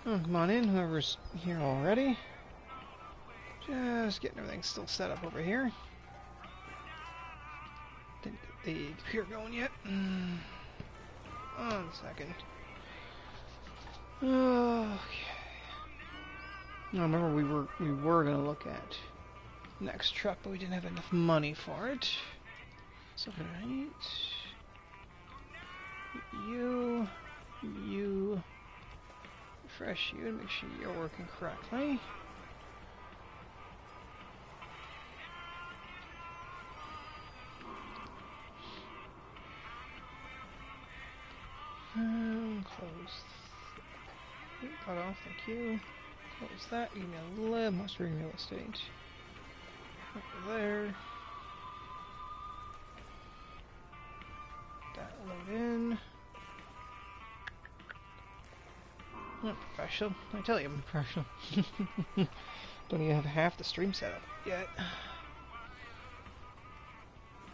Oh, come on in, whoever's here already. Just getting everything still set up over here. Didn't get the computer going yet. 1 second. Okay. I remember we were gonna look at next truck, but we didn't have enough money for it. So right. You refresh you and make sure you're working correctly. Close. Cut off, thank you. Close that. Email lib, must be real estate. Over there. That load in. Not professional. I tell you I'm professional. Don't even have half the stream set up yet.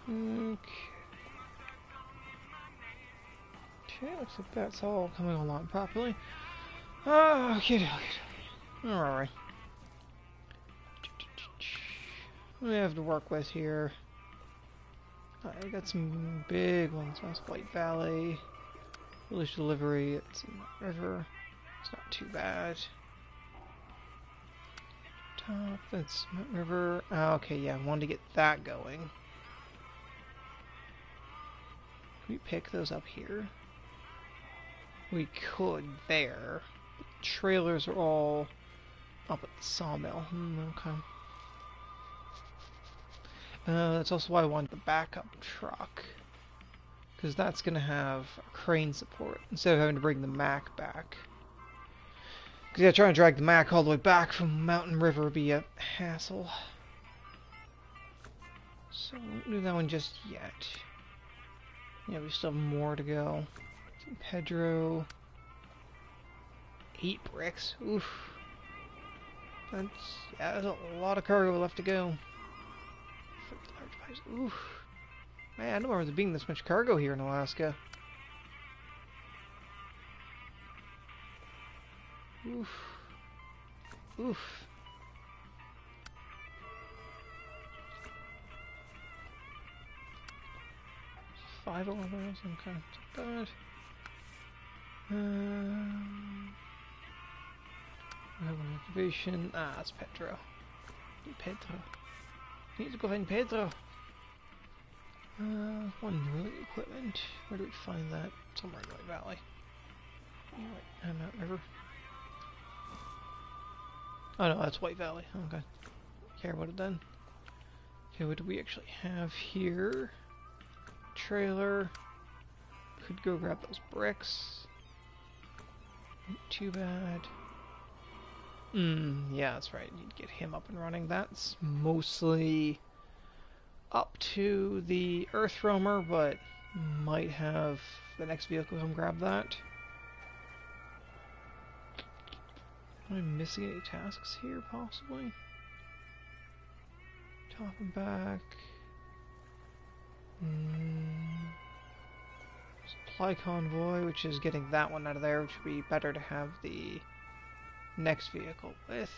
Okay. Okay, looks like that's all coming along properly. Okay. Alright. What do we have to work with here? I got some big ones. That's White Valley. Village delivery. It's in the river. It's not too bad. Top. That's river. Okay, yeah, I wanted to get that going. Can we pick those up here? We could there. The trailers are all up at the sawmill. Okay. That's also why I wanted the backup truck. Because that's going to have a crane support instead of having to bring the Mack back. Because yeah, trying to drag the Mack all the way back from Mountain River would be a hassle. So we won't do that one just yet. Yeah, we still have more to go. Pedro. 8 bricks. Oof. That's a lot of cargo left to go. Oof. Man, I don't remember there being this much cargo here in Alaska. Oof. Oof. Five levels, okay, not bad. Activation. Ah, it's Pedro. Pedro. Need to go find Pedro. One really equipment. Where do we find that? Somewhere in White Valley. Right, Mountain River. Oh no, that's White Valley. Okay. Care about it then. Okay, what do we actually have here? Trailer. Could go grab those bricks. Not too bad. Yeah, that's right. Need to get him up and running. That's mostly up to the Earth Roamer, but might have the next vehicle come grab that. Am I missing any tasks here, possibly? Top and back. Supply convoy, which is getting that one out of there, which would be better to have the next vehicle with.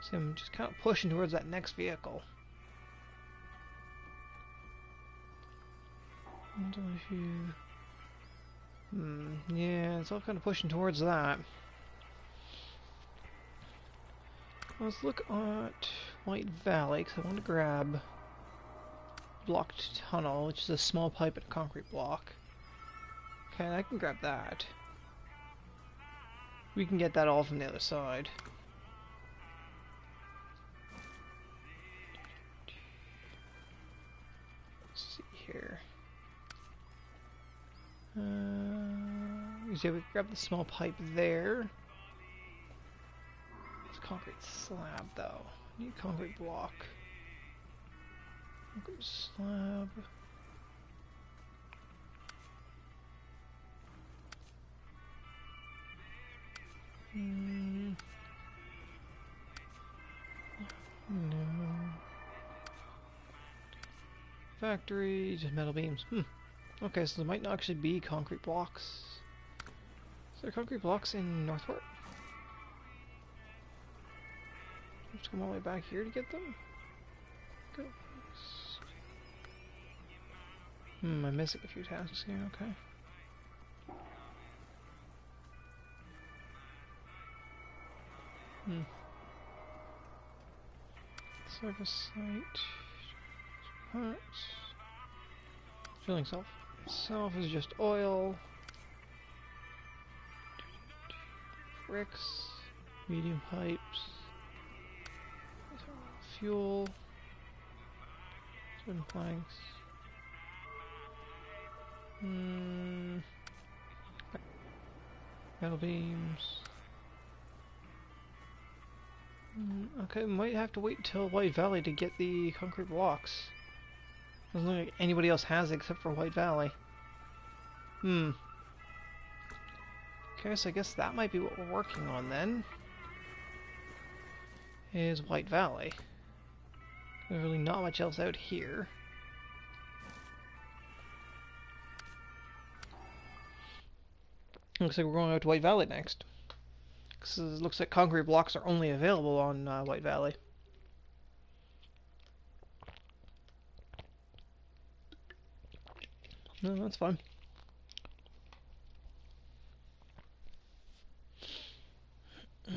So I'm just kind of pushing towards that next vehicle. Yeah, it's all kind of pushing towards that. Let's look at White Valley, because I want to grab blocked tunnel, which is a small pipe and a concrete block. Okay, I can grab that. We can get that all from the other side. Let's see here. So we can grab the small pipe there. It's concrete slab though. I need concrete block. Concrete slab. No. Factory, just metal beams. Okay, so there might not actually be concrete blocks there concrete blocks in Northport? I have to come all the way back here to get them? Go. I'm missing a few tasks here, okay. Service site. Parts. Filling self. Self is just oil. Bricks. Medium pipes. Fuel. Wooden planks. Metal beams. Okay, might have to wait till White Valley to get the concrete blocks. Doesn't look like anybody else has it except for White Valley. Okay, so I guess that might be what we're working on then. Is White Valley. There's really not much else out here. Looks like we're going out to White Valley next. Because it looks like concrete blocks are only available on White Valley. No, that's fine. Yeah,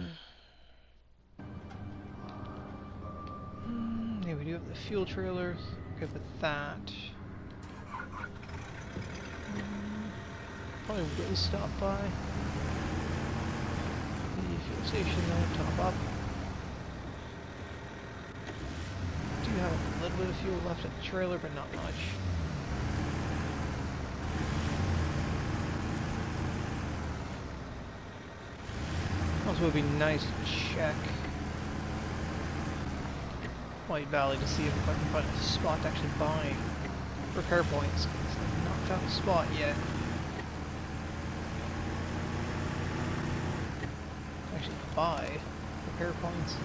we do have the fuel trailers. Good with that. Probably will stop by the fuel station though, top up. Do have a little bit of fuel left at the trailer, but not much. Also, it would be nice to check White Valley to see if I can find a spot to actually buy repair points, because I've not found a spot yet. Actually buy repair points.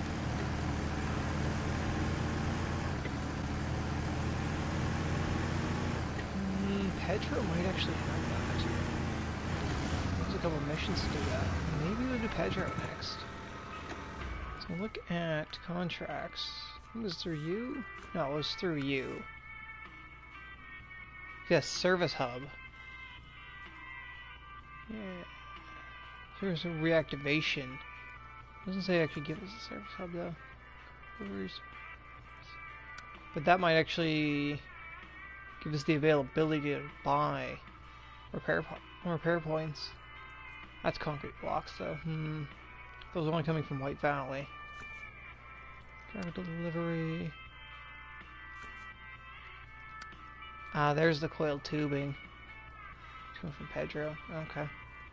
Pedro might actually have that. There's a couple of missions to do that. Maybe we'll do Pedro next. So look at contracts. I think it was through you? No, it was through you. Yes, service hub. Yeah. There's a reactivation. Doesn't say actually give us a service hub though. But that might actually give us the availability to buy repair points. That's concrete blocks though. Those are only coming from White Valley. Driver delivery. Ah, there's the coiled tubing. It's coming from Pedro. Okay.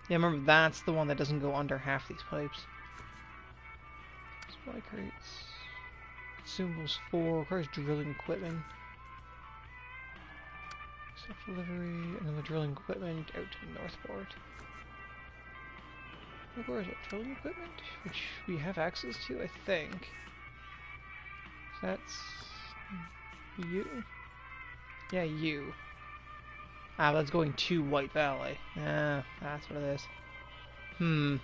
Yeah, remember that's the one that doesn't go under half these pipes. Supply crates. Consumables 4. Requires drilling equipment. Self-delivery. And then the drilling equipment out to Northport. Where is it? Drilling equipment? Which we have access to, I think. That's you? Yeah, you. Ah, that's going to White Valley. Ah, that's what it is.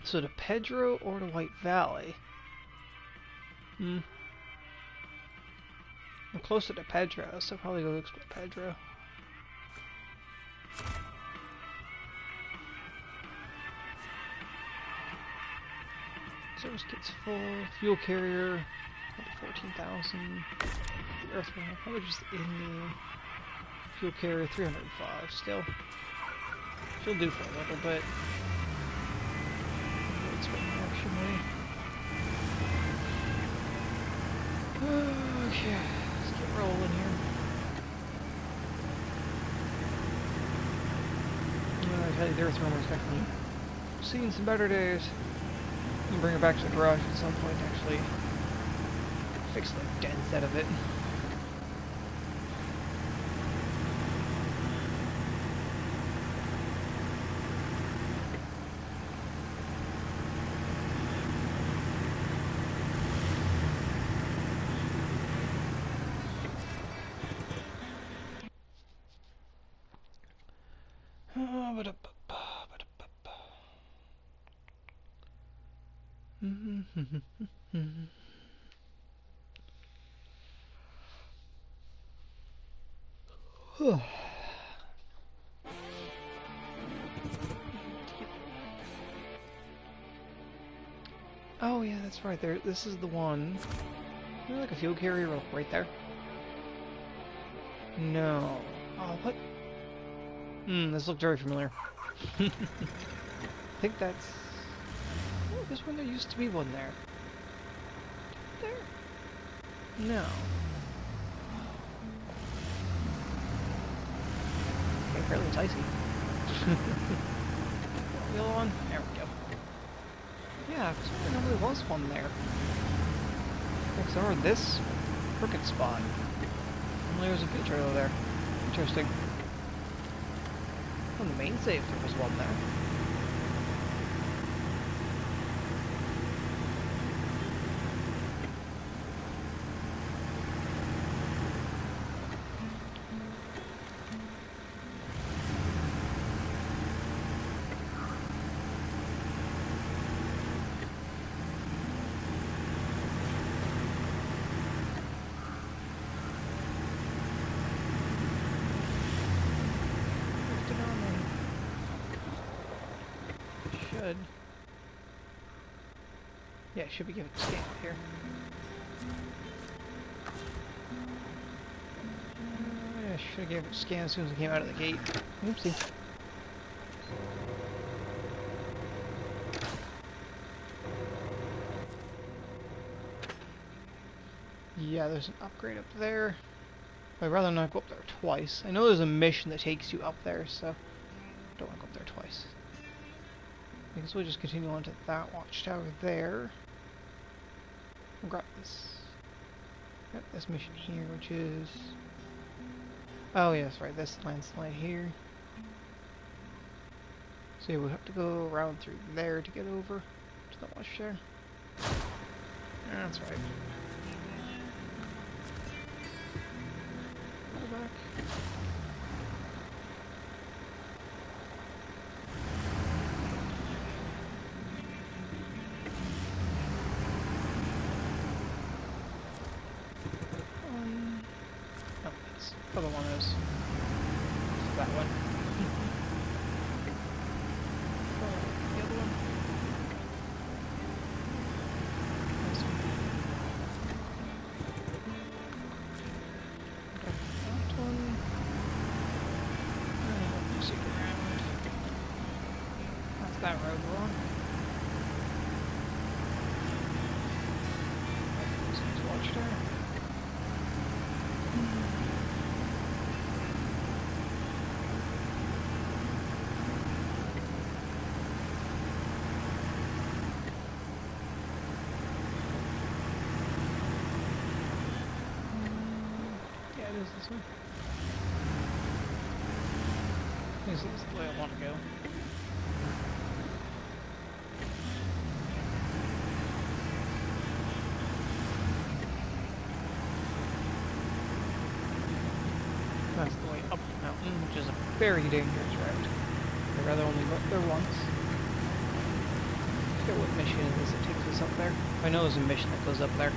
So to Pedro or to White Valley? I'm closer to Pedro, so I'll probably go explore Pedro. Service kit's full. Fuel carrier, 14,000. The earth runner, probably just in the fuel carrier, 305 still. She'll do for a little bit. It's actually. Okay, let's get rolling here. I tell you, the earth runner's definitely seen some better days. I'm gonna bring it back to the garage at some point to actually fix the dents out of it. Oh yeah, that's right. There, this is the one. Is there like a fuel carrier right there? No. Oh, what? This looked very familiar. I think that's... Oh, this one, there used to be one there. There? No. Okay, fairly dicey. The other one? There we go. Yeah, because I remember there was one there. Because I remember this crooked spot. There was a fuel trailer there. Interesting. On the main save there was one there. Yeah, it should be giving a scan here. Yeah, should have given it a scan as soon as it came out of the gate. Oopsie. Yeah, there's an upgrade up there. I'd rather not go up there twice. I know there's a mission that takes you up there, so I don't want to go up there twice. I guess we'll just continue on to that watchtower there. We'll grab this. Got this mission here, which is... Oh yes, right, this landslide here. So yeah, we'll have to go around through there to get over to the watchtower. Yeah, that's right. Go back. Oh, that's the other one is that one. The other one. This one. That one. See around. That's that road we're on. This one's watchtower. This way. This is the way I want to go. That's the way up the mountain, which is a very dangerous route. I'd rather only go up there once. I forget what mission it is that takes us up there. I know there's a mission that goes up there.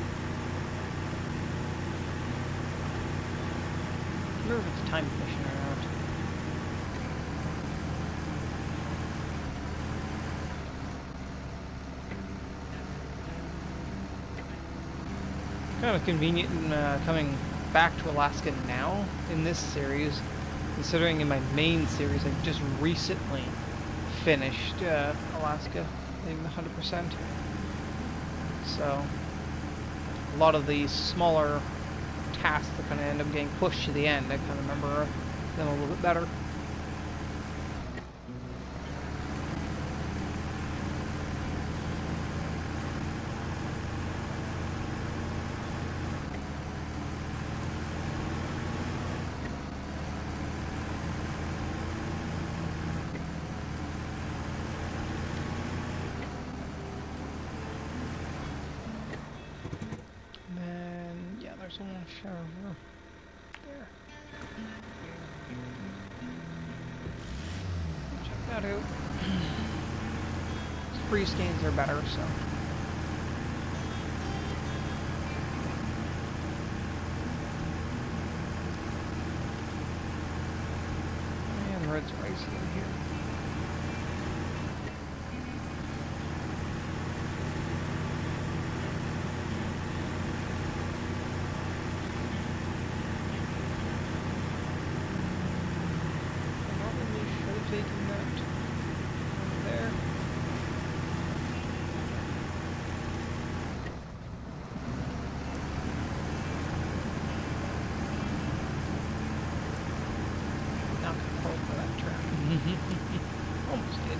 I wonder if it's a time mission or not. Kind of convenient in coming back to Alaska now in this series, considering in my main series I've just recently finished Alaska, getting the 100%. So a lot of these smaller tasks that kind of end up getting pushed to the end, I kind of remember them a little bit better. Someone shower there. Check that out. Free scans are better, so Almost did.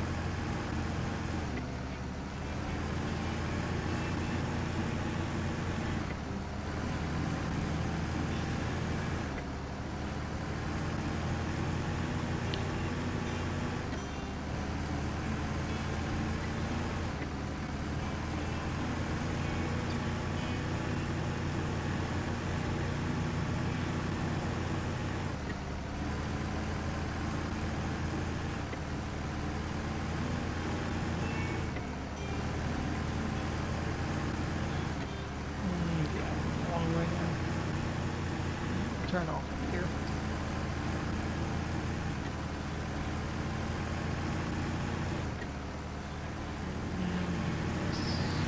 Turn off here.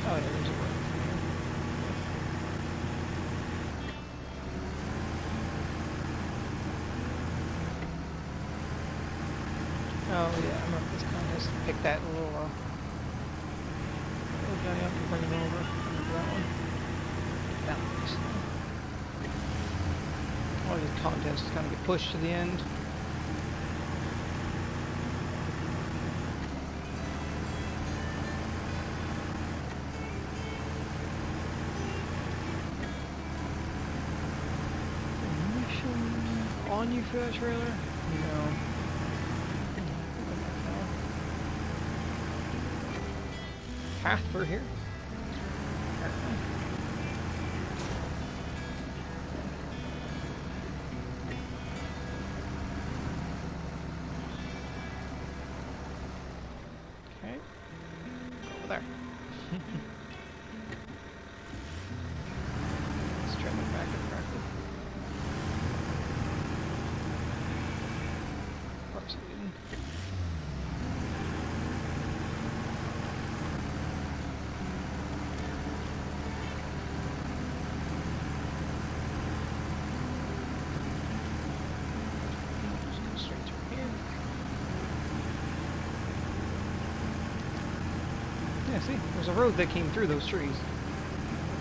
Oh yeah, there's a road here. Oh yeah, I remember this contest. Pick that little guy up and bring him over. That one. That one. All these contests kind of get pushed to the end. Mission on you for that trailer? No. Path for here? There. Let's try my back and correctly. Of course we didn't. Just go straight through here. Yeah, see, there's a road that came through those trees.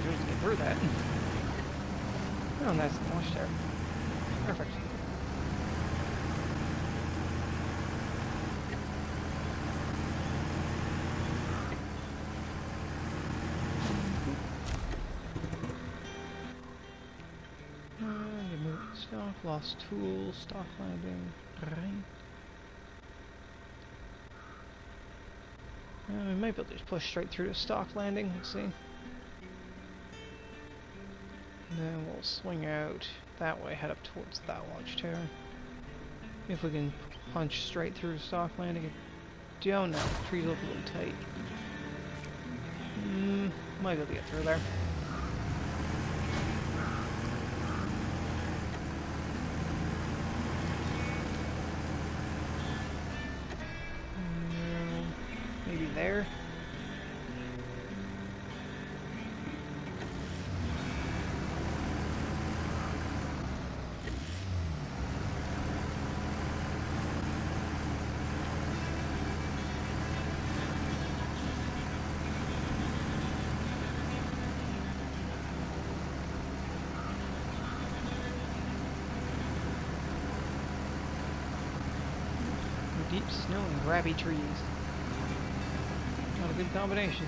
There's to get through that. Oh, that's the launch there. Perfect. Remove stuff, lost tools, stock landing, right. We might be able to just push straight through to stock landing, let's see. And then we'll swing out that way, head up towards that watchtower. If we can punch straight through to stock landing. I don't know, the trees look a little tight. Might be able to get through there. Maybe there. Deep snow and grabby trees. Not a good combination.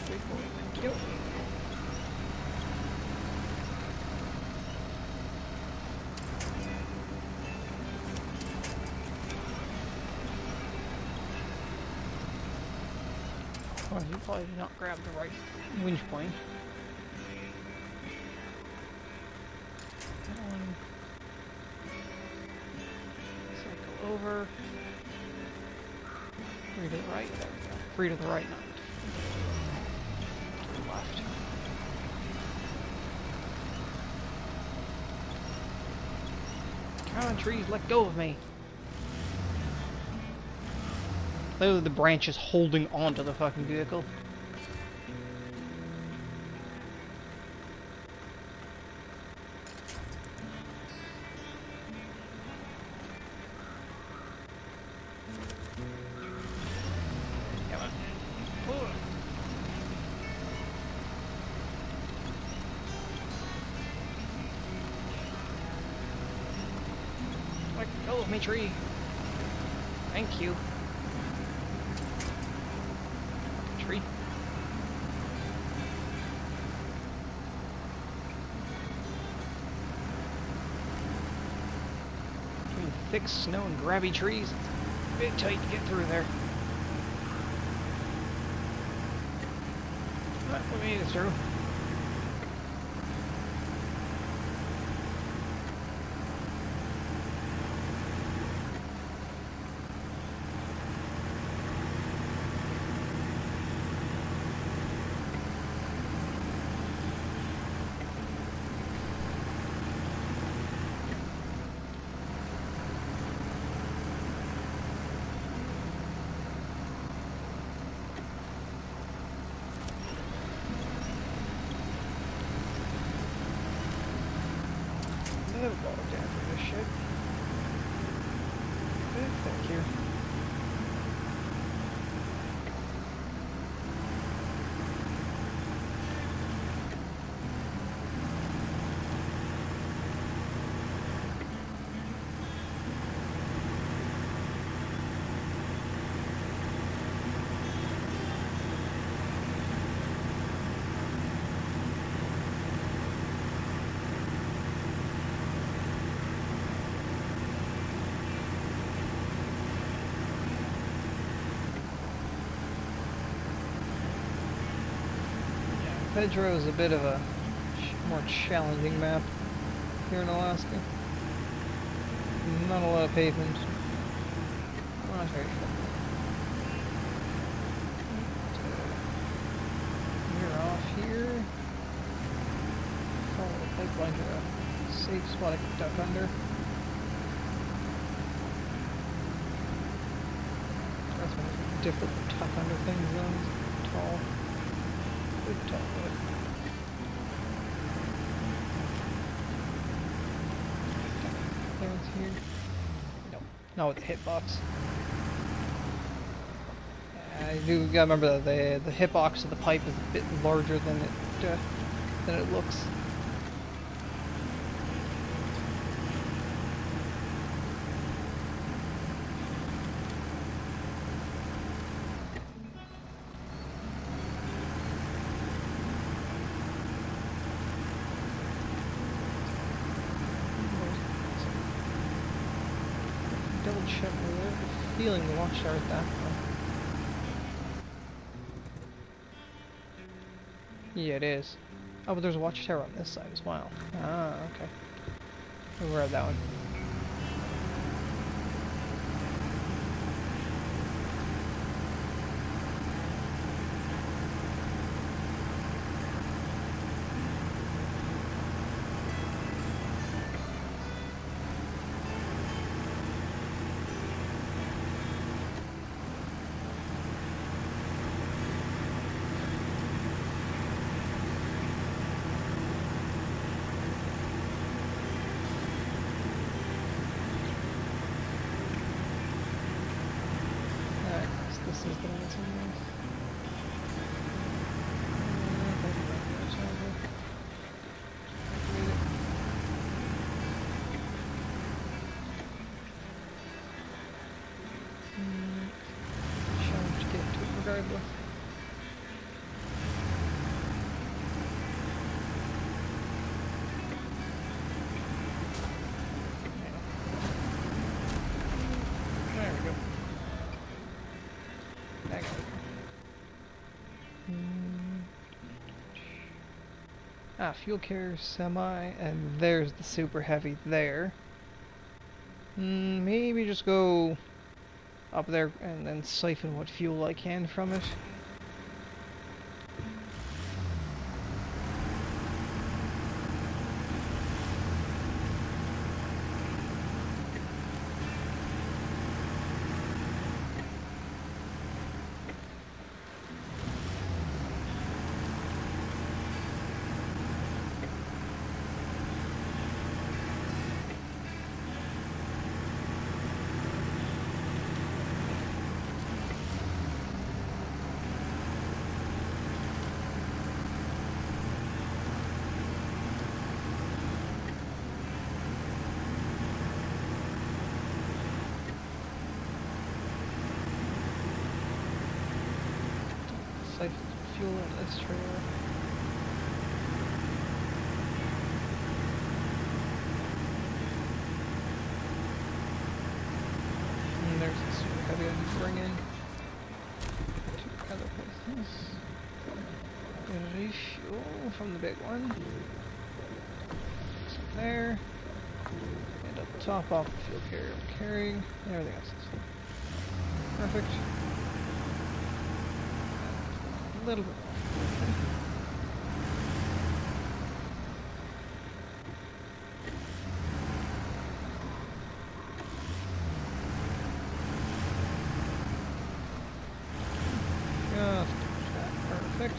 Big boy, thank you. Well, you probably did not grab the right winch point. Over. Free to the right. There we go. Free to the right, not to the left. Come on, trees, let go of me. Literally, the branch is holding onto the fucking vehicle. Let go of me, tree. Thank you. Tree. Between thick snow and grabby trees, it's a bit tight to get through there. But we made it through. Another ball down for this shit. Good, thank you. Pedro is a bit of a more challenging map here in Alaska. Not a lot of pavement. Not very fun. We're off here. Follow the pipeline to a safe spot I can duck under. That's one of the different tuck under things though. Tall. Good tall wood. Clearance here. No. Not with the hitbox. I do gotta remember that the hitbox of the pipe is a bit larger than it looks. Double check where there's a feeling the watchtower at that point. Yeah, it is. Oh, but there's a watchtower on this side as well. Ah, okay. We'll grab that one. This is the one that's in there. Challenge to get to it regardless. There we go. Fuel carrier semi, and there's the super heavy there. Maybe just go up there and then siphon what fuel I can from it. fuel into this trailer. And there's the super heavy I need to bring in to other places. Refuel from the big one. So there. And I'll top off the fuel carrier I'm carrying, and everything else is perfect. A little bit more. Just that. Perfect.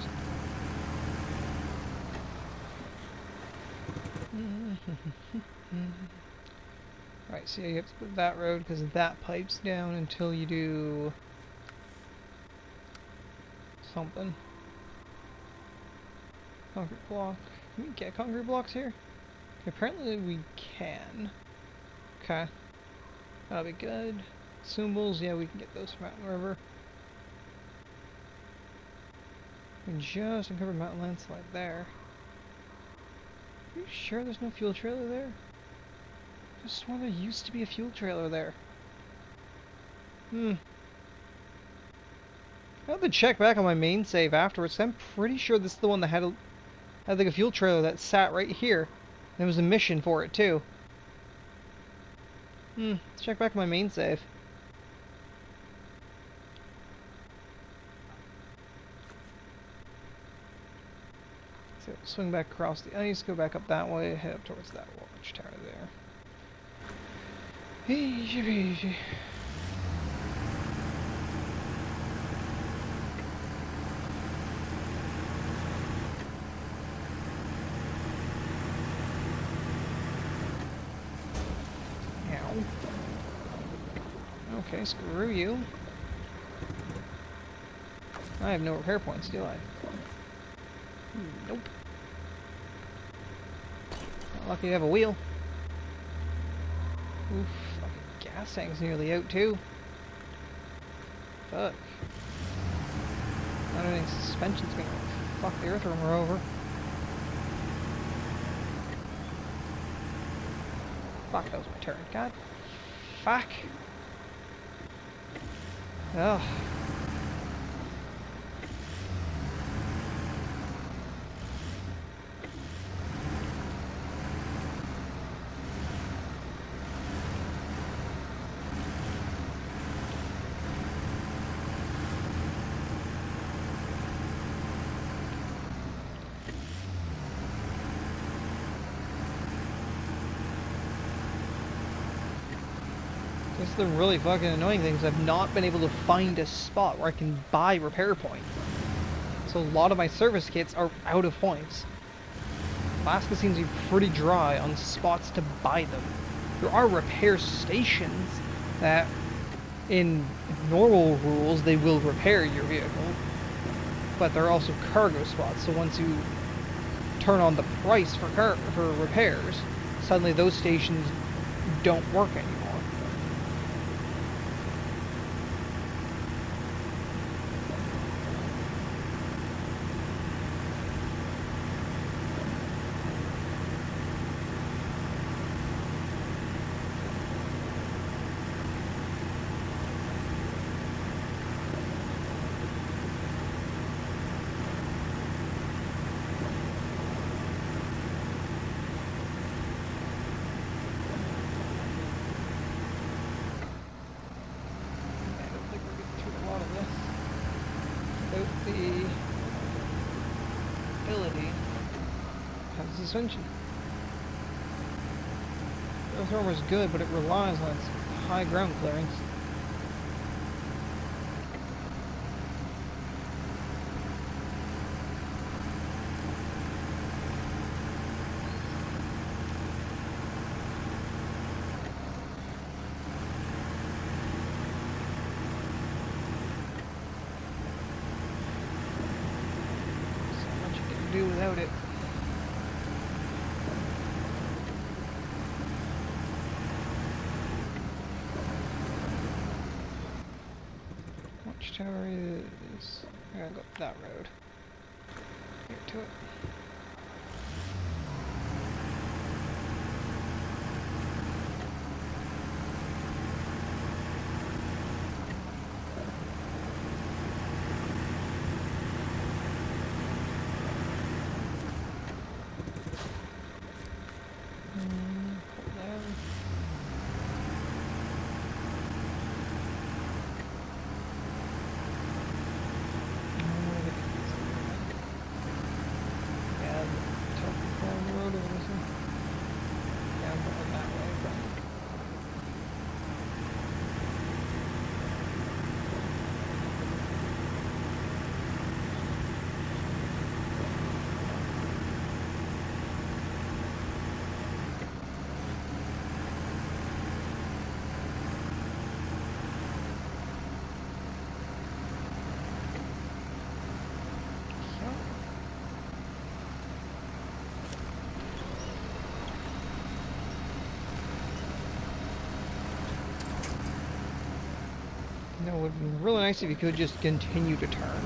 Alright, so you have to put that road because that pipes down until you do something. Concrete block. Can we get concrete blocks here? Apparently we can. Okay. That'll be good. Symbols, yeah, we can get those from Mountain River. We just uncovered Mountain Landslide there. Are you sure there's no fuel trailer there? I just swore there used to be a fuel trailer there. I have to check back on my main save afterwards. I'm pretty sure this is the one that had like a fuel trailer that sat right here. There was a mission for it too. Let's check back on my main save. So swing back across the ice, go back up that way, head up towards that watchtower there. Easy peasy. Ow. Okay, screw you. I have no repair points, do I? Nope. Not lucky to have a wheel. Oof, fucking gas tank's nearly out too. Fuck. I don't think suspension's gonna fuck the earth rumor over. Fuck, that was my turn. God. Fuck. Ugh. This is the really fucking annoying thing is I've not been able to find a spot where I can buy repair points. So a lot of my service kits are out of points. Alaska seems to be pretty dry on spots to buy them. There are repair stations that, in normal rules, they will repair your vehicle. But there are also cargo spots, so once you turn on the price for repairs, suddenly those stations don't work anymore. The ability has suspension. The earth armor is good, but it relies on its high ground clearance. Do without it. Watchtower is... I gotta go up that road. Get to it. Pull down. Yeah, top of the road over this one. Yeah, I'm going that way. You know, it would have been really nice if you could just continue to turn.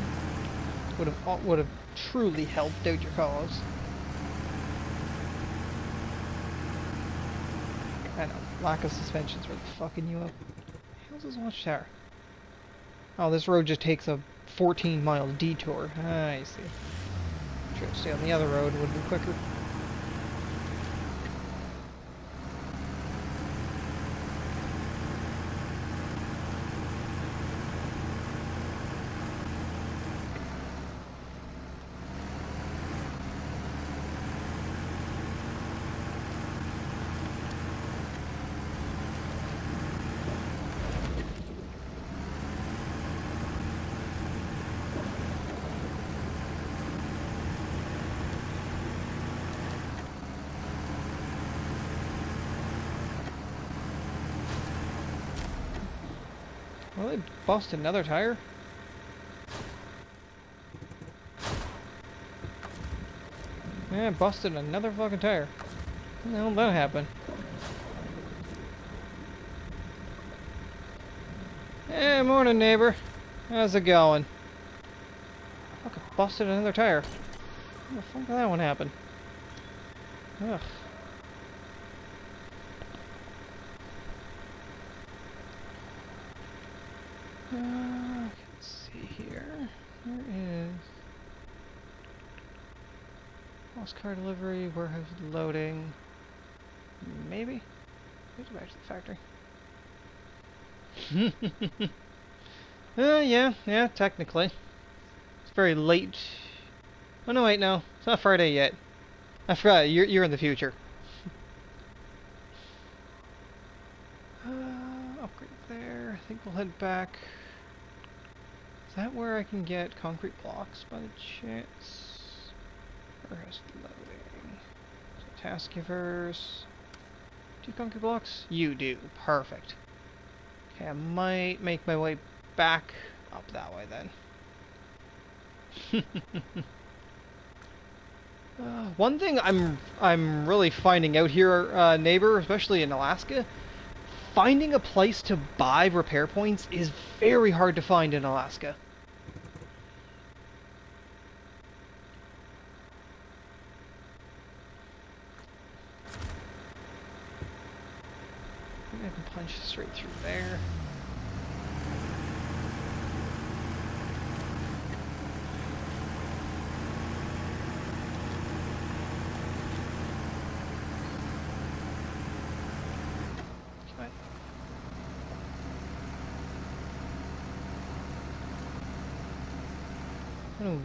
Would have truly helped out your cause. I know, lack of suspension's really fucking you up. How's this watchtower? Oh, this road just takes a 14-mile detour. I see. Should stay on the other road, it would be quicker. Well, they busted another tire. Yeah, busted another fucking tire. How the hell did that happen? Hey, morning, neighbor. How's it going? Fucking busted another tire. How the fuck did that one happen? Ugh. Let's see here. Where is lost car delivery, warehouse loading? Maybe? Let's go back to the factory. Yeah, technically. It's very late. Oh no, wait, no. It's not Friday yet. I forgot, you're in the future. Upgrade there. I think we'll head back. Is that where I can get concrete blocks by the chance? Warehouse loading. So task givers. Do concrete blocks? You do. Perfect. Okay, I might make my way back up that way then. One thing I'm really finding out here, neighbor, especially in Alaska, finding a place to buy repair points is very hard to find in Alaska. I think I can punch straight through there.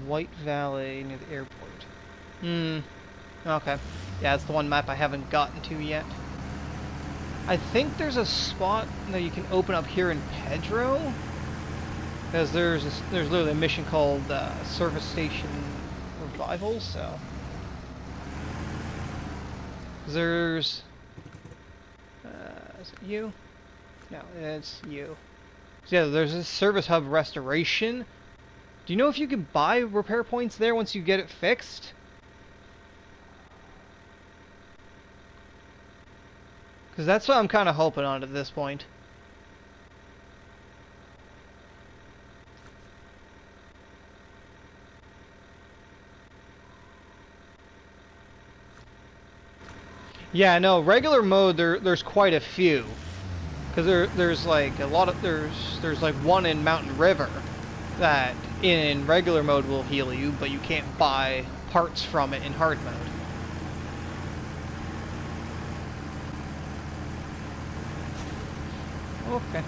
White Valley near the airport. Okay. Yeah, it's the one map I haven't gotten to yet. I think there's a spot that you can open up here in Pedro. Because there's literally a mission called Service Station Revival, so... There's... is it you? No, it's you. So yeah, there's a Service Hub Restoration. Do you know if you can buy repair points there once you get it fixed? Because that's what I'm kind of hoping on at this point. Yeah, no, regular mode there's quite a few. Because there's like a lot of there's like one in Mountain River that in regular mode will heal you, but you can't buy parts from it in hard mode. Okay.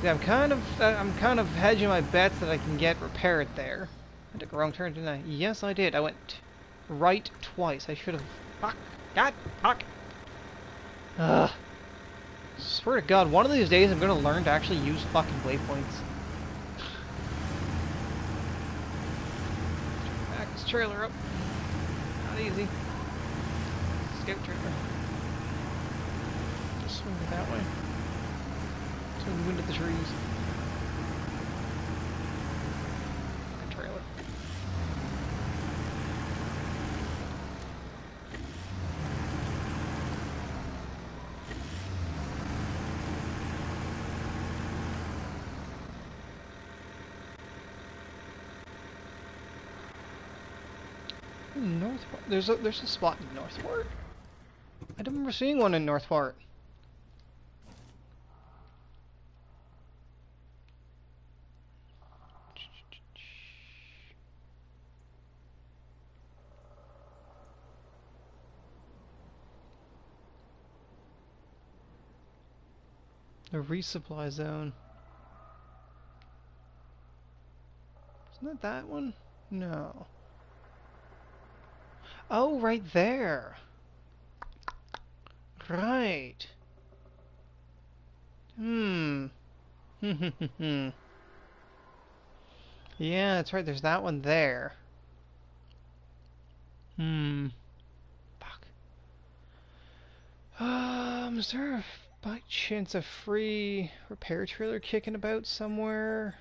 Yeah, I'm kind of hedging my bets that I can get repaired there. I took a wrong turn, didn't I? Yes, I did. I went right twice. I should have. Fuck. God. Fuck. Ugh. Swear to God, one of these days I'm gonna learn to actually use fucking waypoints. Back this trailer up. Not easy. Scout trailer. Just swing it that way. Swing the wind at the trees. Fucking trailer. Northport. There's a spot in Northport. I don't remember seeing one in Northport. The resupply zone. Isn't that one? No. Oh, right there. Right. Hmm. Yeah, that's right. There's that one there. Hmm. Fuck. Is there by chance a free repair trailer kicking about somewhere?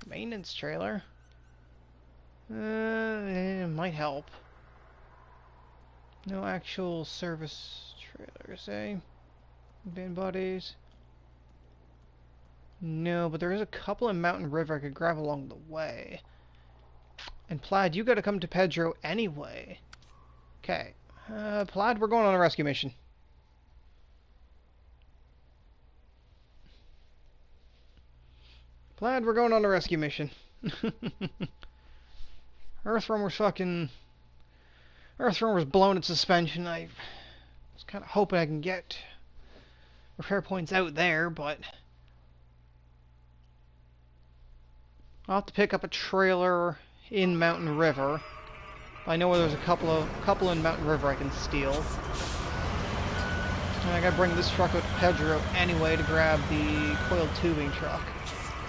Maintenance trailer? It might help. No actual service trailers, eh? Van bodies. No, but there is a couple in Mountain River I could grab along the way. And Plaid, you gotta come to Pedro anyway. Okay. Plaid, we're going on a rescue mission. Plaid, we're going on a rescue mission. Earthwormer's fucking... Earthwormer's blown its suspension. I was kind of hoping I can get repair points out there, but... I'll have to pick up a trailer in Mountain River. I know where there's a couple in Mountain River I can steal. And I gotta bring this truck out to Pedro anyway to grab the coiled tubing truck.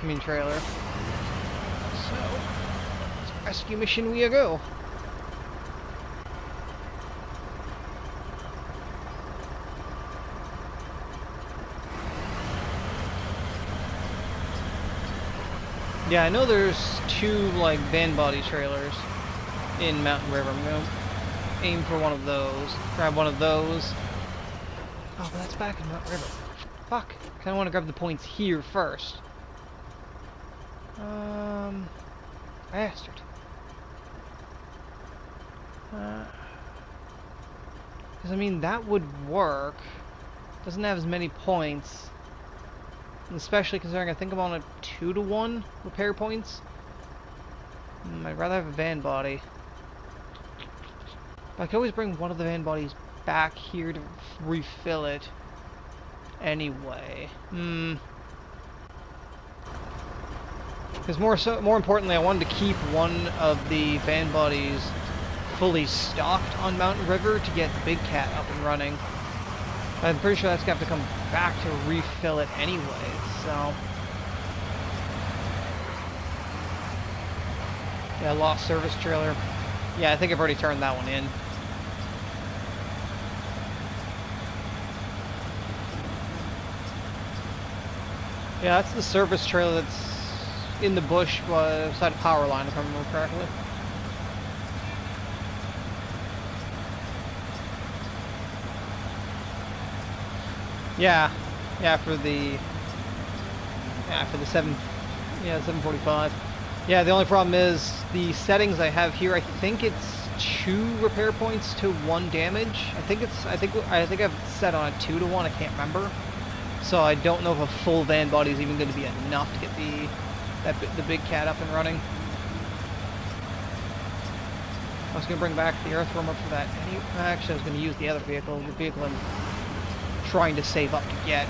I mean trailer. So, it's a rescue mission we go. Yeah, I know there's two, like, van body trailers in Mountain River. I'm gonna aim for one of those. Grab one of those. Oh, but that's back in Mountain River. Fuck. I kinda wanna grab the points here first. Bastard. Because, I mean, that would work. Doesn't have as many points. And especially considering I think I'm on a 2-to-1 repair points. I'd rather have a van body. But I could always bring one of the van bodies back here to refill it. Anyway. Because more importantly, I wanted to keep one of the van bodies fully stocked on Mountain River to get the Big Cat up and running. I'm pretty sure that's gonna have to come back to refill it anyway, so... Yeah, lost service trailer. Yeah, I think I've already turned that one in. Yeah, that's the service trailer that's in the bush beside a power line, if I remember correctly. Yeah, for the 745. Yeah, the only problem is the settings I have here. I think it's 2 repair points to 1 damage. I think I've set on a 2 to 1. I can't remember. So I don't know if a full van body is even going to be enough to get the big cat up and running. I was going to bring back the earthwormer for that. Actually, I was going to use the other vehicle. The vehicle I'm trying to save up to get.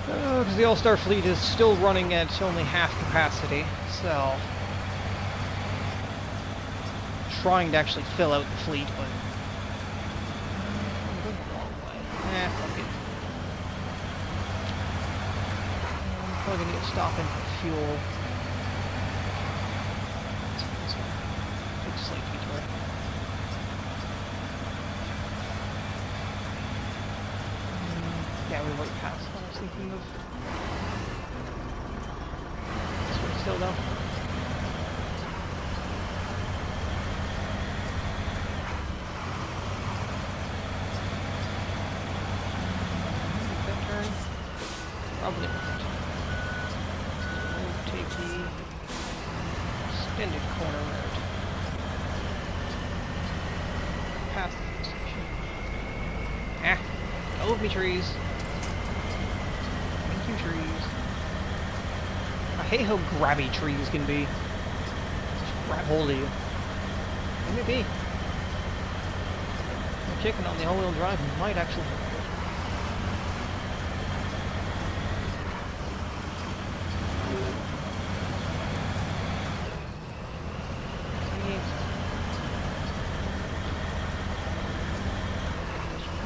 Because the All-Star fleet is still running at only half capacity, so trying to actually fill out the fleet, but I'm going the wrong way. Fuck it. I'm probably gonna need to stop in for fuel. Big slate detour. Yeah, we went past what I was thinking of. This way still though. That turn? Probably not. We'll take the extended corner route. Past the station. All of me trees. Trees. I hate how grabby trees can be. Just grab hold of you. Maybe. The chicken on the all-wheel drive might actually help it.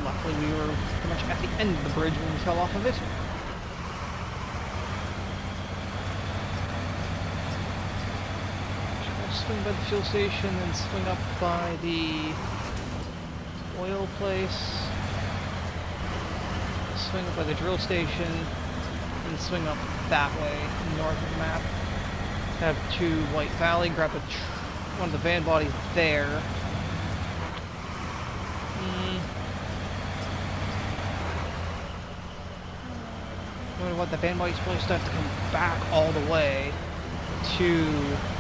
Luckily we were pretty much at the end of the bridge when we fell off of it. Swing by the fuel station, then swing up by the oil place, swing up by the drill station, and swing up that way, north of the map. Have to White Valley, grab one of the van bodies there. You know what, the van body's probably still have to come back all the way to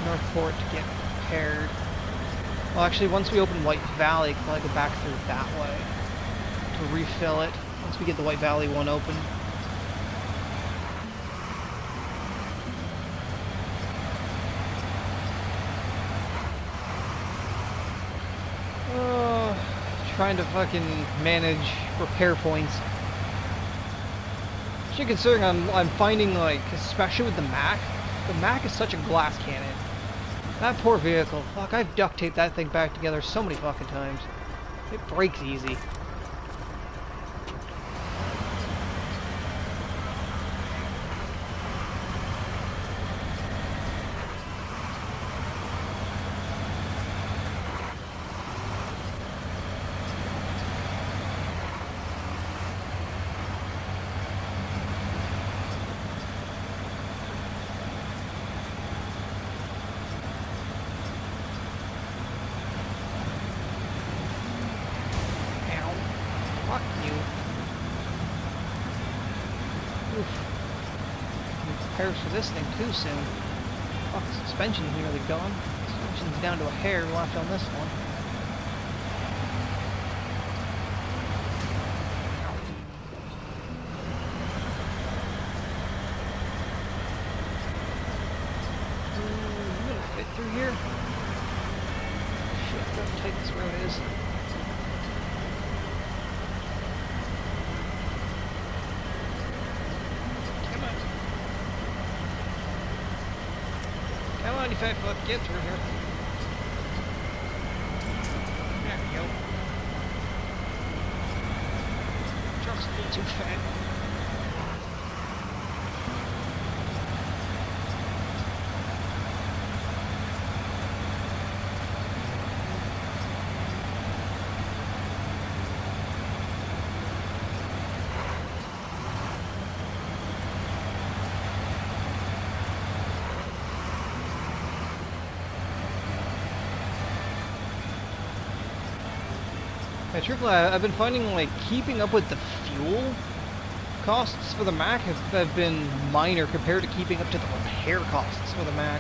Northport to get repaired. Well, actually, once we open White Valley, we'll probably go back through that way to refill it. Once we get the White Valley one open. Trying to fucking manage repair points. Actually, considering I'm finding, like, especially with the Mac is such a glass cannon. That poor vehicle. Fuck, I've duct taped that thing back together so many fucking times. It breaks easy. Fuck you. Oof. Repairs for this thing too soon. Fuck, the suspension's nearly gone. Suspension's down to a hair left on this one. I'm gonna fit through here. Shit, look how tight this road is. Come on, you fat fuck, get through here. There we go. Truck's a little too fat. Yeah, truthfully, I've been finding, like, keeping up with the fuel costs for the Mac have been minor compared to keeping up to the repair costs for the Mac.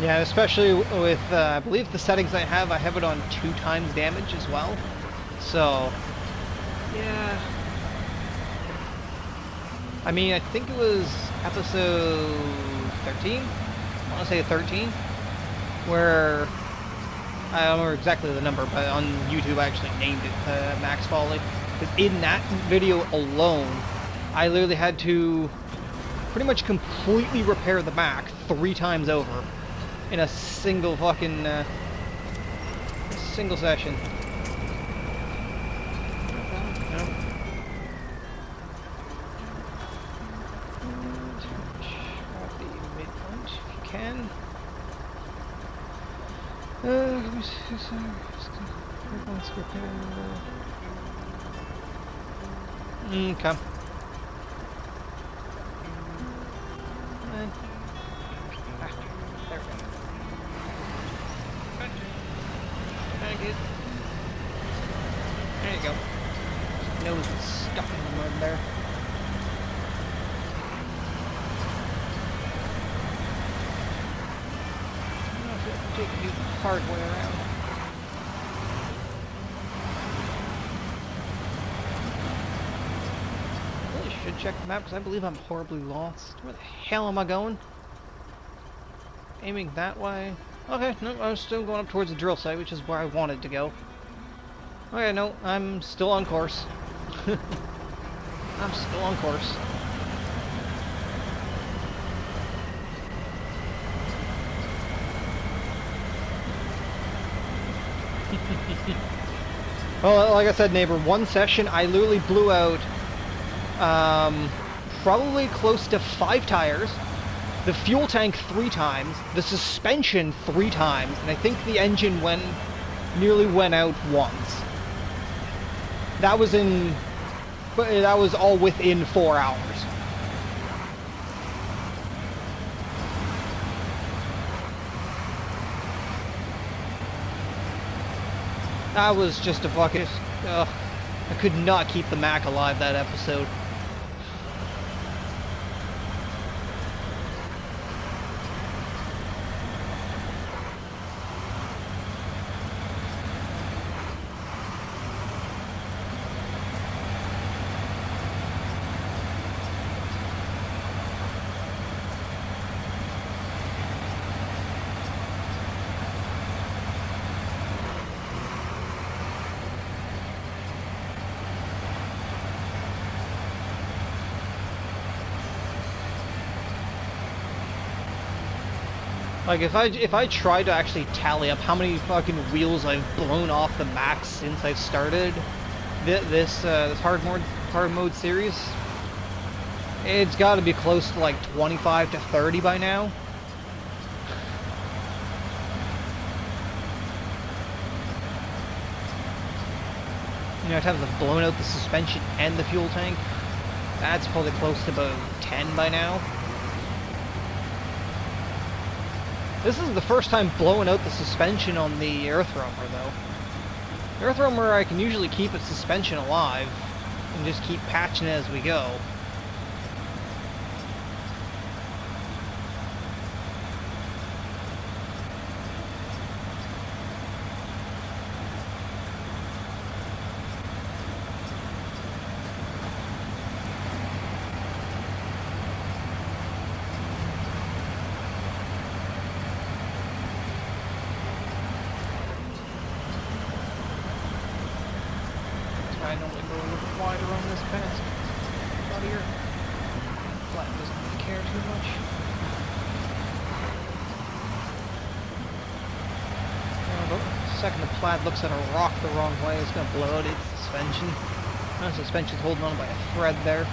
Yeah, especially with, I believe the settings I have it on 2 times damage as well. So, yeah. I mean, I think it was episode 13? I want to say 13, where, I don't remember exactly the number, but on YouTube I actually named it Max Folly. Because in that video alone, I literally had to pretty much completely repair the Mac 3 times over in a single fucking, single session. Can. Let me see. Okay. There we go. Thank you. There you go. Nose is stuck in the mud there. Take the hard way around. Really should check the map because I believe I'm horribly lost. Where the hell am I going? Aiming that way. Okay, no, I was still going up towards the drill site, which is where I wanted to go. Okay, no, I'm still on course. I'm still on course. Well, like I said, neighbor, one session I literally blew out probably close to 5 tires, the fuel tank 3 times, the suspension 3 times, and I think the engine nearly went out once. That was all within 4 hours. That was just a fucking... I could not keep the Mac alive that episode. Like, if I try to actually tally up how many fucking wheels I've blown off the Mac since I've started this hard mode series, it's got to be close to like 25 to 30 by now. You know, times I've blown out the suspension and the fuel tank. That's probably close to about 10 by now. This is the first time blowing out the suspension on the Earth Roamer, though. The Earth Roamer, I can usually keep its suspension alive and just keep patching it as we go. I normally go a little bit wider on this pass. Out here. Flat doesn't really care too much. The second the Plaid looks at a rock the wrong way, it's going to blow out its suspension. The suspension's holding on by a thread there.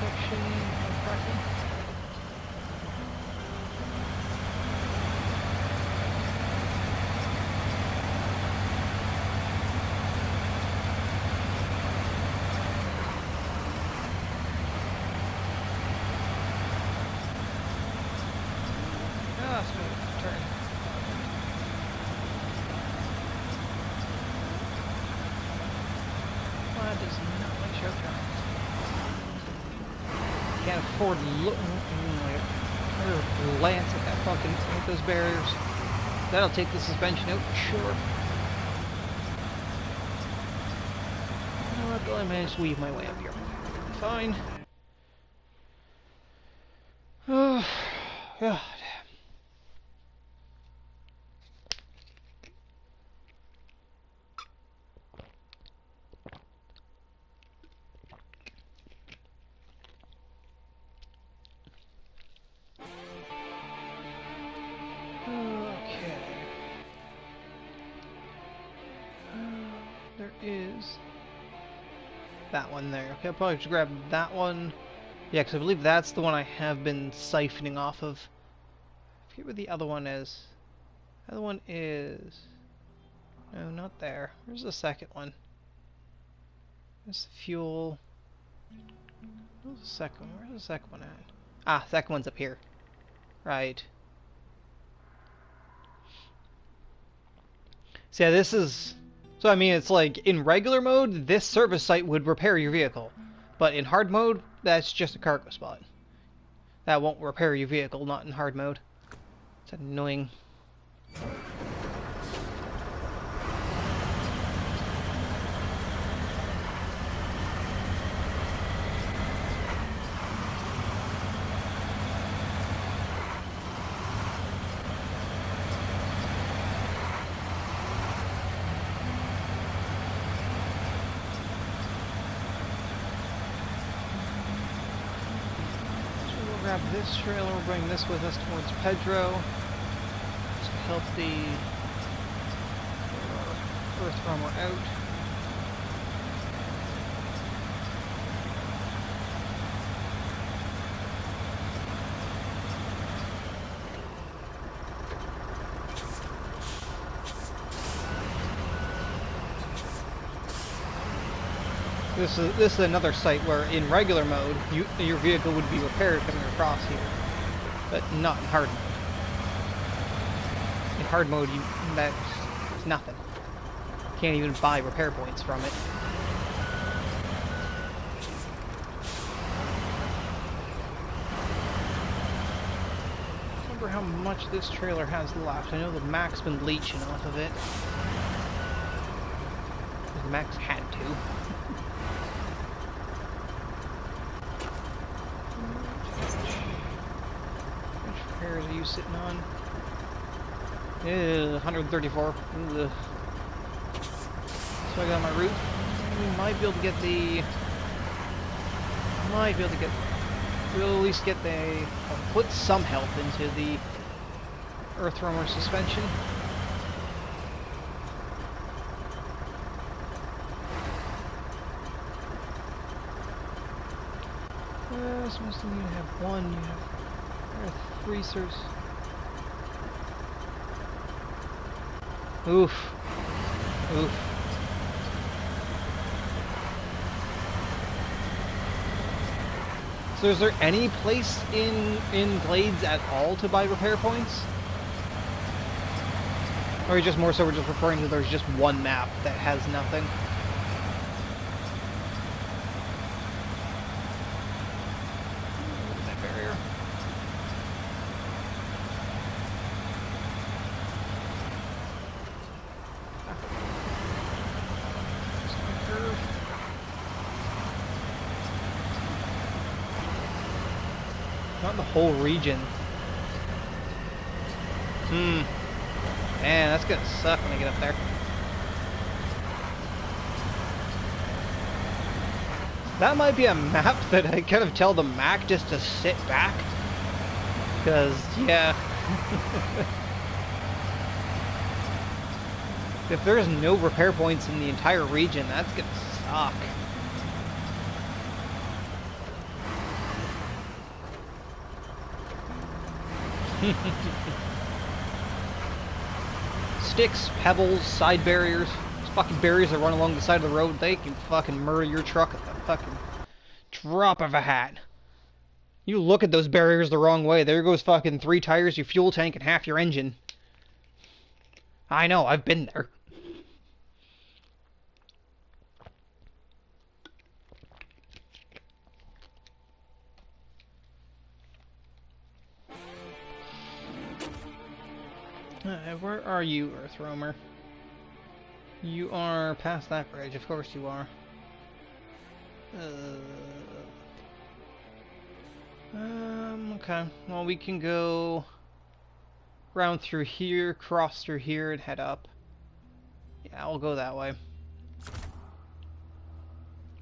section correctly. Ah, smooth turn. That does not like sharp turns. Can't afford to look or glance at that fucking at those barriers. That'll take the suspension out, sure. You know what, though, I managed to weave my way up here. Fine. Oh, God. Okay. There is that one there. Okay, I'll probably just grab that one. Yeah, because I believe that's the one I have been siphoning off of. I forget what the other one is. The other one is... No, not there. Where's the second one? There's the fuel. Where's the second one? Where's the second one at? Ah, the second one's up here. Right. So yeah, this is... So I mean, it's like, in regular mode, this service site would repair your vehicle. But in hard mode, that's just a cargo spot. That won't repair your vehicle, not in hard mode. It's annoying. Grab this trailer, we'll bring this with us towards Pedro. Just to help the earth armor out. This is another site where, in regular mode, your vehicle would be repaired coming across here, but not in hard mode. In hard mode, that's nothing. You can't even buy repair points from it. I wonder how much this trailer has left. I know the Mac's been leeching off of it. The Mac's had to. Are you sitting on? 134. Ugh. So I got my route. We might be able to get the... We'll at least get the... put some health into the earth roamer suspension. Supposed to you have one, you have... Research. Oof. Oof. So is there any place in Glades at all to buy repair points? Or just more so we're just referring to there's just one map that has nothing? That barrier. Not the whole region. Man, that's gonna suck when I get up there. That might be a map that I kind of tell the Mac just to sit back. Because, yeah. If there's no repair points in the entire region, that's gonna suck. Sticks, pebbles, side barriers. Those fucking barriers that run along the side of the road, they can fucking murder your truck at the fucking drop of a hat. You look at those barriers the wrong way, there goes fucking 3 tires, your fuel tank, and half your engine. I know, I've been there. Where are you, Earth Roamer? You are past that bridge, of course you are. Okay. Well, we can go round through here, cross through here, and head up. Yeah, I'll go that way.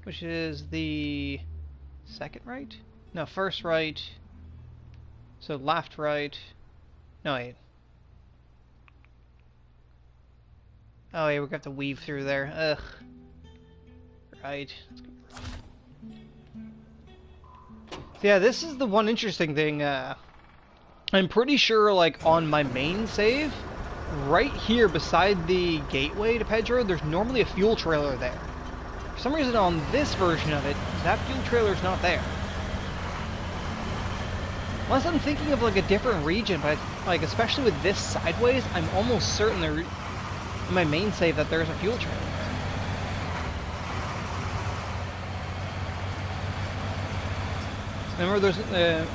Which is the second right? No, first right. So left, right. No, wait. Oh, yeah, we're gonna have to weave through there. Ugh. Right. It's gonna be rough. So yeah, this is the one interesting thing. I'm pretty sure, like, on my main save, right here beside the gateway to Pedro, there's normally a fuel trailer there. For some reason, on this version of it, that fuel trailer's not there. Unless I'm thinking of, like, a different region, but, like, especially with this sideways, I'm almost certain there, in my main save, that there's a fuel trailer there. Remember, there's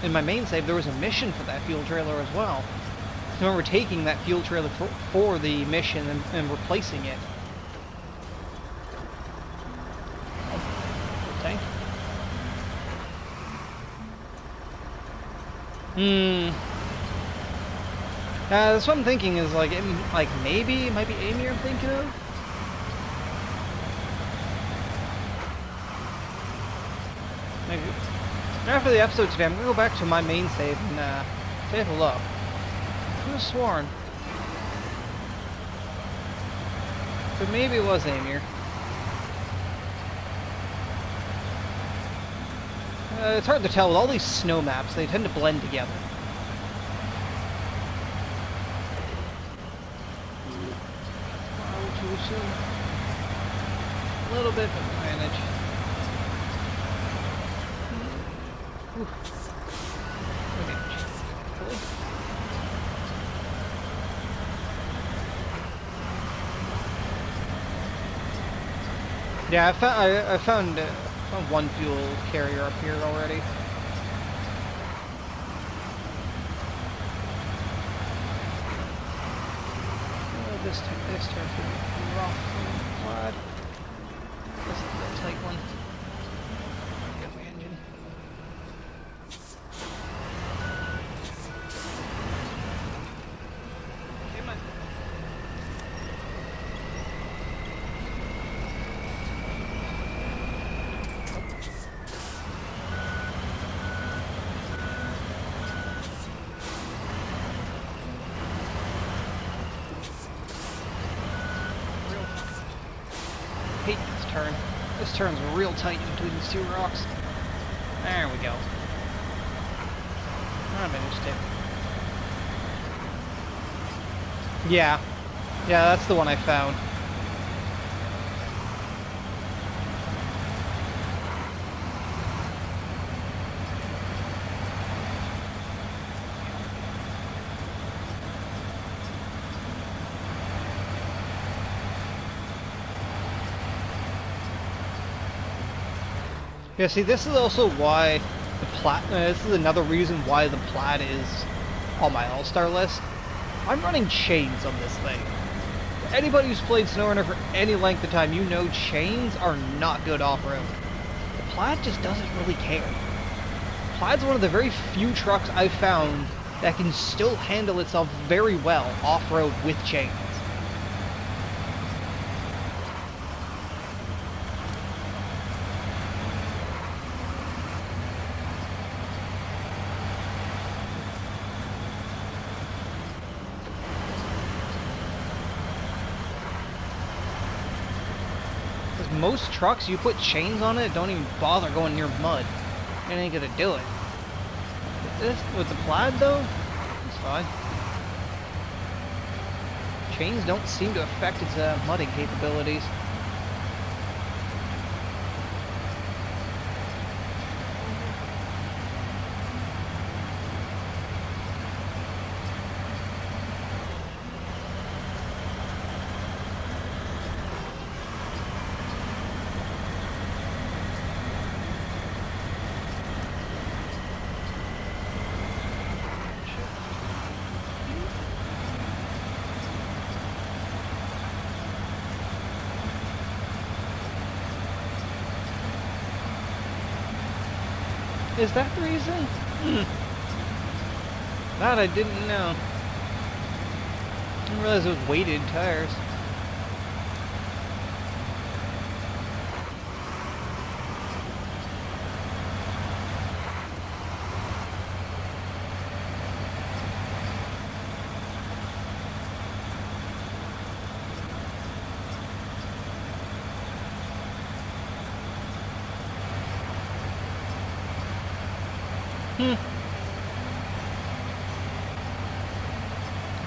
in my main save, there was a mission for that fuel trailer as well. I remember taking that fuel trailer for the mission and replacing it. Oh, tank. That's what I'm thinking is, like, maybe it might be Amy I'm thinking of? Maybe. After the episode today, I'm gonna go back to my main save and take a look. I could have sworn. But maybe it was Amir. It's hard to tell with all these snow maps, they tend to blend together. Too soon. A little bit of advantage. Yeah, I found one fuel carrier up here already. This turns to be rough and flat. This is a tight one. Get my engine. Come on. Hate this turn. This turn's real tight in between these two rocks. There we go. I managed it. Yeah. Yeah, that's the one I found. Yeah, see, this is also why the Plaid, this is another reason why the Plaid is on my all-star list. I'm running chains on this thing. Anybody who's played SnowRunner for any length of time, you know chains are not good off-road. The Plaid just doesn't really care. Plaid's one of the very few trucks I've found that can still handle itself very well off-road with chains. Most trucks, you put chains on it, don't even bother going near mud. It ain't gonna do it. With the Plaid though, this fine. Chains don't seem to affect its mudding capabilities. Is that the reason? That I didn't know. I didn't realize it was weighted tires.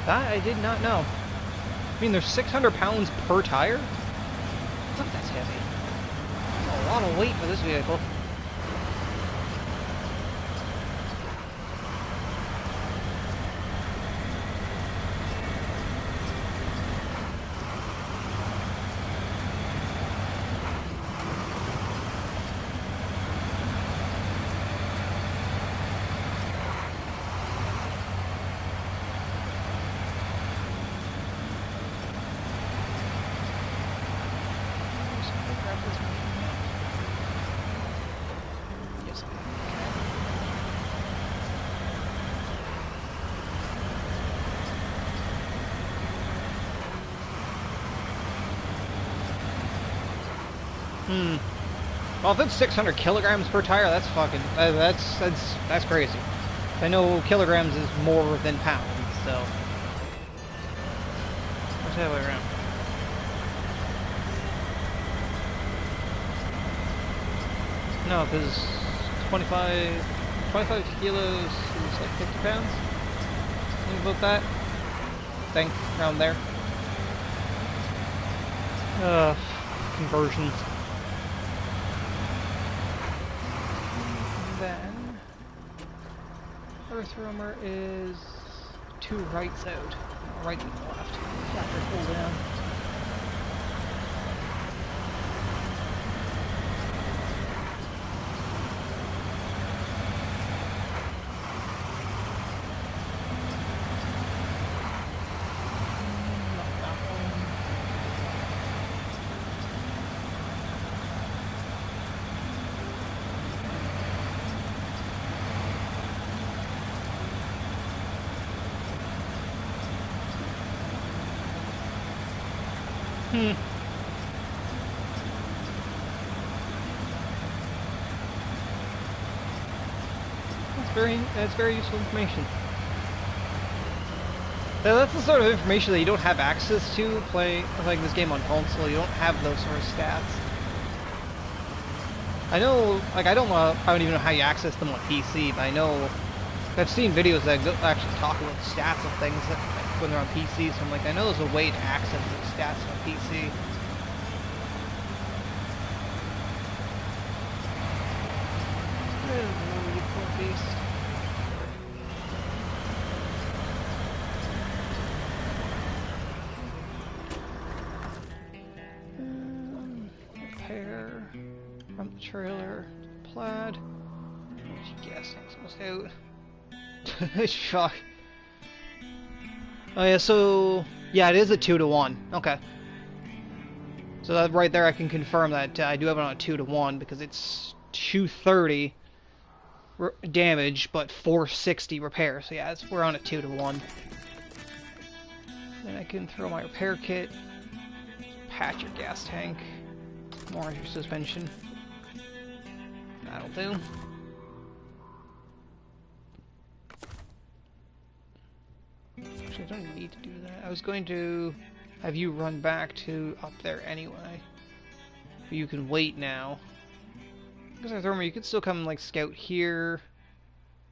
That I did not know. I mean, there's 600 pounds per tire? Fuck, that's heavy. That's a lot of weight for this vehicle. Well, if it's 600 kilograms per tire, that's fucking that's crazy. I know kilograms is more than pounds, so what's that way around? No, because 25 kilos is like 50 pounds. Think about that. Think around there. Conversions. Then Earth Roamer is 2 rights out. Right and left. After pull down. That's very useful information. Now, that's the sort of information that you don't have access to playing like this game on console. You don't have those sort of stats. I know, like I don't even know how you access them on PC, but I know I've seen videos that actually talk about the stats of things that, like, when they're on PC. So I'm like, I know there's a way to access those stats on PC. Oh, you poor beast. Repair from the trailer, plaid. Gas tank's almost out. Shock. Oh yeah, so yeah, it is a 2-to-1. Okay. So that right there, I can confirm that I do have it on a 2-to-1 because it's 230 damage, but 460 repair. So yeah, we're on a 2-to-1. Then I can throw my repair kit, patch your gas tank, more your suspension. That'll do. Actually, I don't need to do that. I was going to have you run back to up there anyway. But you can wait now. Because I remember you could still come and like scout here.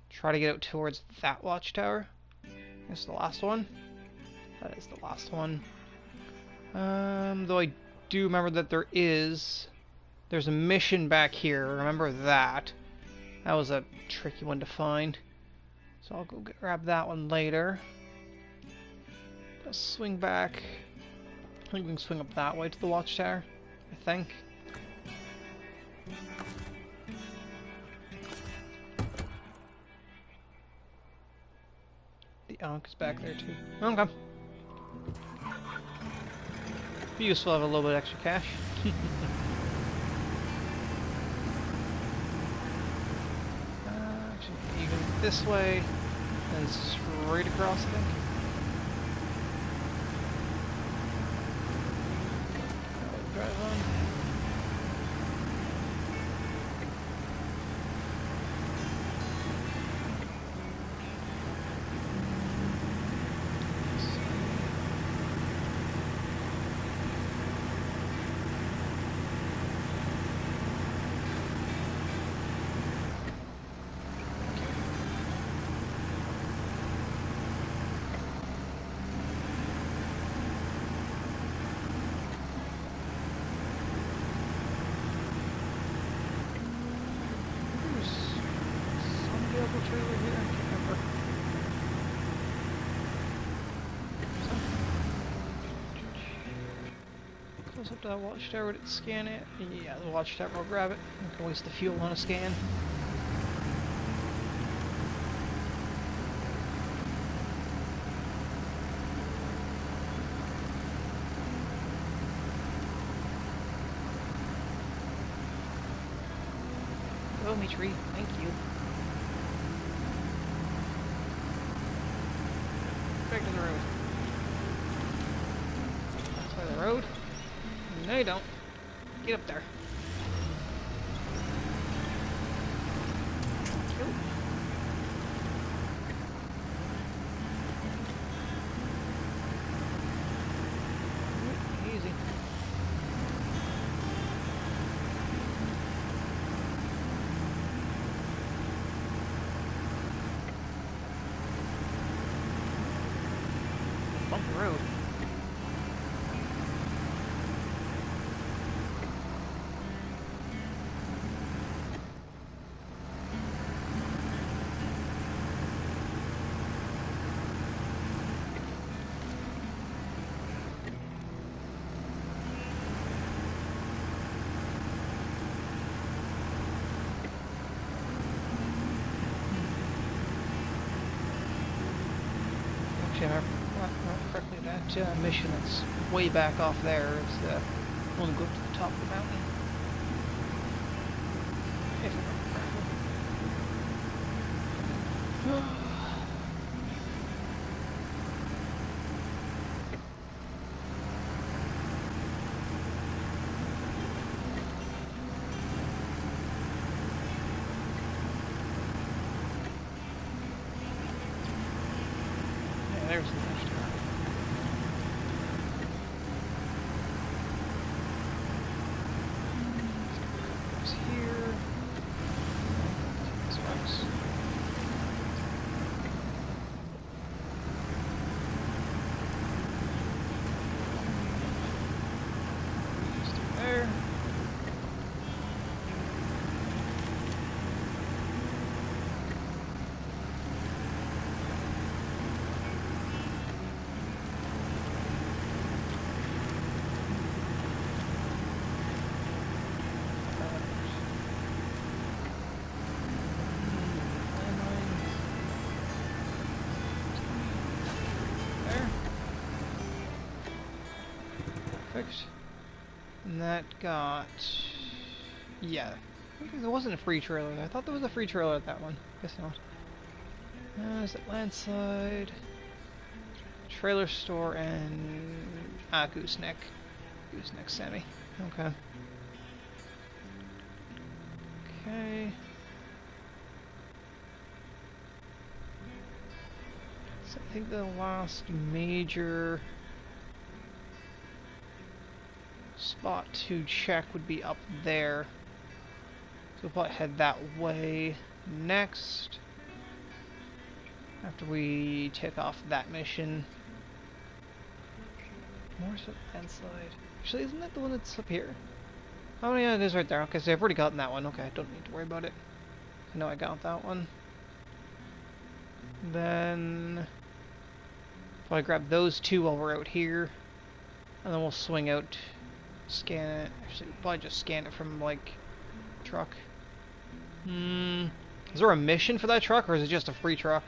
Try to get out towards that watchtower. This is the last one. That is the last one. Though I do remember that there's a mission back here. Remember that. That was a tricky one to find. So I'll go grab that one later. I'll swing back. I think we can swing up that way to the watchtower, I think. The Ankh is back there too. Okay. Be useful to have a little bit extra cash. Actually, even this way and straight across, I think. Drive on. Trailer here? I can't remember. Close up to that watchtower, would it scan it? Yeah, the watchtower will grab it. I can waste the fuel on a scan. Go me tree, thank you. Back to the road. That's the road. No, you don't. Get up there. Kill. Easy. Bump the road. Actually, I remember correctly, that mission that's way back off there is the one to go up to the top of the mountain. If I remember correctly. Yeah, there's the watchtower. Here. This works. Just through there. Perfect. And that got... yeah. There wasn't a free trailer there. I thought there was a free trailer at that one. Guess not. Is it Landslide? Trailer store and... ah, Gooseneck. Gooseneck Semi. Okay. Okay. So I think the last major spot to check would be up there. So we'll probably head that way next. After we tick off that mission. More so landslide. Actually, isn't that the one that's up here? Oh yeah, it is right there. Okay, so I've already gotten that one. Okay, I don't need to worry about it. I know I got that one. Then if I grab those two while we're out here, and then we'll swing out, scan it. Actually, we'll probably just scan it from like truck. Is there a mission for that truck, or is it just a free truck?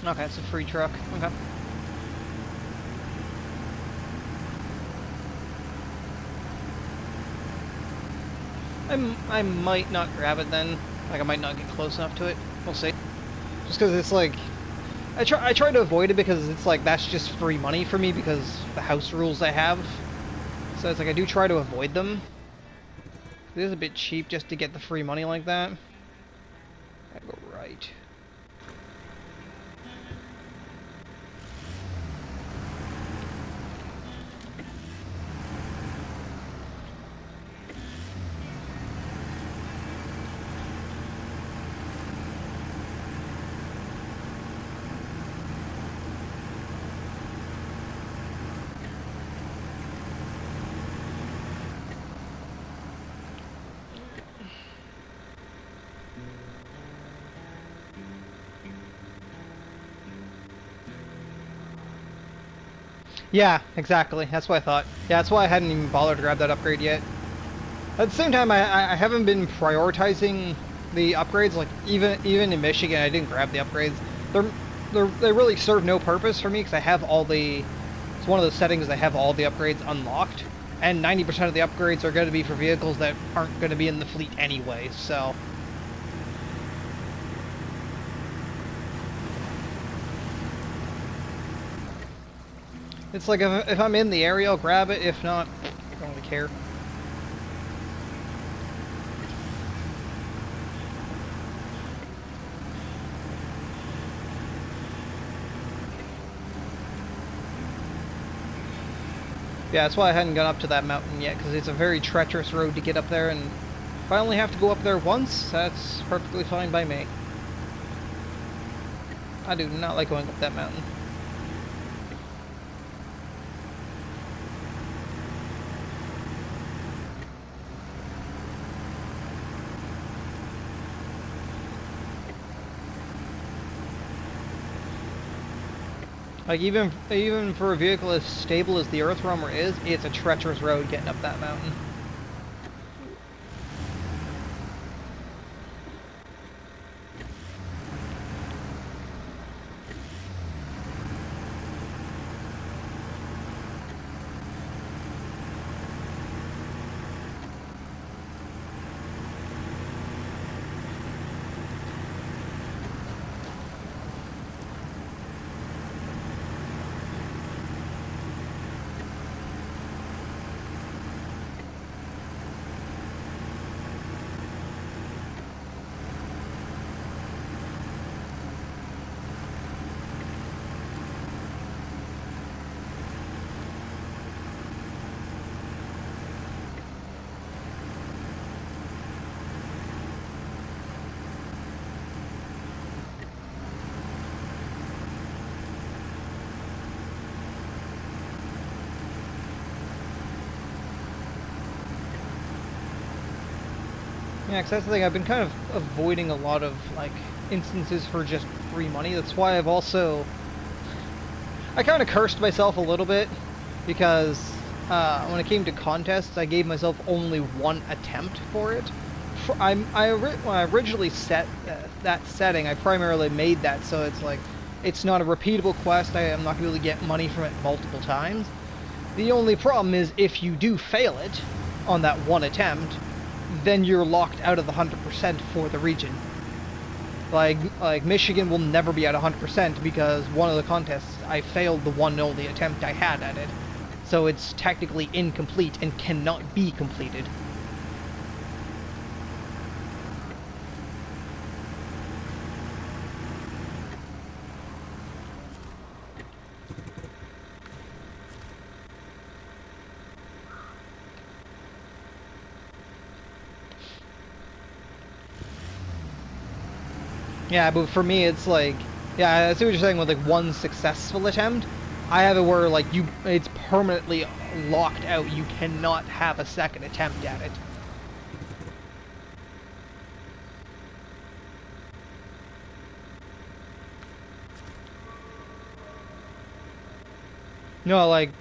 Okay, it's a free truck. Okay. I might not grab it then. Like, I might not get close enough to it. We'll see. Just because it's like... I try to avoid it because it's like, that's just free money for me because the house rules I have. So it's like, I do try to avoid them. It is a bit cheap just to get the free money like that. Gotta go right. Yeah, exactly. That's what I thought. Yeah, that's why I hadn't even bothered to grab that upgrade yet. At the same time, I haven't been prioritizing the upgrades. Like even in Michigan, I didn't grab the upgrades. They really serve no purpose for me because I have all the. It's one of the settings I have all the upgrades unlocked, and 90% of the upgrades are going to be for vehicles that aren't going to be in the fleet anyway. So. It's like if I'm in the area, I'll grab it. If not, I don't really care. Yeah, that's why I hadn't gone up to that mountain yet, because it's a very treacherous road to get up there, and if I only have to go up there once, that's perfectly fine by me. I do not like going up that mountain. Like, even for a vehicle as stable as the Earth Roamer is, it's a treacherous road getting up that mountain. Yeah, because that's the thing, I've been kind of avoiding a lot of, like, instances for just free money. That's why I've also... I kind of cursed myself a little bit, because when it came to contests, I gave myself only one attempt for it. When I originally set that setting, I primarily made that so it's like, it's not a repeatable quest, I'm not going to get money from it multiple times. The only problem is, if you do fail it on that one attempt, then you're locked out of the 100% for the region. Like Michigan will never be at 100% because one of the contests I failed the one and only attempt I had at it. so it's technically incomplete and cannot be completed. Yeah, but for me, it's like, yeah, I see what you're saying with like one successful attempt. I have it where like it's permanently locked out. You cannot have a second attempt at it. No, like,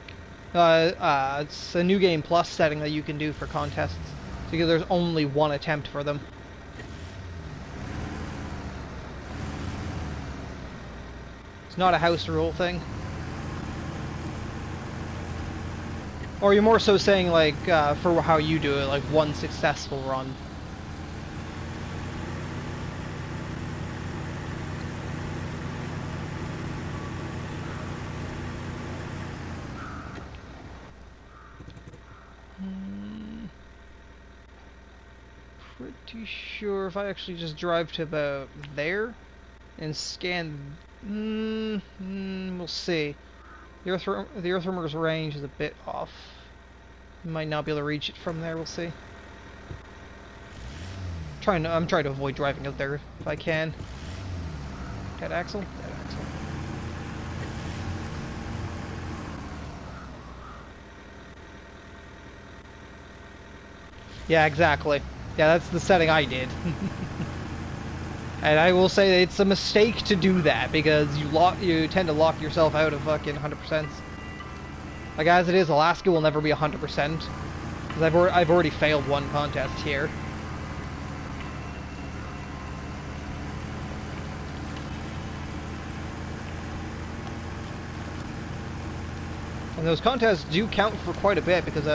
it's a new game plus setting that you can do for contests. Because there's only one attempt for them. It's not a house rule thing. Or you're more so saying, like, for how you do it, like, one successful run. Pretty sure if I actually just drive to about there and scan... we'll see. The Earthwormer's range is a bit off. Might not be able to reach it from there, we'll see. I'm trying to avoid driving out there if I can. Dead axle? Dead axle. Yeah, exactly. Yeah, that's the setting I did. And I will say that it's a mistake to do that, because you tend to lock yourself out of fucking 100%. Like, as it is, Alaska will never be 100%. Because I've already failed one contest here. And those contests do count for quite a bit, because,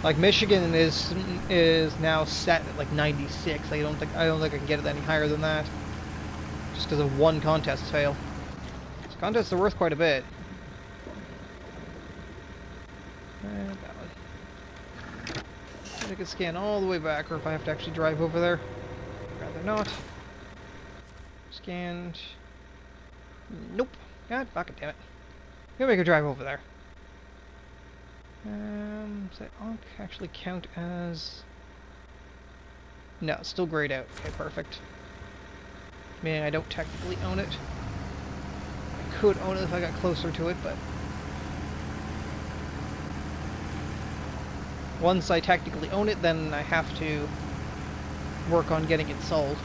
like Michigan is now set at like 96. I don't think I can get it any higher than that. Just because of one contest fail. So contests are worth quite a bit. And that one. I can scan all the way back, or if I have to actually drive over there. Rather not. Scanned. Nope. God fucking damn it. Maybe I could drive over there. Does that actually count as... No, it's still grayed out. Okay, perfect. Meaning I don't technically own it. I could own it if I got closer to it, but... Once I technically own it, then I have to work on getting it sold.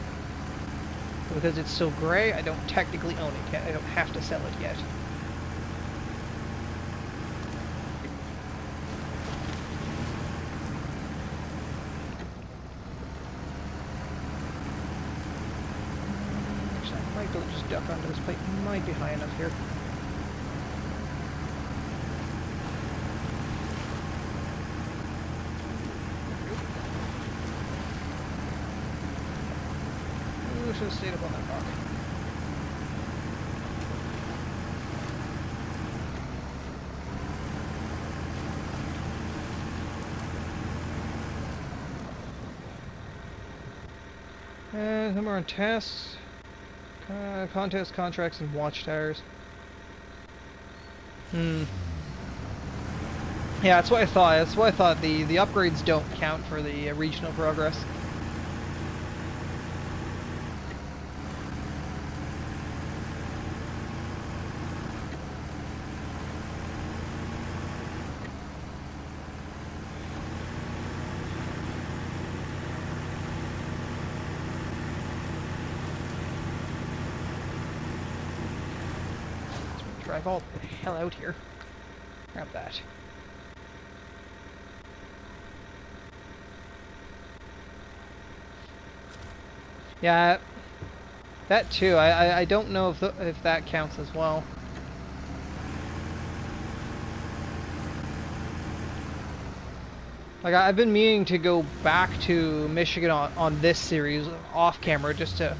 Because it's still gray, I don't technically own it yet. I don't have to sell it yet. Don't just duck onto this plate. Might be high enough here. Ooh, should have stayed up on that rock. And then we're on tests. Contest, contracts, and watchtowers. Yeah, that's what I thought. That's what I thought. The upgrades don't count for the regional progress. Drive all the hell out here. Grab that. Yeah, that too. I don't know if that counts as well. Like, I've been meaning to go back to Michigan on this series off camera just to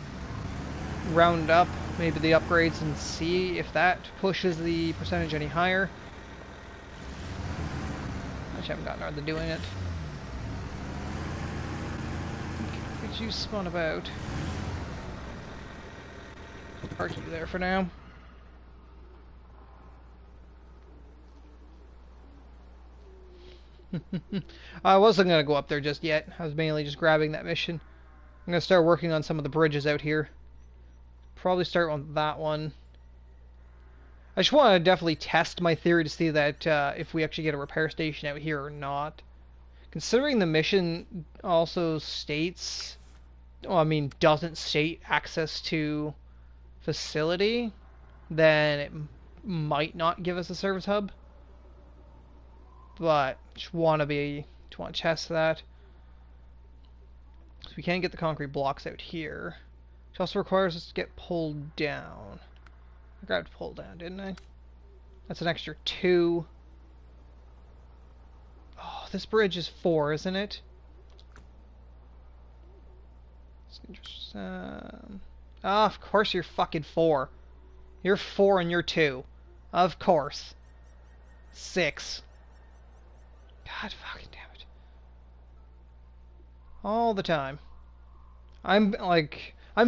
round up maybe the upgrades and see if that pushes the percentage any higher. Which I haven't gotten around to doing it. Could you spawn about? Park you there for now. I wasn't going to go up there just yet. I was mainly just grabbing that mission. I'm going to start working on some of the bridges out here. Probably start on that one. I just want to definitely test my theory to see that if we actually get a repair station out here or not. Considering the mission also states, well, I mean, doesn't state access to facility, then it might not give us a service hub. But just want to test that. So we can't get the concrete blocks out here. Which also requires us to get pulled down. I grabbed pull down, didn't I? That's an extra 2. Oh, this bridge is 4, isn't it? Of course you're fucking 4. You're 4 and you're 2. Of course. 6. God fucking damn it. All the time. I'm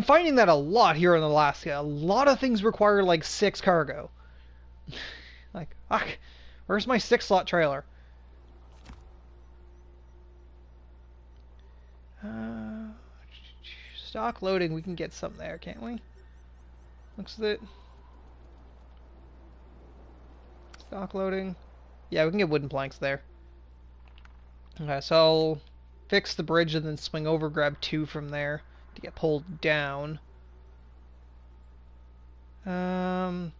finding that a lot here in Alaska. A lot of things require like 6 cargo. Like, fuck. Where's my 6-slot trailer? Stock loading, we can get some there, can't we? Looks that. Stock loading. Yeah, we can get wooden planks there. Okay, so I'll fix the bridge and then swing over, grab 2 from there to get pulled down. Oh,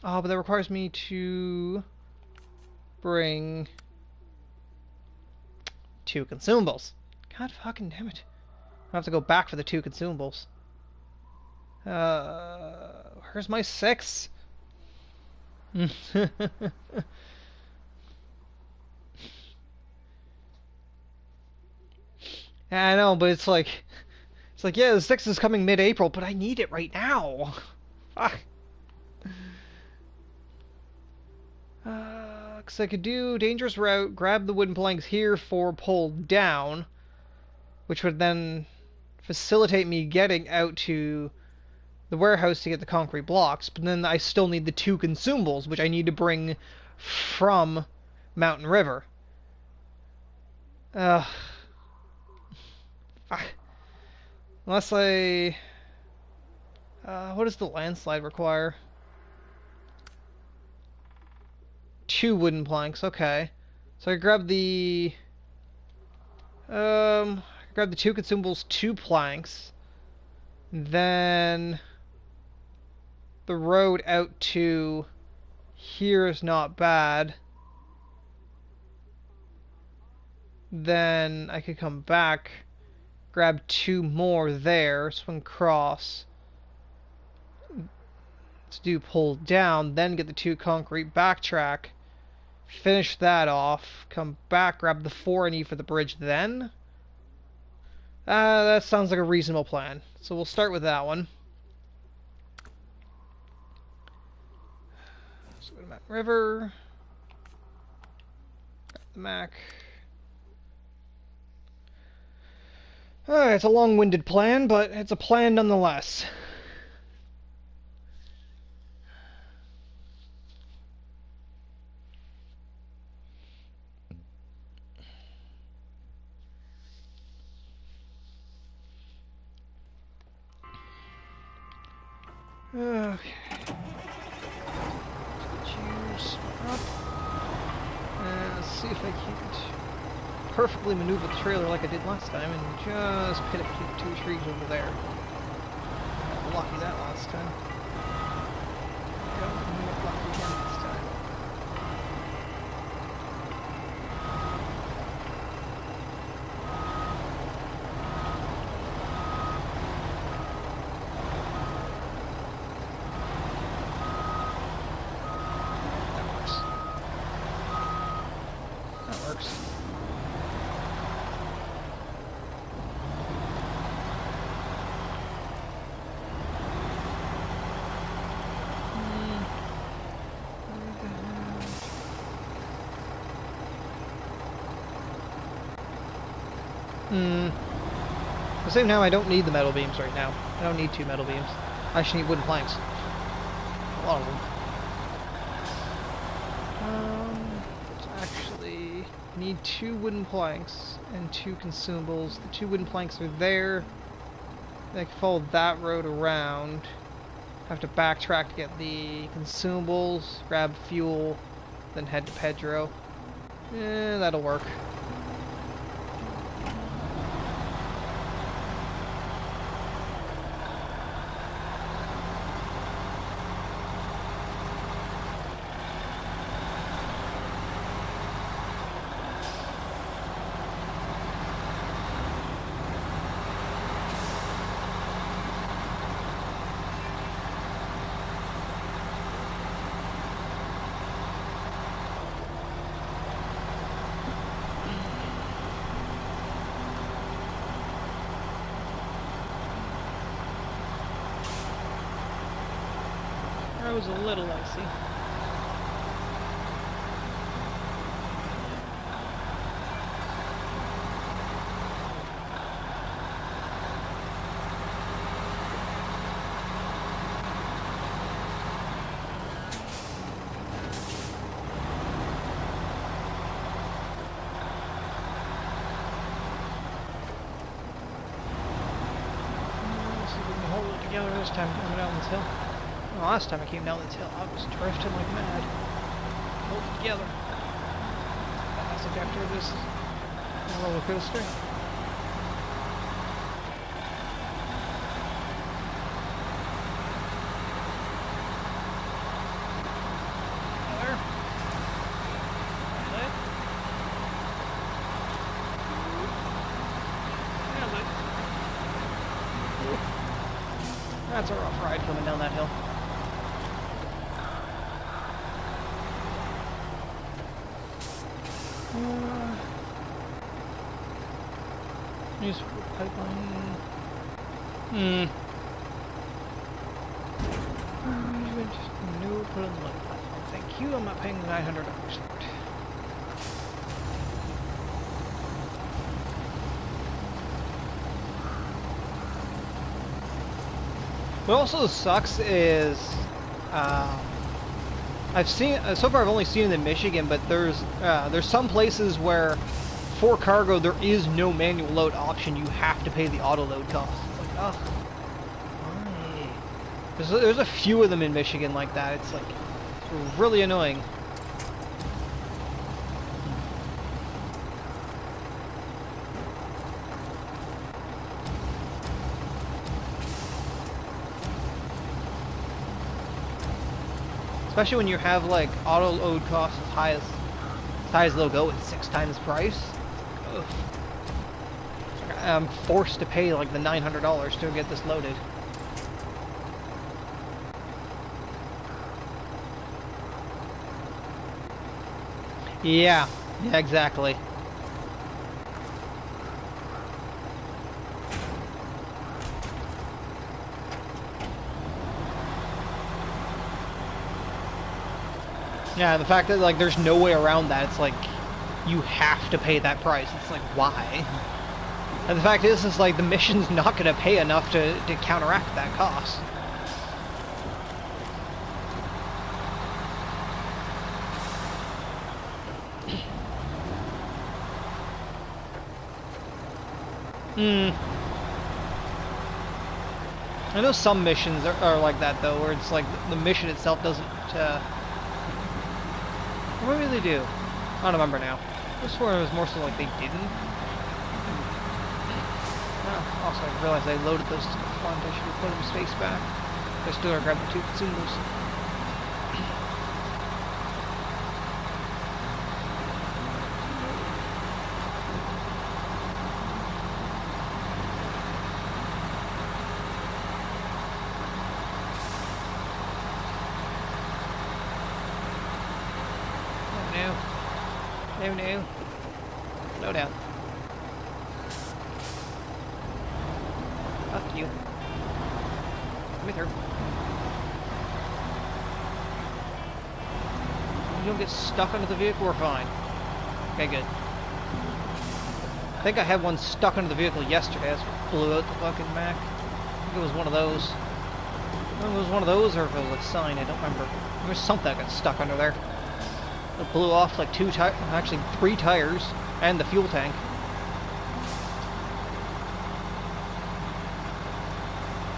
but that requires me to bring 2 consumables. God fucking damn it. I have to go back for the 2 consumables. Where's my 6? Yeah, I know, but it's like, yeah, the 6 is coming mid-April, but I need it right now. Fuck. Cause I could do dangerous route, grab the wooden planks here for pull down, which would then facilitate me getting out to the warehouse to get the concrete blocks, but then I still need the 2 consumables, which I need to bring from Mountain River. Unless I... what does the landslide require? 2 wooden planks, okay. So I grab the... grab the 2 consumables, 2 planks. Then... the road out to here is not bad. Then I could come back, grab 2 more there, swing across to do pull down, then get the 2 concrete, backtrack, finish that off, come back, grab the 4 I need for the bridge then. That sounds like a reasonable plan. So we'll start with that one. So go to Mountain River, grab the Mac. It's a long-winded plan, but it's a plan nonetheless. Okay. Let's get you spun up. And let's see if I can't perfectly maneuver the trailer like I did last time and just pit it between 2 trees over there. Got lucky that last time. Don't get lucky again this time. That works. At the same time, I don't need the metal beams right now. I don't need 2 metal beams. I actually need wooden planks. A lot of them. Let's actually need 2 wooden planks and 2 consumables. The 2 wooden planks are there. I can follow that road around. Have to backtrack to get the consumables, grab fuel, then head to Pedro. That'll work. It was a little icy. Let's see if we can hold it together this time coming down this hill. Last time I came down this hill, I was drifting like mad. Hold it together. That's like after this roller coaster. There. Lit. Yeah, lit. That's a rough ride coming down that hill. Use pipeline. No, put on the load platform. Thank you. I'm not paying $900 for it. What also sucks is I've seen so far. I've only seen it in Michigan, but there's some places where for cargo there is no manual load option. You have to pay the auto load cost. It's like, ugh, why? There's a few of them in Michigan like that. It's like it's really annoying. Especially when you have like auto load costs as high as they'll go at 6 times price. Ugh. It's like I'm forced to pay like the $900 to get this loaded. Yeah, exactly. Yeah, the fact that like there's no way around that, it's like you have to pay that price. It's like, why? And the fact is like the mission's not going to pay enough to counteract that cost. I know some missions are like that though, where it's like the mission itself doesn't what do they do? I don't remember now. I swear it was more so like they didn't. Oh, also, I realized I loaded those to the front. I should have put them space back. I still gotta grab the 2 consumables. No. Slow down. Fuck you. Let me through. You don't get stuck under the vehicle, we're fine. Okay, good. I think I had one stuck under the vehicle yesterday. That's what blew out the fucking Mac. I think it was one of those. I don't know if it was one of those or if it was a sign. I don't remember. There was something that got stuck under there. It blew off like actually 3 tires and the fuel tank.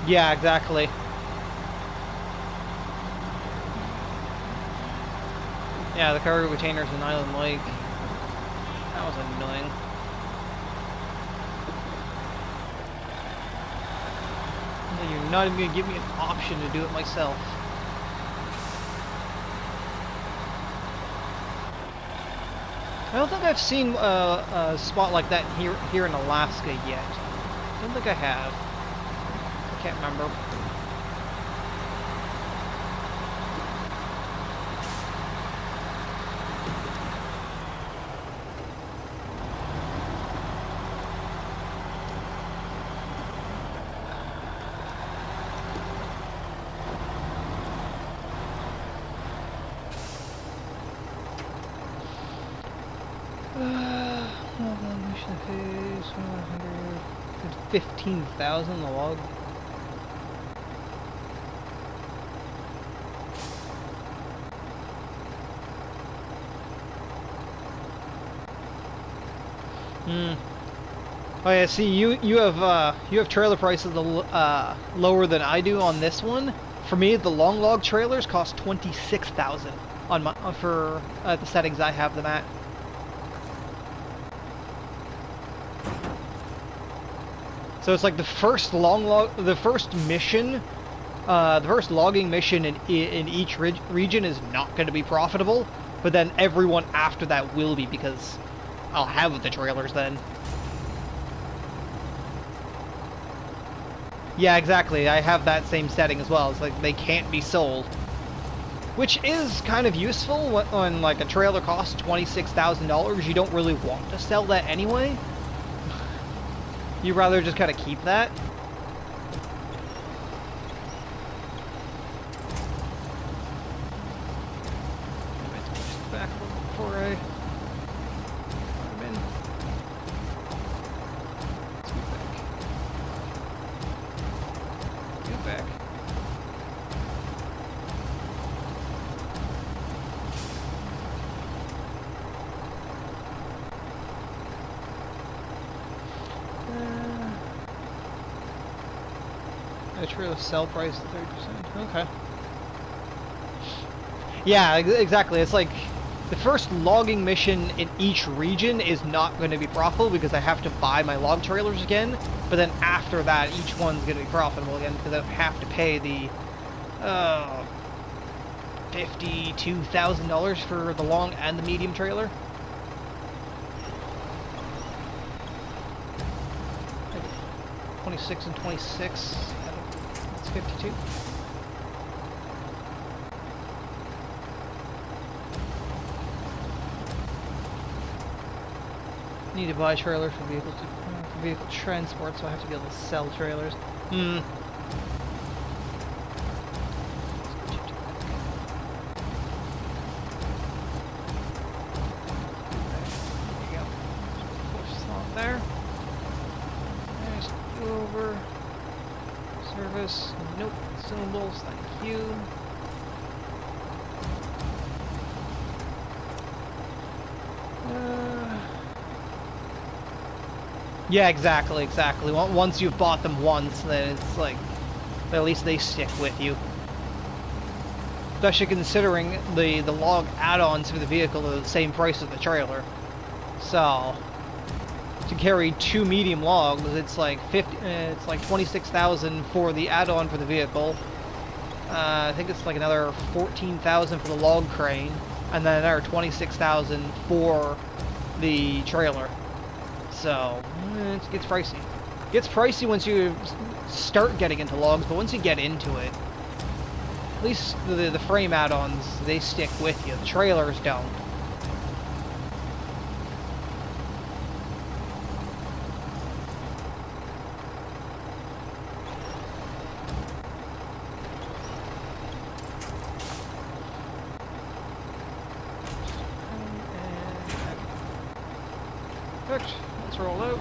Yeah, exactly. Yeah, the cargo containers in Island Lake. That was annoying. And you're not even going to give me an option to do it myself. I don't think I've seen a spot like that here in Alaska yet. I don't think I have. I can't remember. Mission phase 100. 15,000 the log. Oh yeah, see you have trailer prices lower than I do on this one. For me, the long log trailers cost 26,000 on my for the settings I have them at. So it's like the first mission, the first logging mission in each region is not going to be profitable, but then everyone after that will be because I'll have the trailers then. Yeah, exactly. I have that same setting as well. It's like they can't be sold, which is kind of useful when like a trailer costs $26,000. You don't really want to sell that anyway. You'd rather just kind of keep that. Let's push this back a little before I put them in. Let's get back. Trailer sell price 30%. Okay. Yeah, exactly. It's like the first logging mission in each region is not going to be profitable because I have to buy my log trailers again. But then after that, each one's going to be profitable again because I don't have to pay the $52,000 for the long and the medium trailer. 26 and 26. 52. Need to buy trailers for vehicle transport, so I have to be able to sell trailers. There you go. Push this on there. There's over. Service. Nope. Symbols. Thank you. Yeah, exactly. Once you've bought them once, then it's like, at least they stick with you. Especially considering the log add-ons for the vehicle are the same price as the trailer. So to carry 2 medium logs, it's like 26,000 for the add-on for the vehicle. I think it's like another 14,000 for the log crane, and then another 26,000 for the trailer. So it gets pricey. It gets pricey once you start getting into logs, but once you get into it, at least the frame add-ons, they stick with you. The trailers don't. Let's roll out.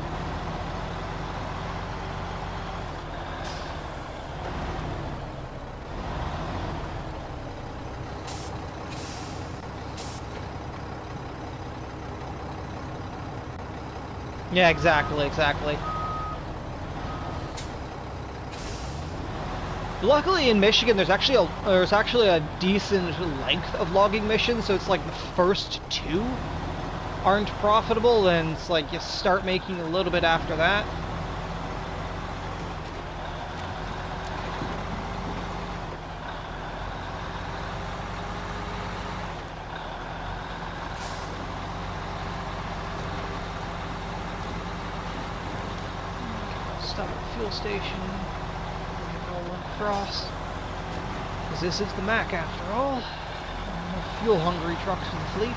Yeah, exactly. Luckily in Michigan there's actually a decent length of logging missions, so it's like the first two aren't profitable, and it's like you start making a little bit after that. Stop at the fuel station. Roll across. Because this is the Mac after all. No fuel-hungry trucks for the fleet.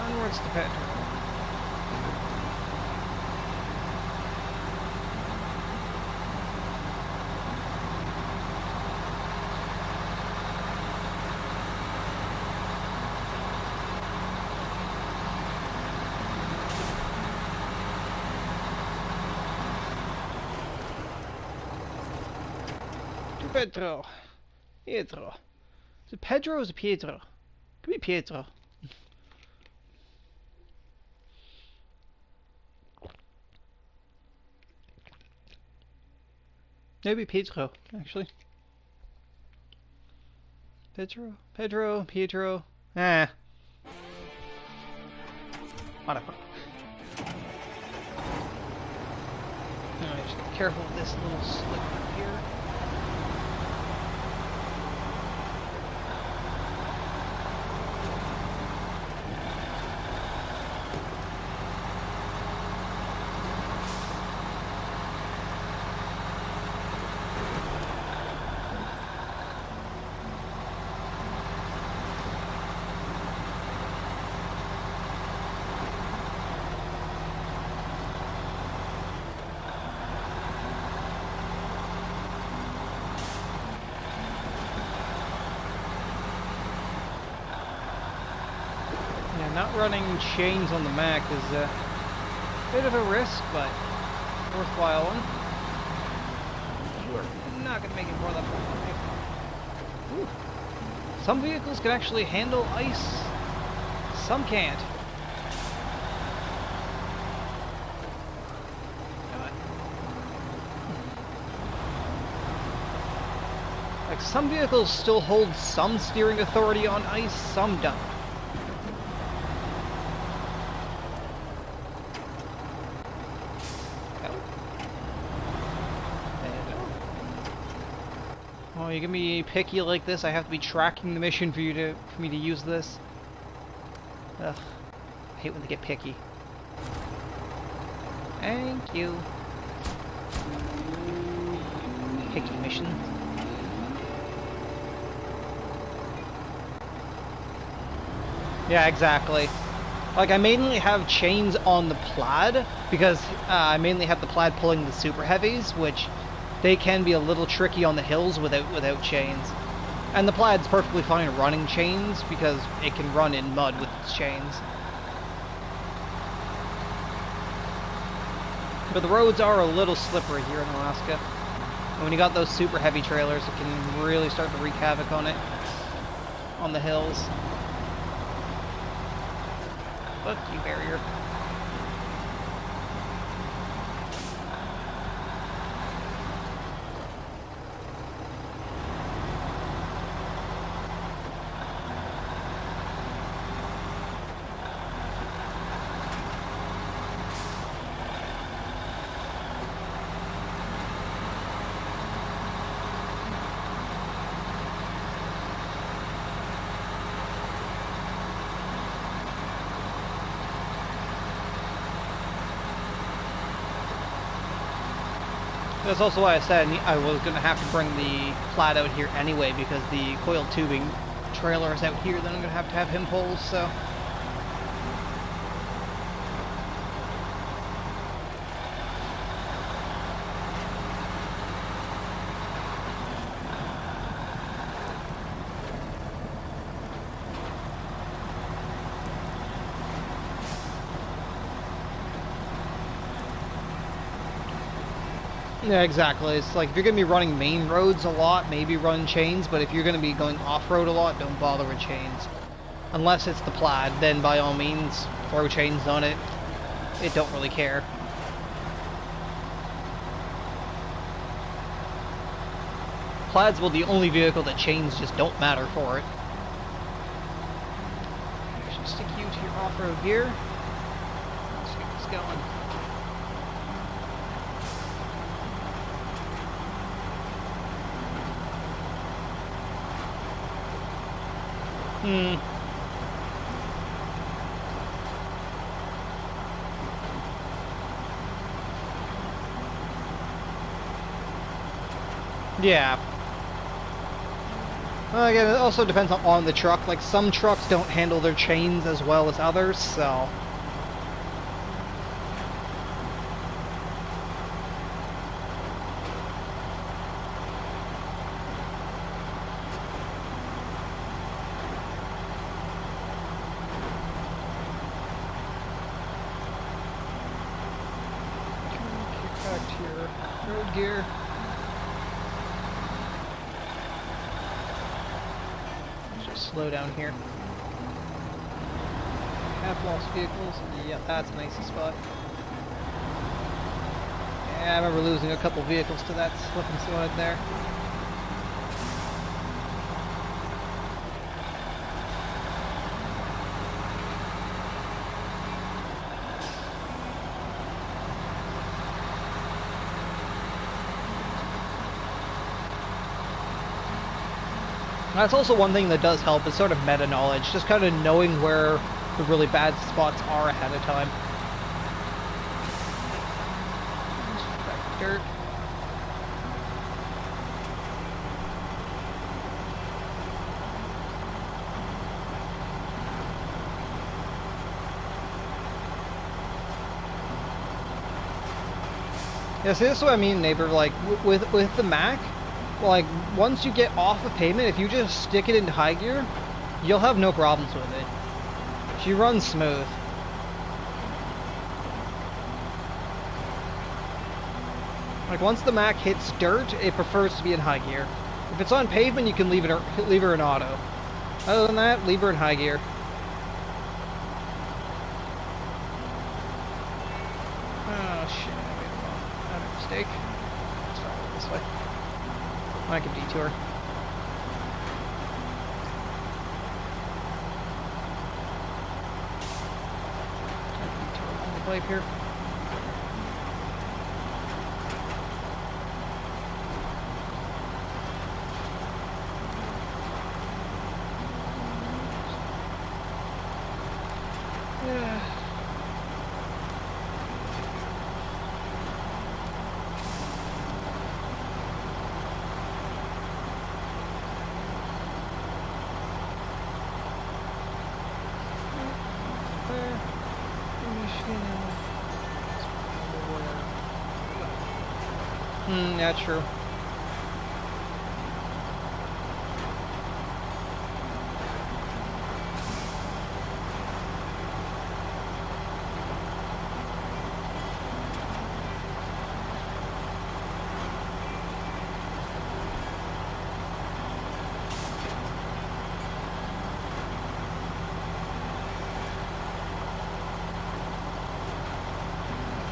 Onwards to Petra. To Pedro. Pietro. Is it Pedro or is it Pietro? Could be Pietro. Maybe Pietro, actually. Pedro, Pietro. Ah. Whatever. Alright, just be careful with this little slick up here. Not running chains on the Mac is a bit of a risk, but worthwhile one. You are not going to make it more than that. Ooh. Some vehicles can actually handle ice, some can't. Like, some vehicles still hold some steering authority on ice, some don't. Oh, you're gonna be picky like this? I have to be tracking the mission for me to use this. Ugh. I hate when they get picky. Thank you. Picky mission. Yeah, exactly. Like, I mainly have chains on the Plaid because I mainly have the Plaid pulling the super heavies, which they can be a little tricky on the hills without chains. And the Plaid's perfectly fine running chains because it can run in mud with its chains. But the roads are a little slippery here in Alaska. And when you got those super heavy trailers, it can really start to wreak havoc on it. On the hills. Fuck you, barrier. That's also why I said I was going to have to bring the plat out here anyway, because the coiled tubing trailer is out here, then I'm going to have him pull, so... Yeah, exactly. It's like if you're going to be running main roads a lot, maybe run chains, but if you're going to be going off-road a lot, don't bother with chains. Unless it's the plaid, then by all means, throw chains on it. It don't really care. Plaid's well the only vehicle that chains just don't matter for it. I should stick you to your off-road gear. Let's get this going. Yeah. Well, again, it also depends on the truck. Like, some trucks don't handle their chains as well as others, so... Back to your road gear. Just slow down here. Half lost vehicles. Yeah, that's a nice spot. Yeah, I remember losing a couple vehicles to that slip and slide there. That's also one thing that does help, is sort of meta knowledge, just kind of knowing where the really bad spots are ahead of time. Back to dirt. Yeah, see, this is what I mean, neighbor, like, with the Mac, like, once you get off of pavement, if you just stick it into high gear, you'll have no problems with it. She runs smooth. Like, once the Mac hits dirt, it prefers to be in high gear. If it's on pavement, you can leave her in auto. Other than that, leave her in high gear. Oh shit, I made a mistake. Let's try it this way. I can detour. I can detour on the pipe here. Yeah. Yeah, true.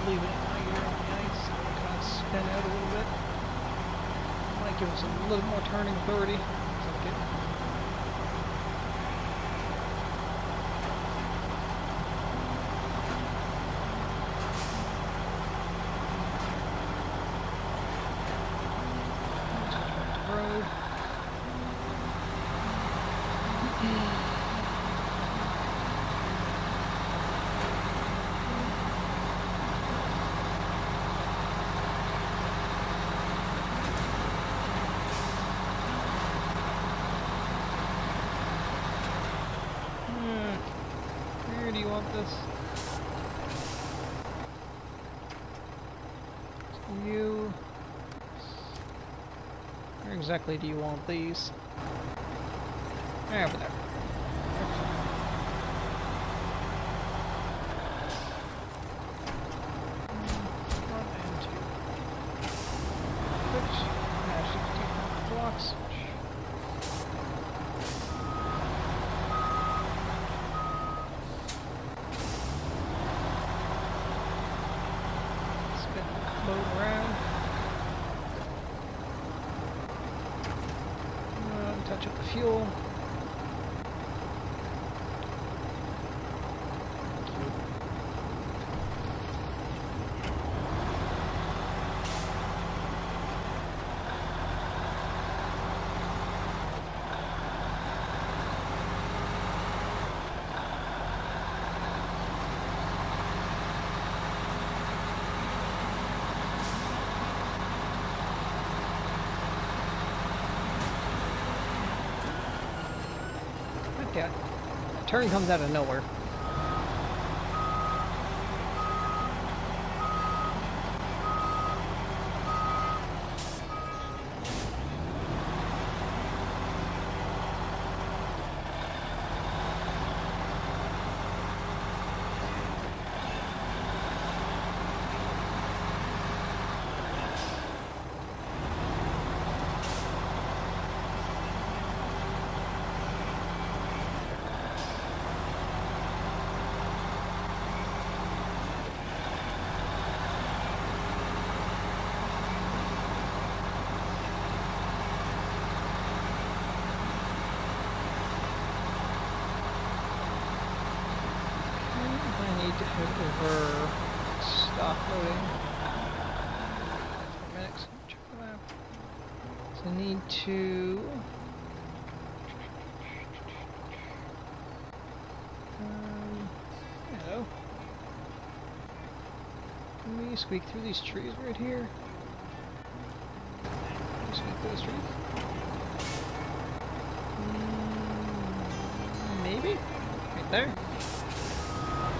Leave it out here on the ice, kind of spin out a little bit. Might give us a little more turning authority. Okay. Road. want this? You... Where exactly do you want these? Over there. Front and two. Which actually can take out the block switch. Spin the boat around. Touch up the fuel. Yeah, that turn comes out of nowhere. To head over stock loading. For a minute, so check the map. So I need to hello. Can we squeak through these trees right here? Can we squeak through those trees? Maybe? Right there?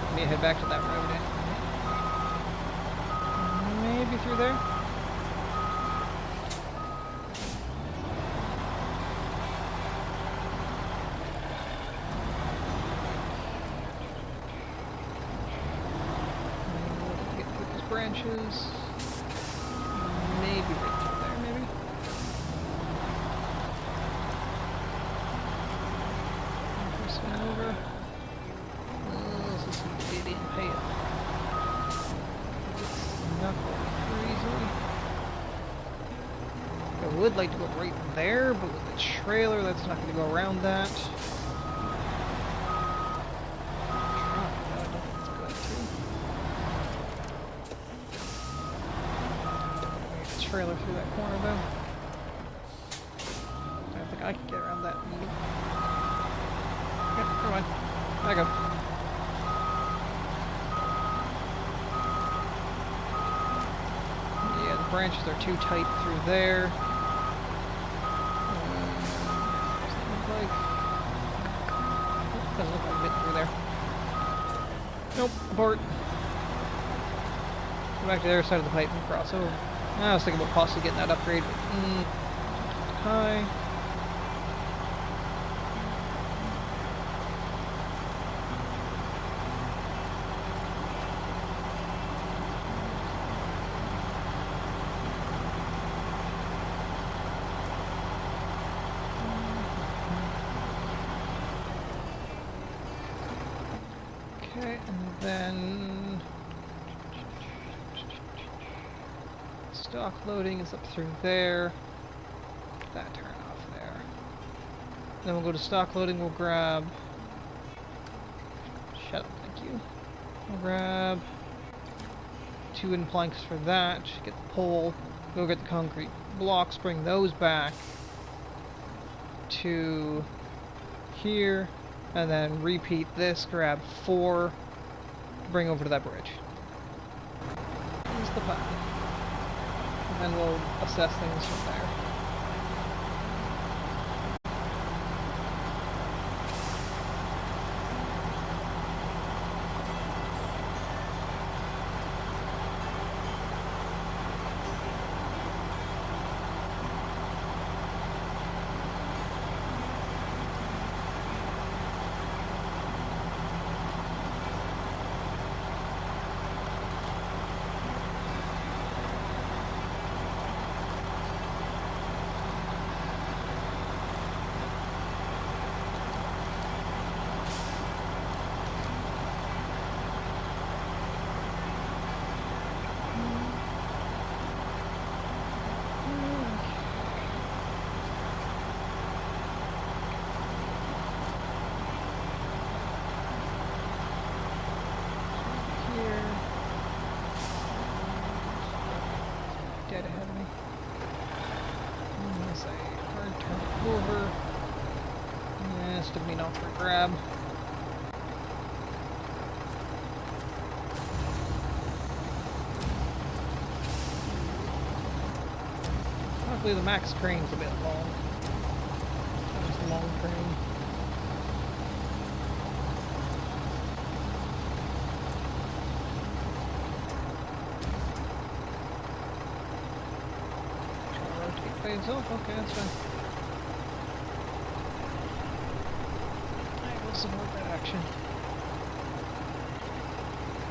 Let me head back to that road in. Maybe through there? Get through these branches. Maybe right through there, maybe? Swing over. Impaitent. Not crazy. I would like to go right there, but with the trailer, that's not going to go around that. The trailer through that corner, though. I don't think I can get around that. Yep, never mind. Back up. Branches are too tight through there. Doesn't look like a bit through there. Nope, abort. Go back to the other side of the pipe and cross over. I was thinking about possibly getting that upgrade, but high. Okay, and then stock loading is up through there. That turn off there. Then we'll go to stock loading, we'll grab... Shut up, thank you. We'll grab 2 wooden planks for that, get the pole, go get the concrete blocks, bring those back to here. And then repeat this, grab 4, bring over to that bridge. Here's the plan. And then we'll assess things from there. say, hard turn over. Yeah, still being off for grab. Luckily the max crane's a bit long. That was a long crane. Rotate by itself? Okay, that's fine. I will support that action.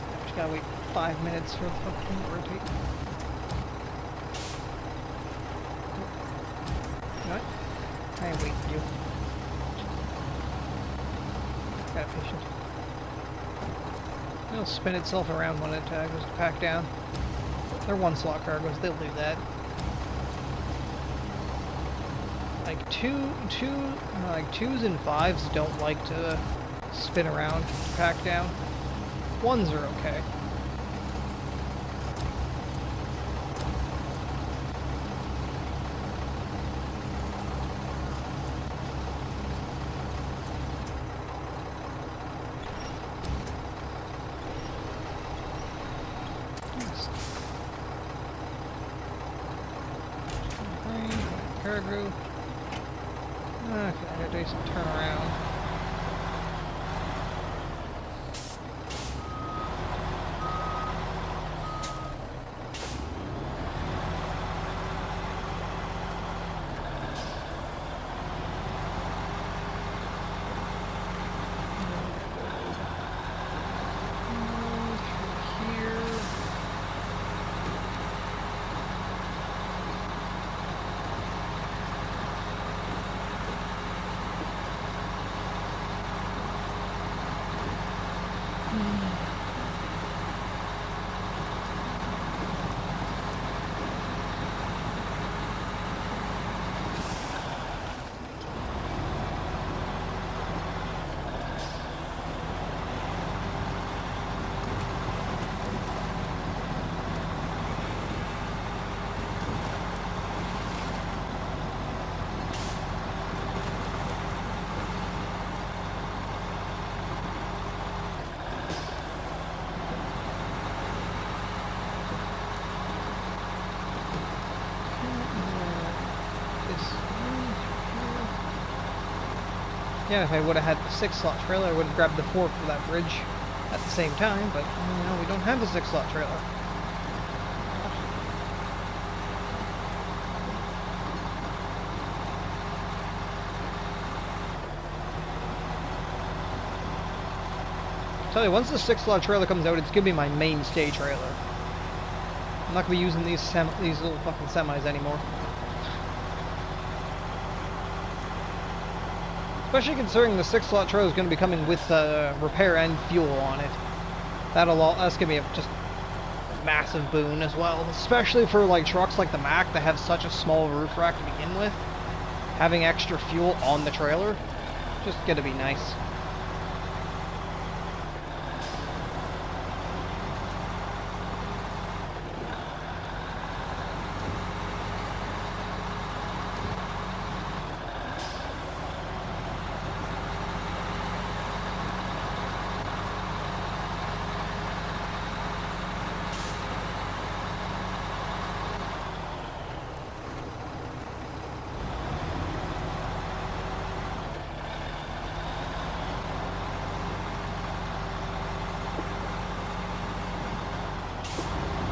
I just gotta wait 5 minutes for the fucking rotate. What? I ain't waiting for you. Got patient. It'll spin itself around when it goes to pack down. They're one slot cargoes, they'll do that. Like twos and fives don't like to spin around to pack down. Ones are okay. Cargo. Okay, I gotta do some turnaround. Yeah, if I would have had the 6-slot trailer, I would have grabbed the 4 for that bridge at the same time, but, you know, we don't have a 6-slot trailer. Tell you, once the 6-slot trailer comes out, it's gonna be my mainstay trailer. I'm not gonna be using these little fucking semis anymore. Especially considering the 6-slot trailer is going to be coming with repair and fuel on it. That's going to be just a massive boon as well. Especially for like trucks like the Mack that have such a small roof rack to begin with. Having extra fuel on the trailer, just going to be nice.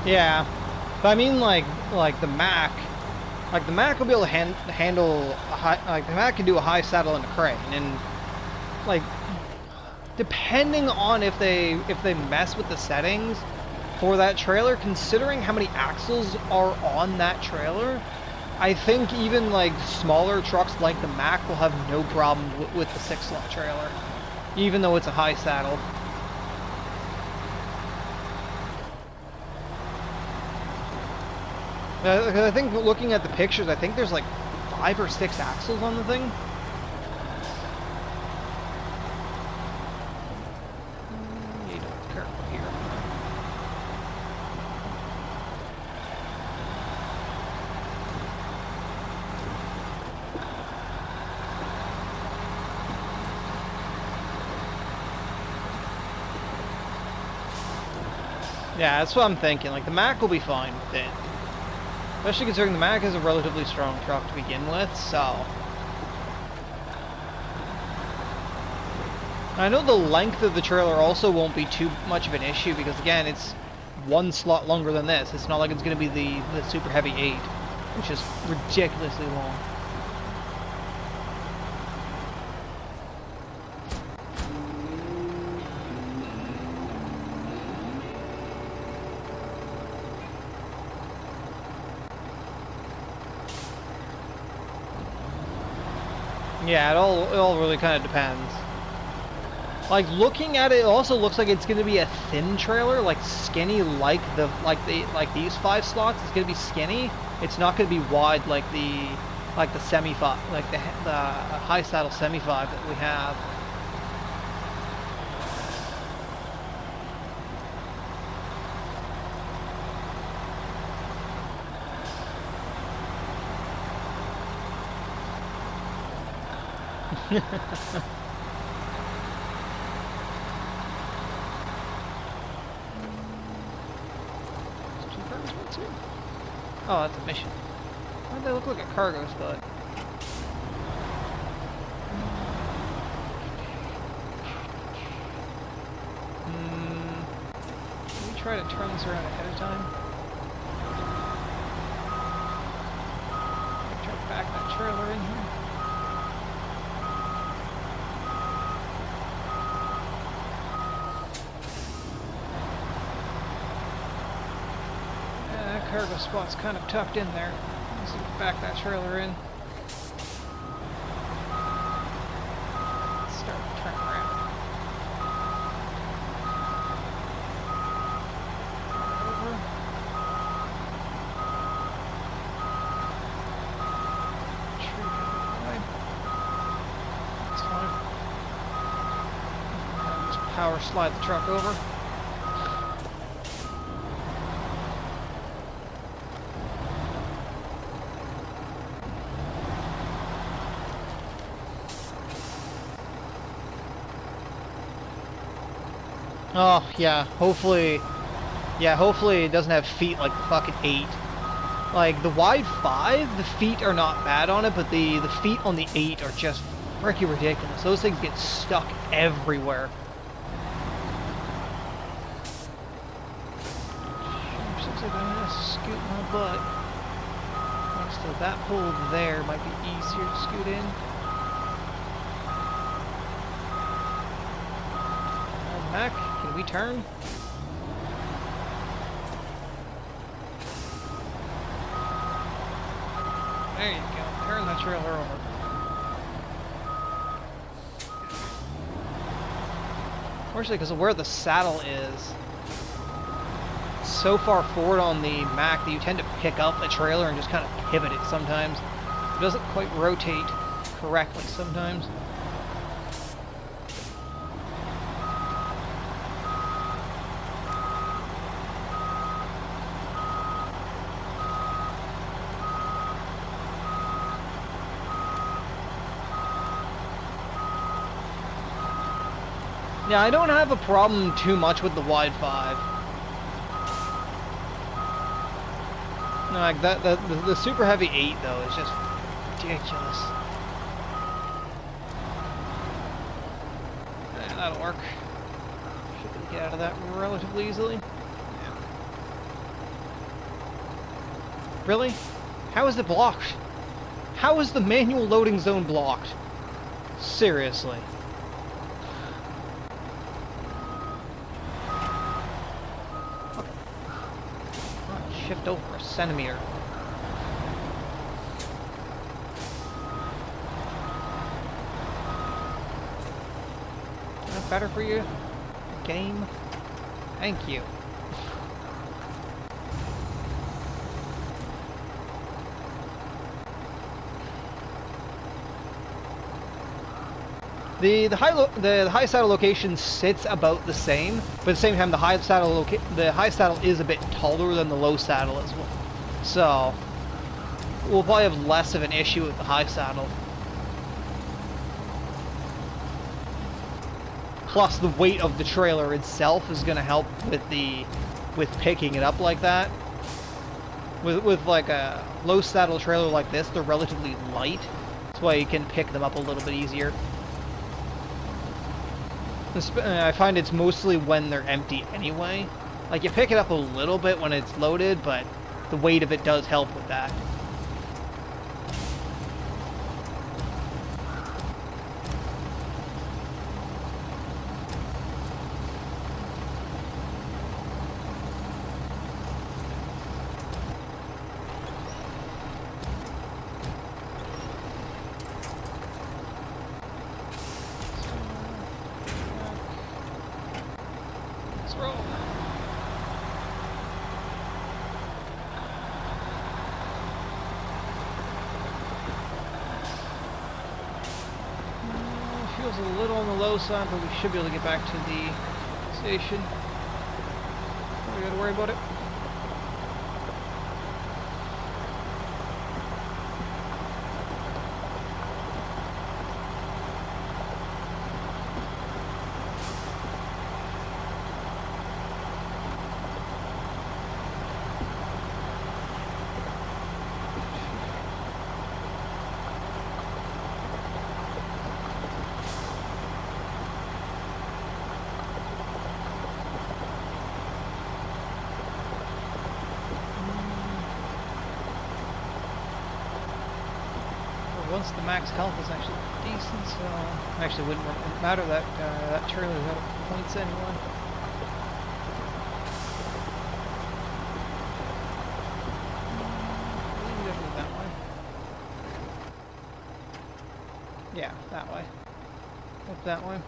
Yeah, but I mean like the Mack will be able to handle a high, like the Mack can do a high saddle and a crane, and like depending on if they mess with the settings for that trailer, considering how many axles are on that trailer, I think even like smaller trucks like the Mack will have no problem with the 6-slot trailer, even though it's a high saddle. I think looking at the pictures, I think there's like 5 or 6 axles on the thing. Need to be careful here. Yeah, that's what I'm thinking. Like, the Mac will be fine with it. Especially considering the Mac is a relatively strong truck to begin with, so... I know the length of the trailer also won't be too much of an issue, because again, it's one slot longer than this. It's not like it's going to be the Super Heavy 8, which is ridiculously long. Yeah, it all really kind of depends. Like, looking at it, it also looks like it's going to be a thin trailer, like skinny, like these 5 slots. It's going to be skinny. It's not going to be wide like the semi 5, like the high saddle semi 5 that we have. Oh, that's a mission. Why do they look like a cargo spot? Can we try to turn this around ahead of time? Try to back that trailer in here. Cargo spot's kind of tucked in there. Let's back that trailer in. Let's start to turn around. Over. Tree wide. That's fine. I'll just power slide the truck over. Oh, yeah, hopefully it doesn't have feet like the fucking 8. Like, the wide 5, the feet are not bad on it, but the feet on the 8 are just freaking ridiculous. Those things get stuck everywhere. Looks like I'm gonna scoot my butt. Next to that hole there might be easier to scoot in. Mac, can we turn? There you go. Turn that trailer over. Unfortunately, because of where the saddle is so far forward on the Mac that you tend to pick up the trailer and just kind of pivot it sometimes. It doesn't quite rotate correctly sometimes. Yeah, I don't have a problem too much with the wide 5. No, like the Super Heavy 8 though is just ridiculous. Yeah, that'll work. Should be able to get out of that relatively easily. Yeah. Really? How is it blocked? How is the manual loading zone blocked? Seriously. Shift over a centimeter. Is that better for you? Game? Thank you. The high saddle location sits about the same, but at the same time the high saddle is a bit taller than the low saddle as well. So we'll probably have less of an issue with the high saddle. Plus the weight of the trailer itself is going to help with with picking it up like that. With like a low saddle trailer like this, they're relatively light. That's why you can pick them up a little bit easier. I find it's mostly when they're empty anyway. Like, you pick it up a little bit when it's loaded, but the weight of it does help with that. Feels a little on the low side, but we should be able to get back to the station. We gotta worry about it. Once the max health is actually decent, so actually wouldn't matter that that trailer is out of points anyway. Maybe definitely that way. Yeah, that way. Up that way.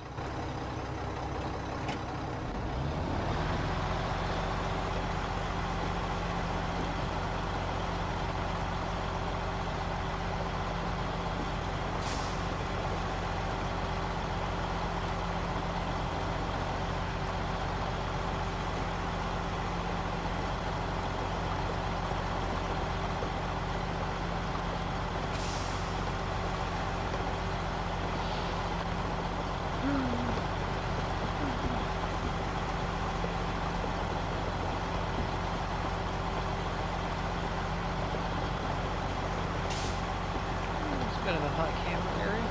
Bit of a hot camera area.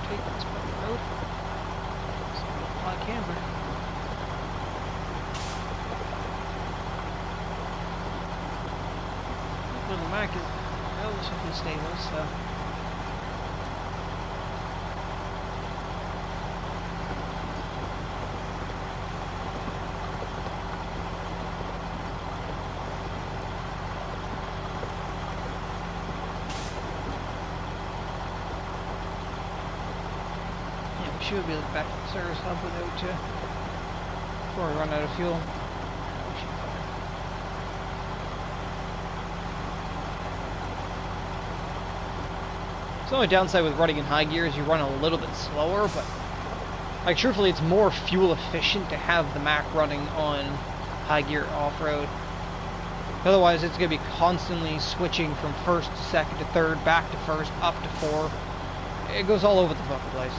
Take this part of the road. So, hot camber. Little Mac is relatively stable, so. Should be back to the service hub without before we run out of fuel. The only downside with running in high gear is you run a little bit slower, but like truthfully it's more fuel efficient to have the Mac running on high gear off-road. Otherwise it's going to be constantly switching from first to second to third, back to first, up to four. It goes all over the fucking place.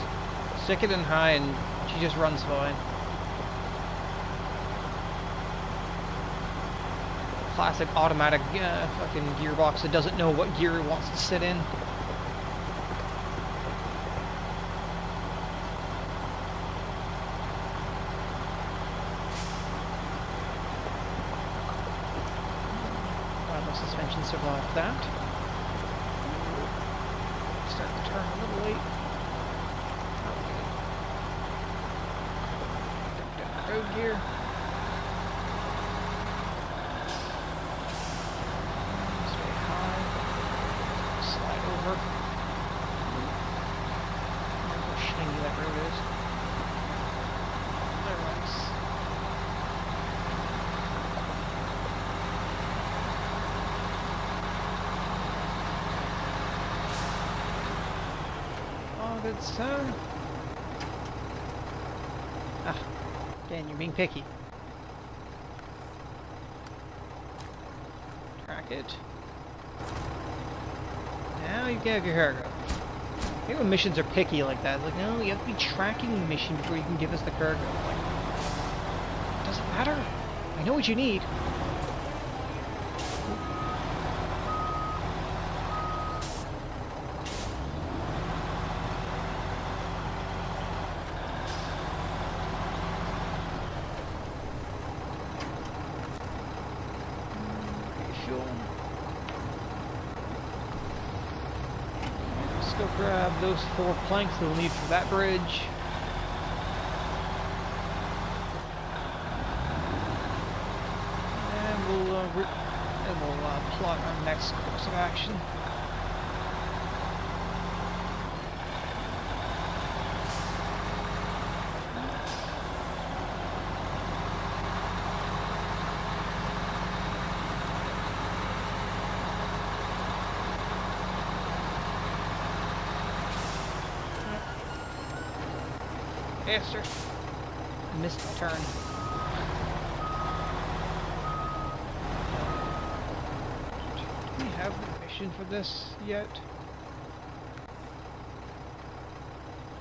Stick it in high and she just runs fine. Classic automatic fucking gearbox that doesn't know what gear it wants to sit in. Well, the suspension survived that. Start the turn a little late. Road gear. Stay high. Slide over. Look how shiny that road is. Nice. All good stuff. Ah. Dan, you're being picky. Track it. Now you can have your hair go. Maybe when missions are picky like that, like, no, you have to be tracking the mission before you can give us the cargo. Like, it doesn't matter. I know what you need. Let's go grab those 4 planks that we'll need for that bridge. And we'll plot our next course of action. Faster. Missed my turn. Do we have the mission for this yet?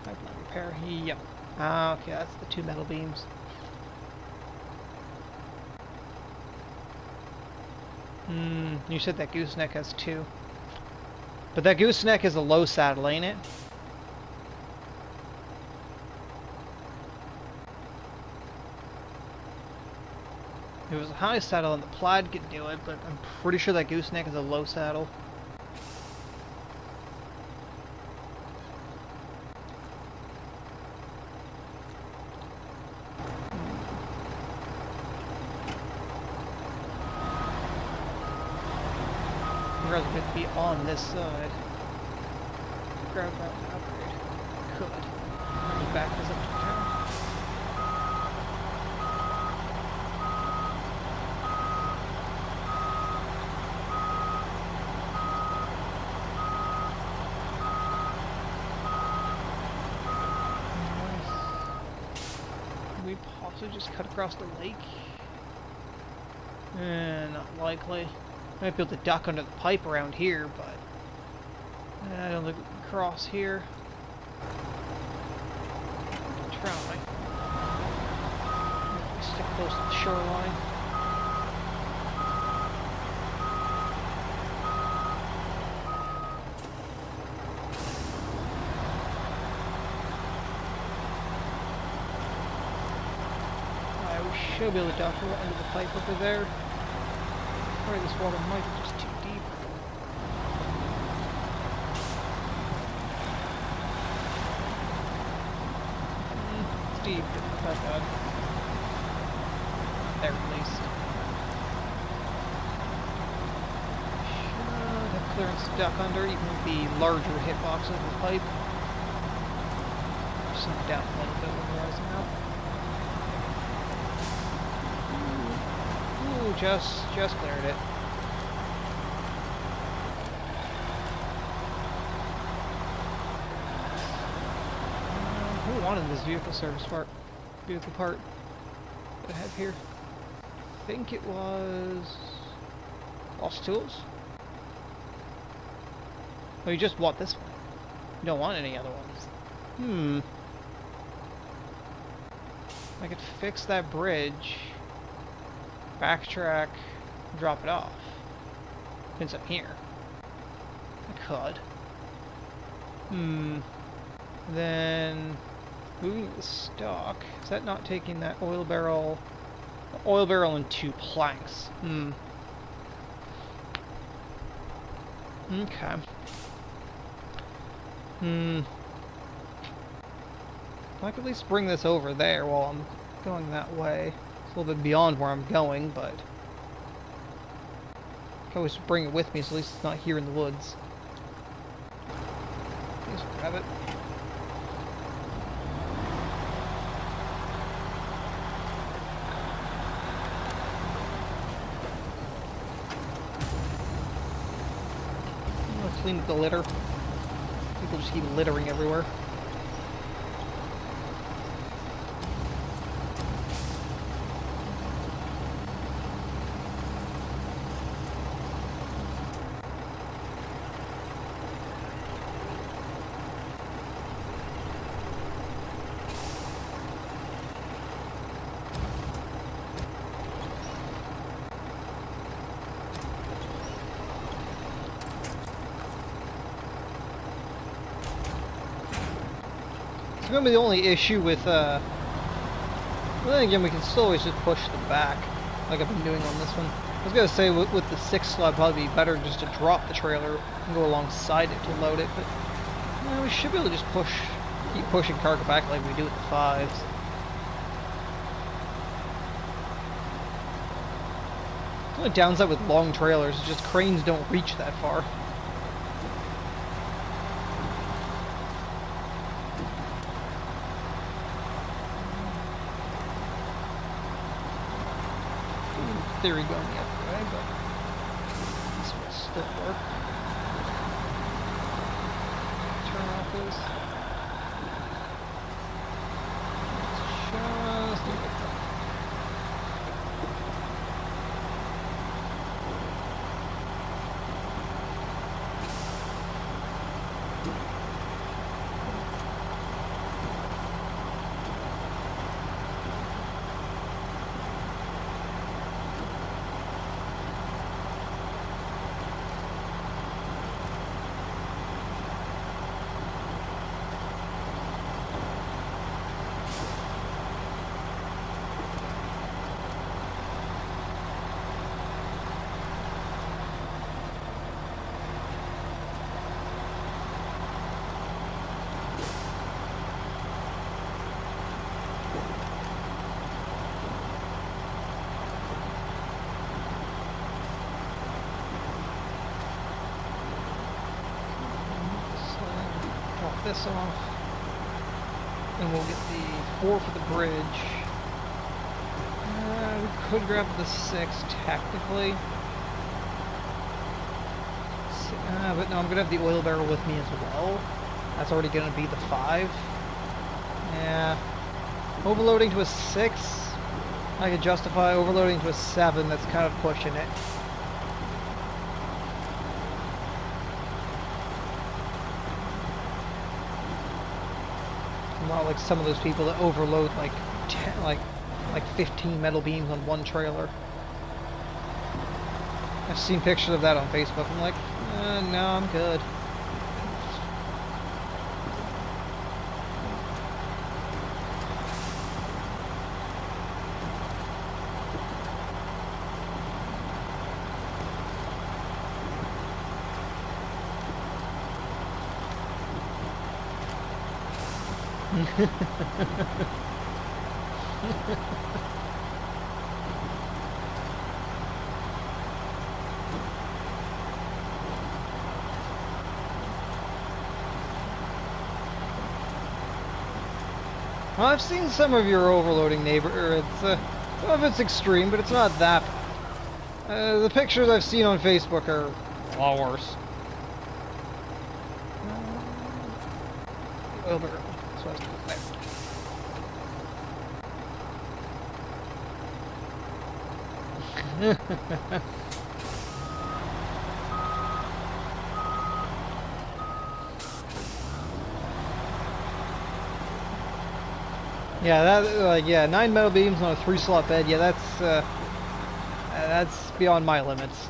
Pipeline repair. Yep. Ah, okay, that's the 2 metal beams. You said that gooseneck has 2. But that gooseneck is a low saddle, ain't it? If it was a high saddle and the plaid could do it, but I'm pretty sure that gooseneck is a low saddle. I'd rather it be on this side. Could grab that and upgrade. Could. Let me back this up to town. Just cut across the lake. Not likely. Might be able to duck under the pipe around here, but I don't think we can cross here. Try. Stick close to the shoreline. Should be able to duck under the pipe over there. Probably this water might be just too deep. It's deep, but not that bad. There at least. Should have clearance to duck under, even with the larger hitbox of the pipe. Sink down a little bit when we're rising out. Just cleared it. Who wanted this vehicle service part? Vehicle part that I have here. I think it was Lost Tools. Oh, you just bought this one. You don't want any other ones. I could fix that bridge. Backtrack, drop it off. Since I'm here. I could. Then moving the stock. Is that not taking that oil barrel? Oil barrel and 2 planks. Okay. I could at least bring this over there while I'm going that way. It's a little bit beyond where I'm going, but I can always bring it with me, so at least it's not here in the woods. Just grab it. I'm gonna clean up the litter. People just keep littering everywhere. remember the only issue with, well then again, we can still always just push them back, like I've been doing on this one. I was gonna say, with the 6 slot, it'd probably be better just to drop the trailer and go alongside it to load it, but we should be able to just keep pushing cargo back like we do with the 5s. The only downside with long trailers is just cranes don't reach that far. In theory going the other way, but this will still work. Turn off this. Just a bit. This off, and we'll get the 4 for the bridge. We could grab the 6 technically, but no, I'm gonna have the oil barrel with me as well. That's already gonna be the 5. Yeah, overloading to a 6, I could justify. Overloading to a 7, that's kind of pushing it. Not like some of those people that overload like 10, like 15 metal beams on one trailer. I've seen pictures of that on Facebook. I'm like, no, I'm good. Well, I've seen some of your overloading neighbor. Some of it's extreme, but it's not that bad. The pictures I've seen on Facebook are a lot worse. Oil barrel. So I have to go there. Yeah, that yeah, 9 metal beams on a 3-slot bed. Yeah, that's beyond my limits.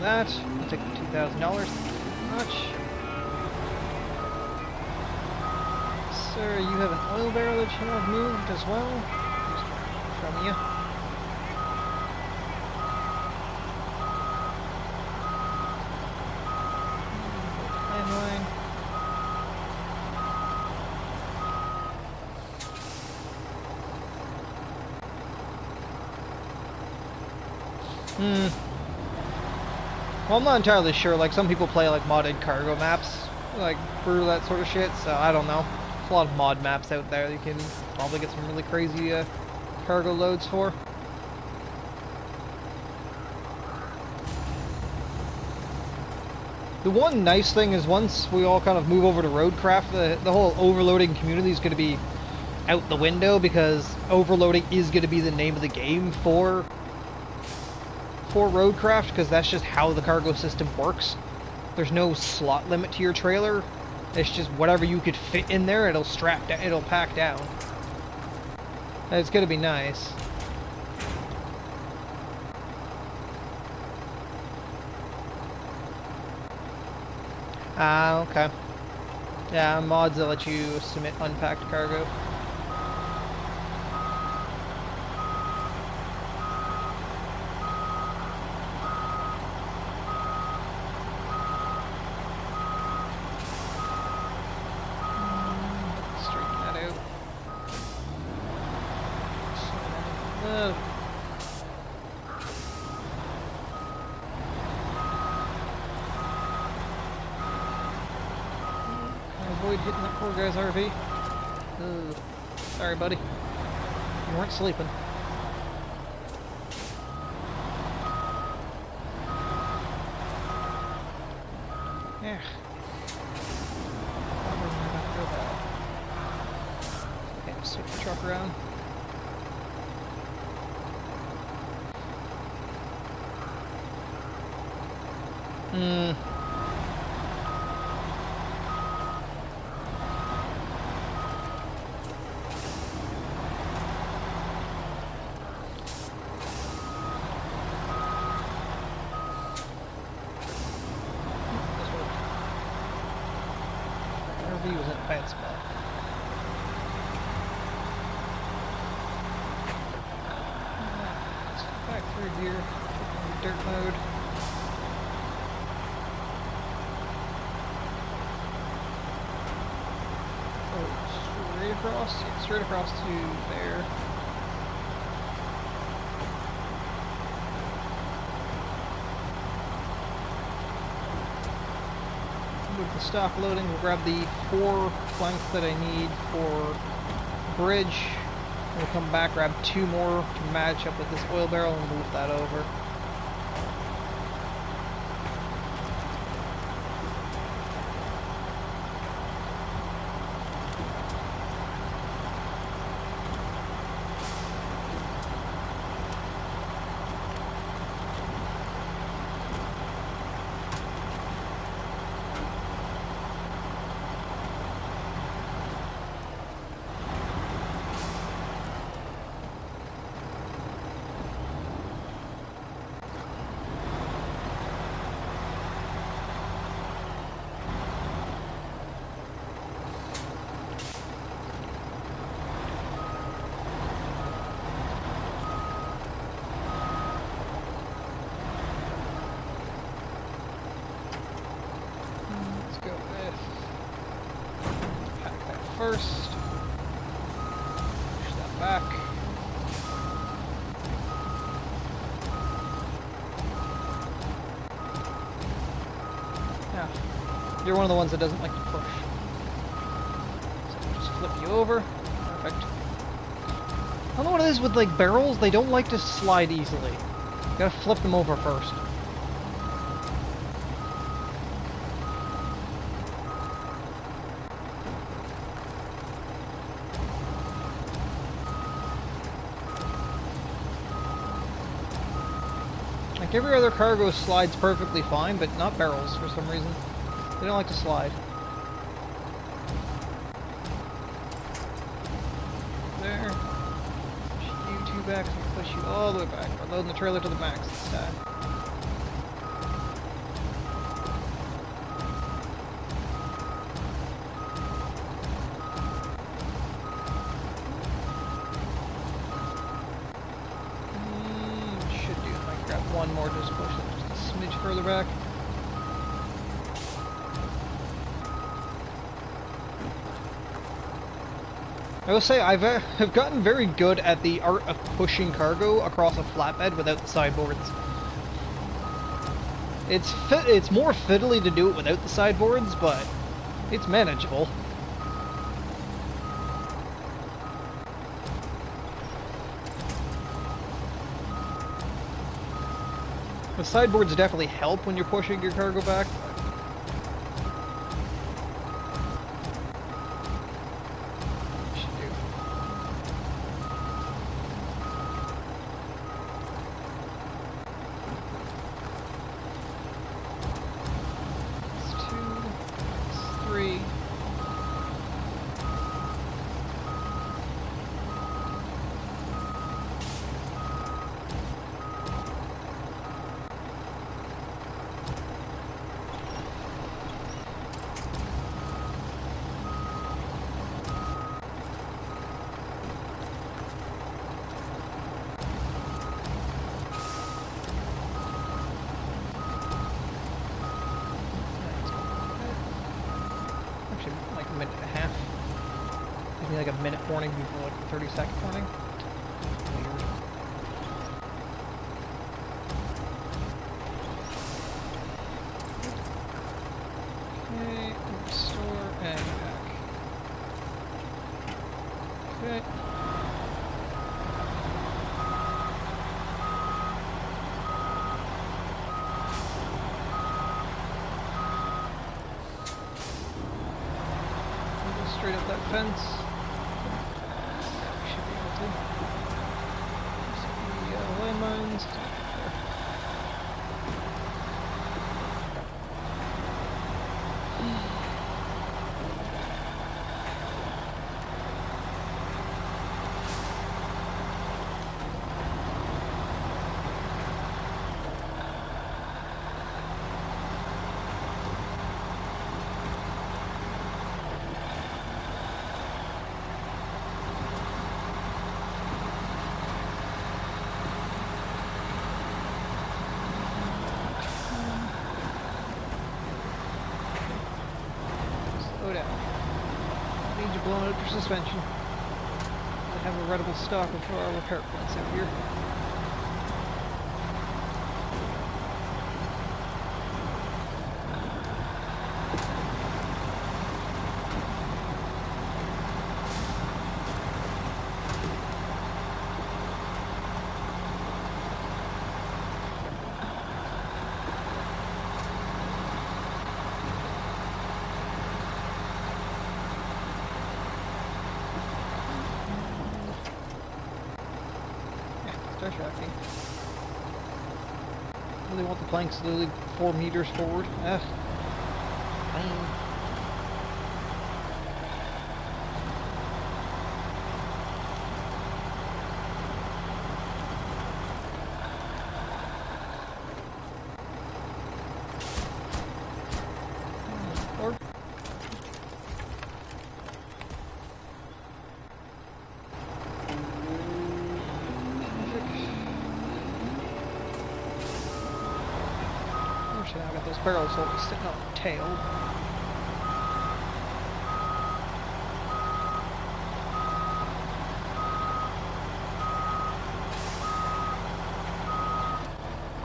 That I'll take the $2,000. Much. Sir, you have an oil barrel that you have moved as well. From you. Well, I'm not entirely sure. Like, some people play, like, modded cargo maps, like, for that sort of shit, so I don't know. There's a lot of mod maps out there that you can probably get some really crazy cargo loads for. The one nice thing is once we all kind of move over to roadcraft, the whole overloading community is going to be out the window, because overloading is going to be the name of the game for roadcraft, because that's just how the cargo system works. There's no slot limit to your trailer. It's just whatever you could fit in there, it'll strap down, it'll pack down. And it's gonna be nice. Ah, okay. Yeah, mods that let you submit unpacked cargo. Straighten that out. Avoid hitting that poor guy's RV. Ugh. Sorry, buddy. You weren't sleeping. Yeah. Okay, switch the truck around. RV was in a bad spot. Let's go back through here. Dirt mode. Oh, straight across? Yeah, straight across to there. With the stock loading, we'll grab the 4 planks that I need for bridge. We'll come back, grab 2 more to match up with this oil barrel and move that over. First, push that back. Now, you're one of the ones that doesn't like to push. So just flip you over. Perfect. I don't know what it is with like barrels, they don't like to slide easily. You gotta flip them over first. Like every other cargo slides perfectly fine, but not barrels for some reason. They don't like to slide. There. Push you 2 back, so I can push you all the way back. We're loading the trailer to the max this time. One more, just push it just a smidge further back. I will say I've gotten very good at the art of pushing cargo across a flatbed without the sideboards. It's more fiddly to do it without the sideboards, but it's manageable. The sideboards definitely help when you're pushing your cargo back. It's 2, it's 3. warning before like the 30-second warning. Weird. Okay, restore and back. Okay. Straight up that fence. Should be able to. See the landmines. There. Slow down. Don't need you blowing up your suspension. I have a readable stock of repair points out here. Start tracking. Really want the planks to lead 4 meters forward. Ugh. Fine. Or I got those barrels always sitting on the tail.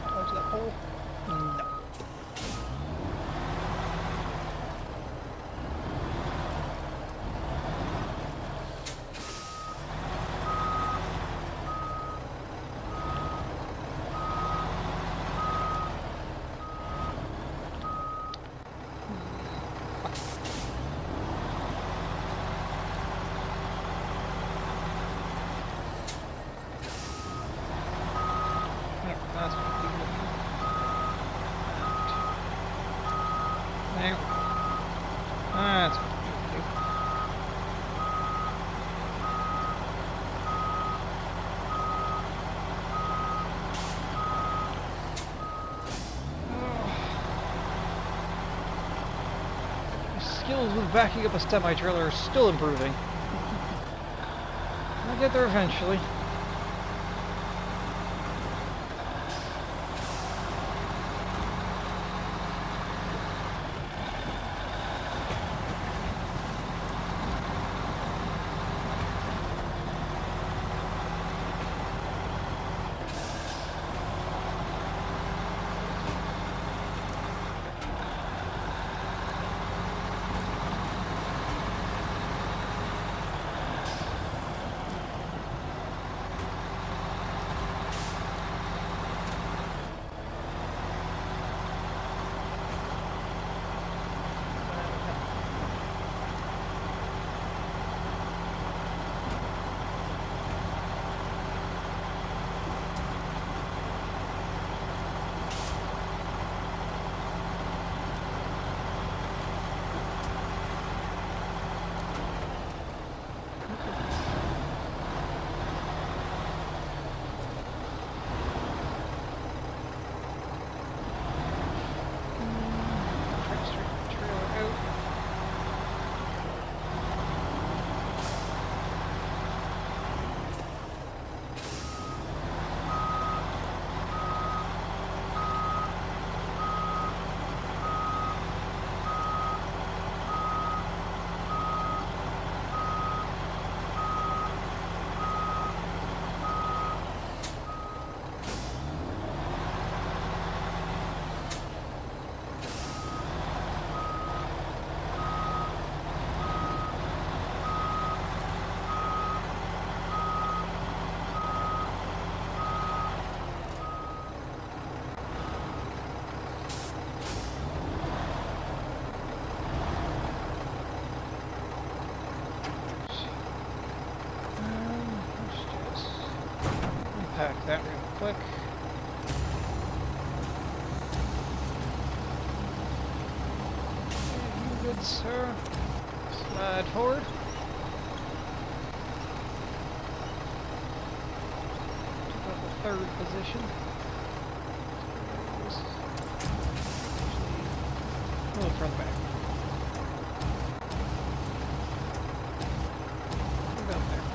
Dodge that pole? No. That's what I'm looking at. There. That's what I'm looking at. Skills with backing up a semi-trailer are still improving. I'll get there eventually. pack that real quick. Okay, you good, sir? Slide forward. Took up the third position. A little further back. About there.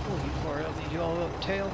Pull you for it. I'll need you all about the tail.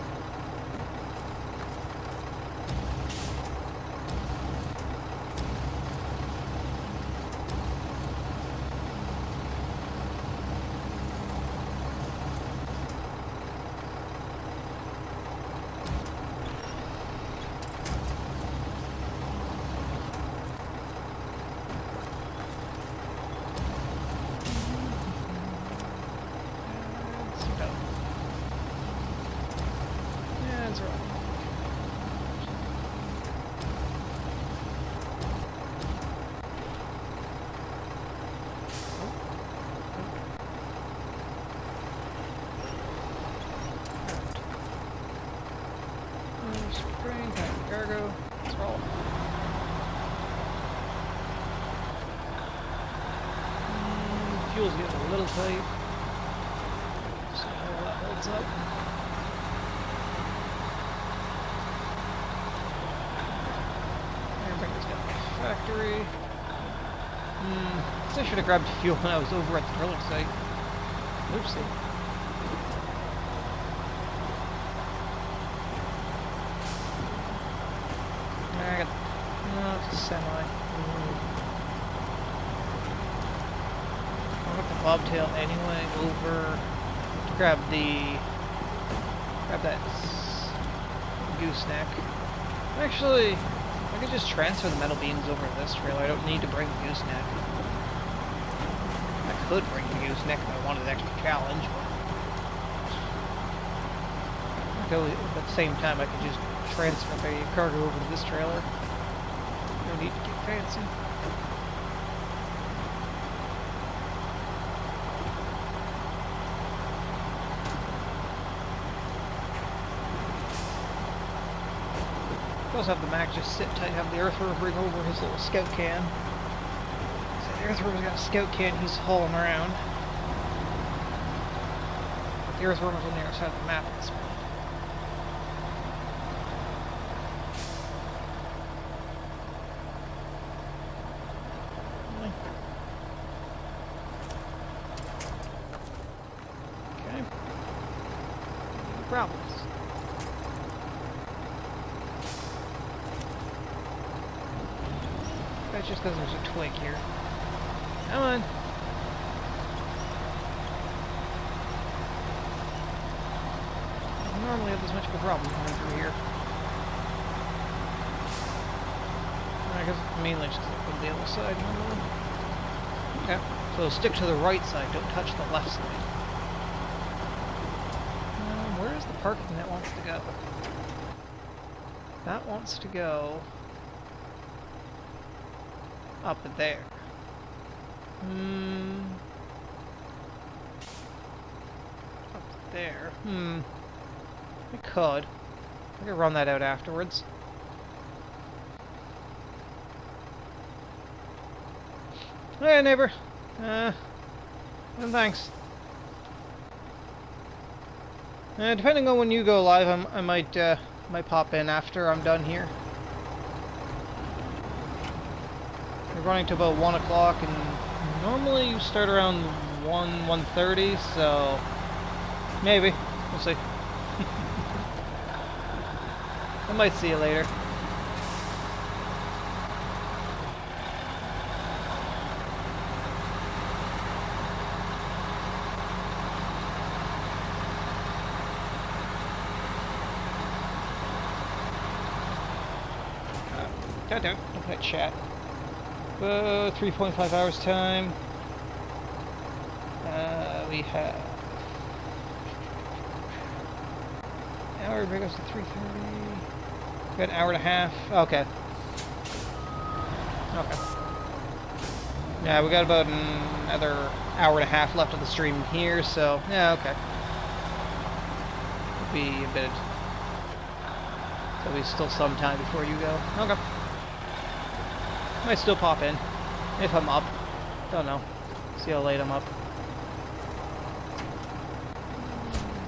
Spring, cargo, let's roll. Fuel's getting a little tight. See how that holds up. Everybody's got the factory. I should have grabbed fuel when I was over at the drilling site. Oopsie. I got no, it's a semi. I'll get the bobtail anyway over to grab that gooseneck. Actually, I could just transfer the metal beams over this trailer. I don't need to bring the gooseneck. I could bring the gooseneck if I wanted an extra challenge. But at the same time, I could just transfer the cargo over to this trailer. No need to get fancy. Also have the Mac just sit tight, have the earthworm bring over his little scout can. So the earthworm's got a scout can he's hauling around. But the earthworm is on the other side of the map at this point. Okay. No problems. That's just because there's a twig here. Come on. I don't normally have this much of a problem coming through here. I guess mainly just because I put the other side normally. Okay. So stick to the right side, don't touch the left side. Where is the parking that wants to go? That wants to go up there. Up there. I could run that out afterwards. Hey, neighbor. Well, thanks. Depending on when you go live, I might pop in after I'm done here. We're running to about 1 o'clock, and normally you start around 1:30, so maybe. We'll see. I might see you later. Don't put chat. 3.5 hours time. We have hour brings us to 3:30. Got an hour and a half. Okay. Okay. Yeah, we got about another hour and a half left of the stream here, so yeah, okay. won't be embedded. There'll be still some time before you go. Okay. Might still pop in. If I'm up. Don't know. See how late I'm up.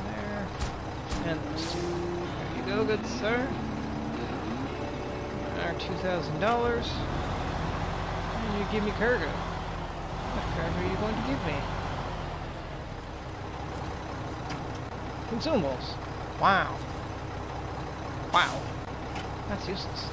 There. And those two. There you go, good sir. Our $2,000. And you give me cargo. What cargo are you going to give me? Consumables. Wow. Wow. That's useless.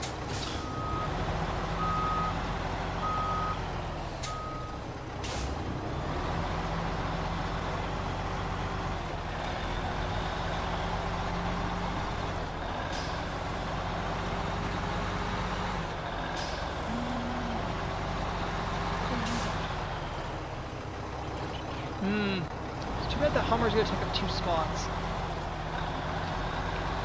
It's too bad the Hummer's gonna take up 2 spots.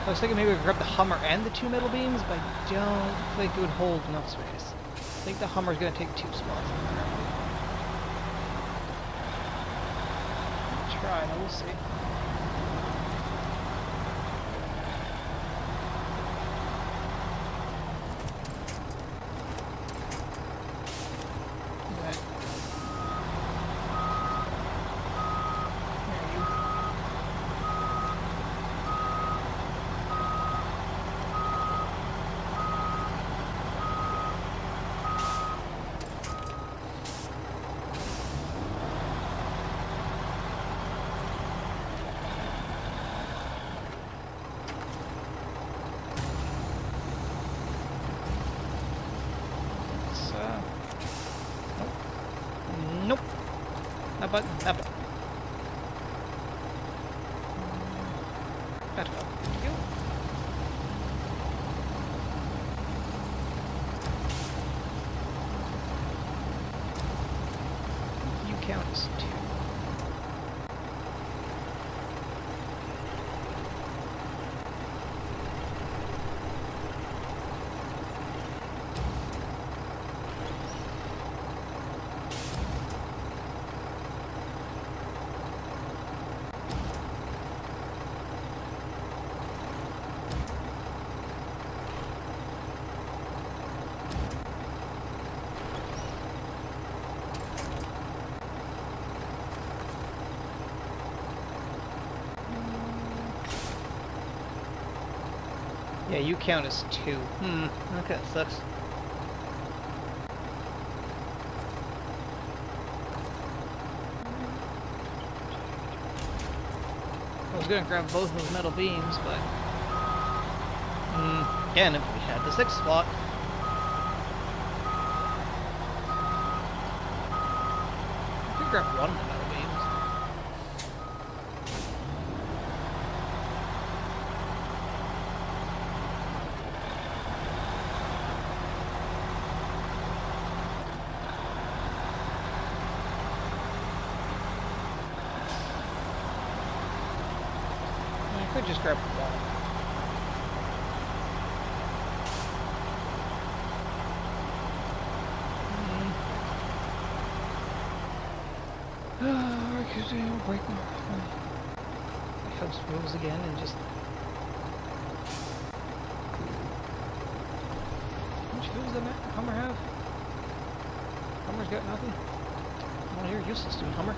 I was thinking maybe we could grab the Hummer and the 2 metal beams, but I don't think it would hold enough space. I think the Hummer's gonna take 2 spots. Try, and we'll see. Nope. That button. That button. That button. Thank you. You count as 2. Yeah, you count as 2. Okay, that sucks. I was gonna grab both of those metal beams, but... again, if we had the 6th slot... I could grab one of the metal beams. I could just grab one. I could break my house rules again and just... How much fuel does that Hummer have? Hummer's got nothing. Well, you're useless, dude, Hummer.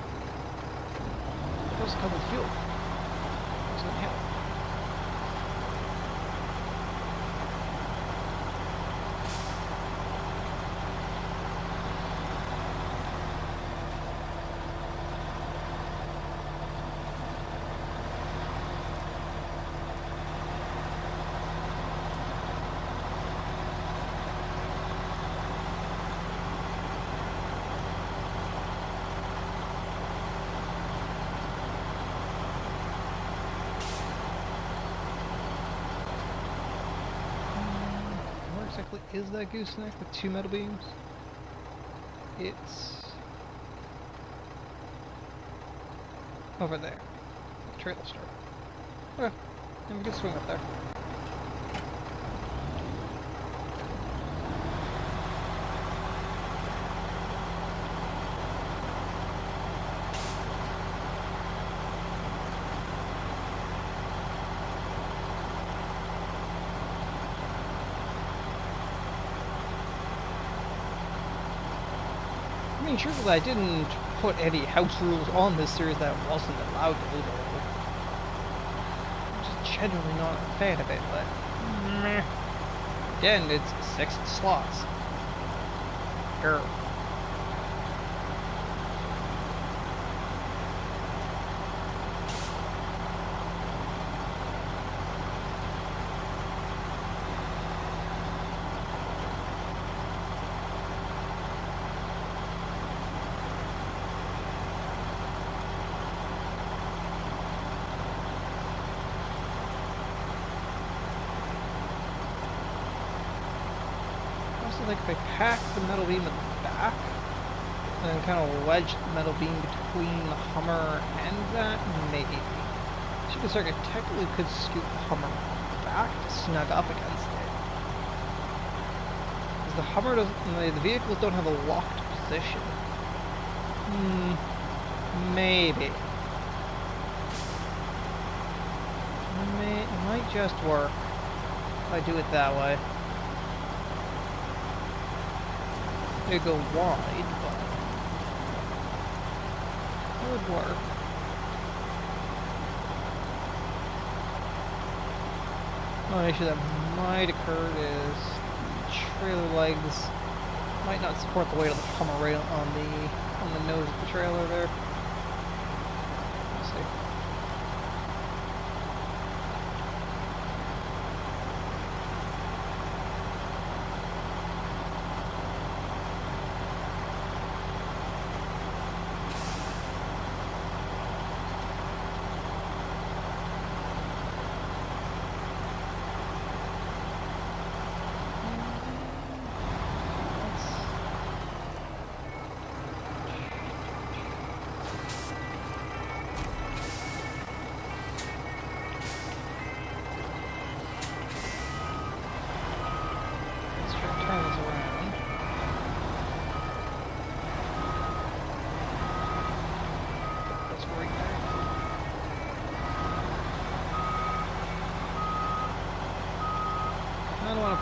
It doesn't come with fuel. What's gonna happen? Exactly is that gooseneck with 2 metal beams? It's over there. The trailer store. Okay, then we can swing up there. mean, truthfully, I didn't put any house rules on this series that I wasn't allowed to do. I'm just genuinely not a fan of it, but... meh. Again, it's 6 slots. Girl. Like if I pack the metal beam at the back and then kind of wedge the metal beam between the Hummer and that, maybe. Super Circuit technically could scoot the Hummer back to snug up against it. Because the Hummer doesn't, the vehicles don't have a locked position. Maybe. It might just work if I do it that way. They go wide, but it would work. One issue that might occur is the trailer legs might not support the weight of the Hummer rail on the nose of the trailer there. Let's see.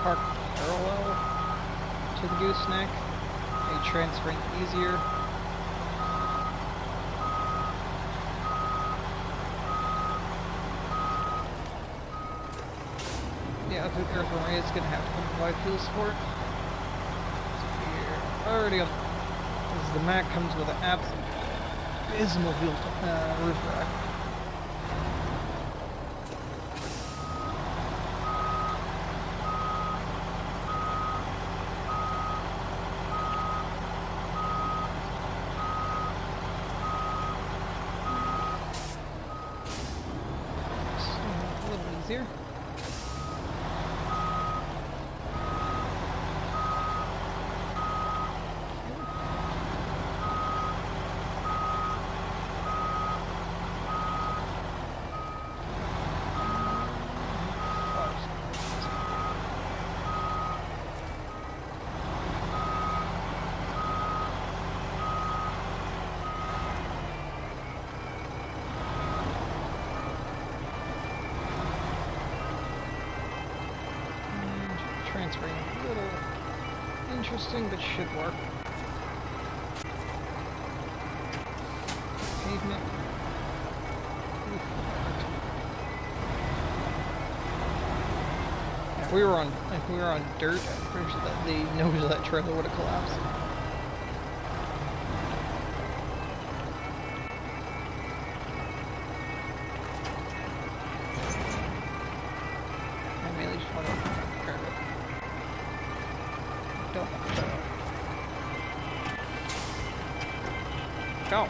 Park parallel to the gooseneck, make transferring easier. Yeah, the Earth Array is going to have to provide fuel support. So we're already on. As the Mac comes with an absolute abysmal fuel roof rack. Easier. Transferring a little interesting, but should work. Pavement. If we were on dirt, I'm pretty sure that the nose of that trailer would have collapsed. I mainly just want to grab it. Don't want to. Go.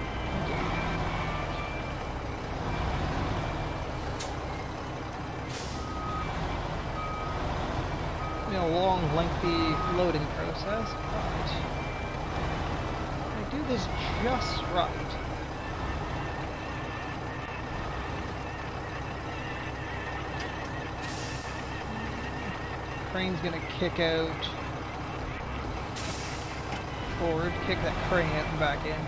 A long, lengthy loading process, but I do this just right. Crane's gonna kick out forward, kick that crane out and back in.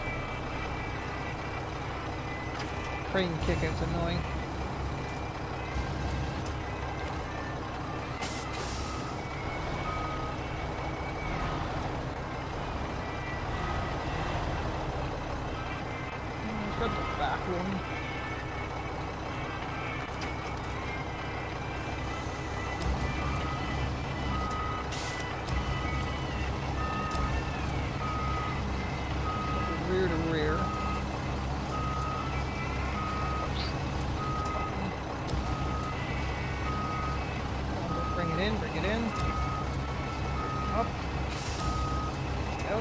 Crane kick out's annoying. one. Rear to rear. Bring it in, bring it in. Up. Go.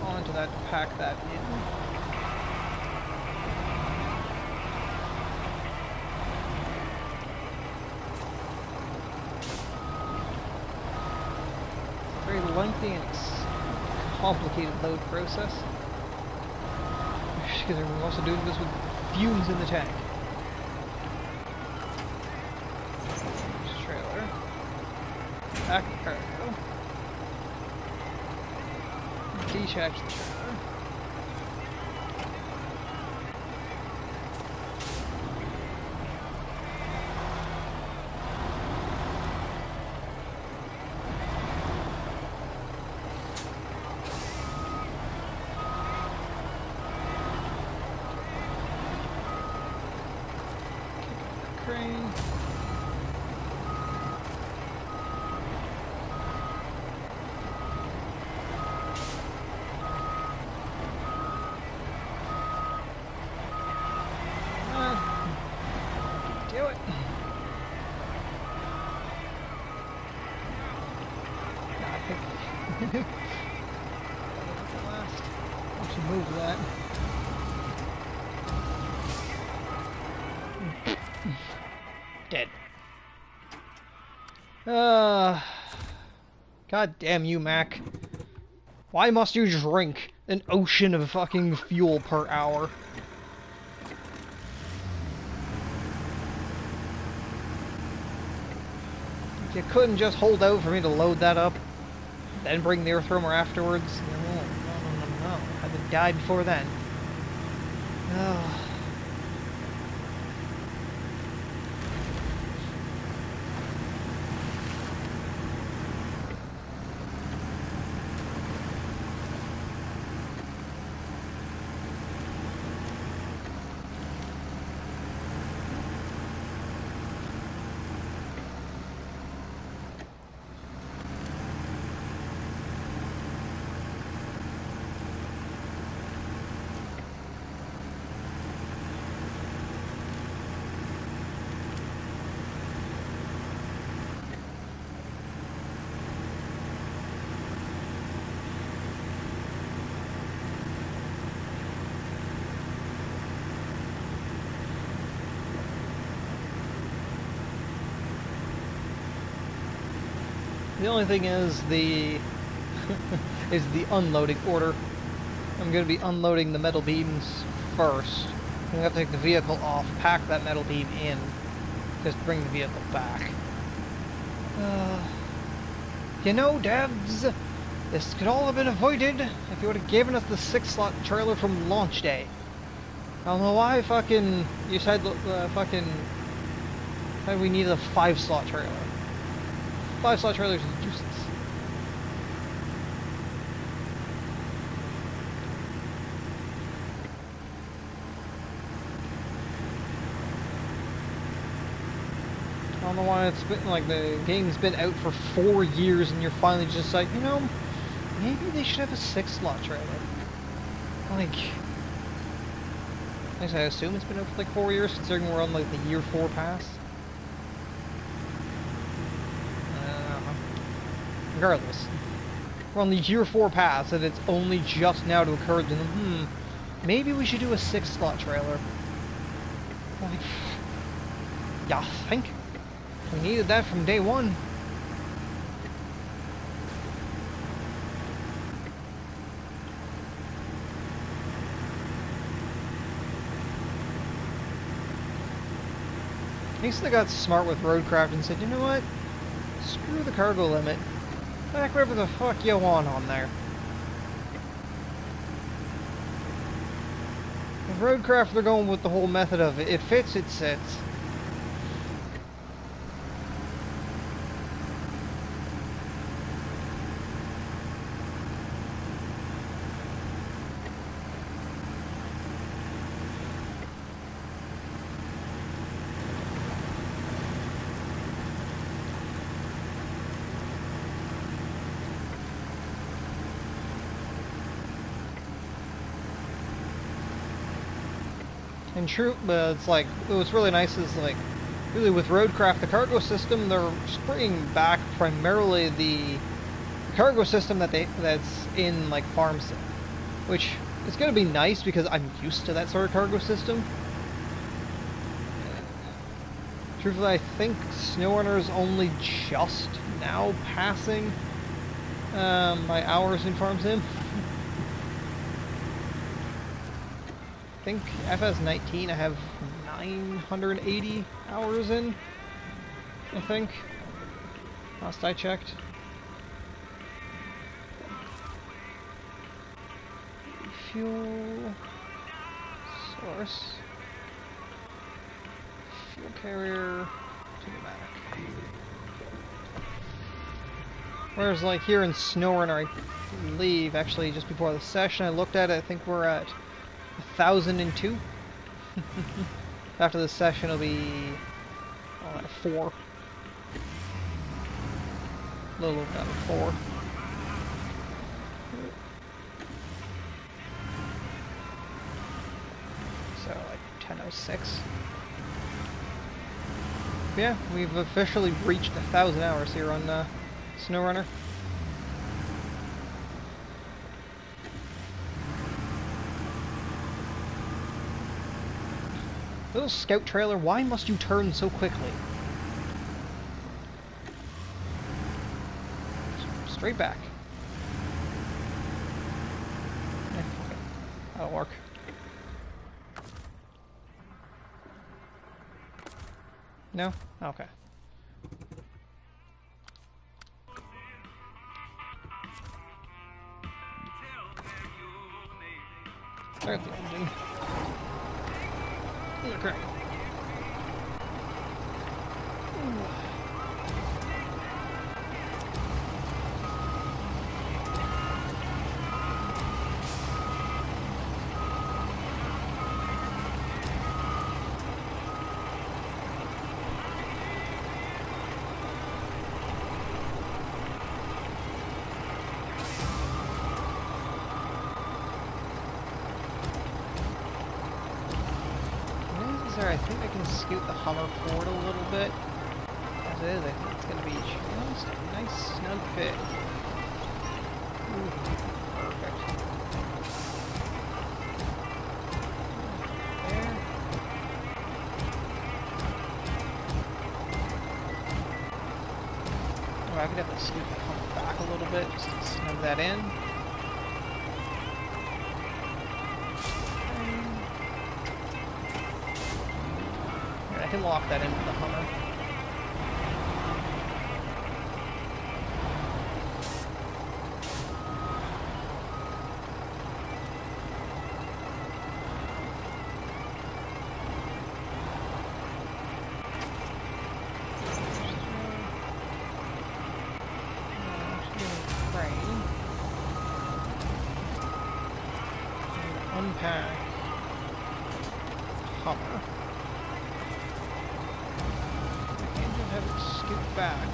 Onto that to pack that in. It's a very lengthy and complicated load process. Because we're also doing this with fumes in the tank. There's a trailer. Back the cargo. Detach the trailer. Crane. Do it. Nah, I think that's the last. I should move that. Dead. God damn you, Mac. Why must you drink an ocean of fucking fuel per hour? You couldn't just hold out for me to load that up, then bring the earth roamer afterwards? No. I'd have died before then. Oh. The only thing is the unloading order. I'm going to be unloading the metal beams first. I'm going to have to take the vehicle off, pack that metal beam in, just bring the vehicle back. You know, devs, this could all have been avoided if you would have given us the 6-slot trailer from launch day. I don't know why you said we needed a 5-slot trailer. 5-slot trailers is useless. I don't know why it's been, like, the game's been out for 4 years and you're finally just like, you know, maybe they should have a 6-slot trailer. Like, I assume it's been out for like 4 years, considering we're on like the year 4 pass. Regardless, we're on the year 4 pass, and it's only just now to occur to them, maybe we should do a 6-slot trailer. Like, yeah, I think we needed that from day one. At least they got smart with roadcraft and said, you know what? Screw the cargo limit. Pack whatever the fuck you want on there. Roadcraft, they're going with the whole method of it fits, it sits. And true, but it's like, what's really nice is like, really with Roadcraft, the cargo system, they're bringing back primarily the cargo system that's in like Farm Sim, which is going to be nice because I'm used to that sort of cargo system. Truthfully, I think SnowRunner is only just now passing my hours in Farm Sim. I think FS19 I have 980 hours in, I think, last I checked. Fuel source, fuel carrier, pneumatic. Whereas like here in SnowRunner, I believe, actually just before the session I looked at it, I think we're at 1002. After this session it'll be 4. A little over 4. So like 1006. Yeah, we've officially reached 1,000 hours here on SnowRunner. Little scout trailer, why must you turn so quickly? Straight back. Yeah, okay. That'll work. No? Okay. There's the engine. Okay. I think I can scoot the Hummer forward a little bit. As it is, I think it's going to be just a nice snug fit. Ooh, perfect. There. Oh, I could definitely scoot the Hummer back a little bit just to snug that in. I can lock that into the Hummer. Unpack Hummer. Have it scoot back.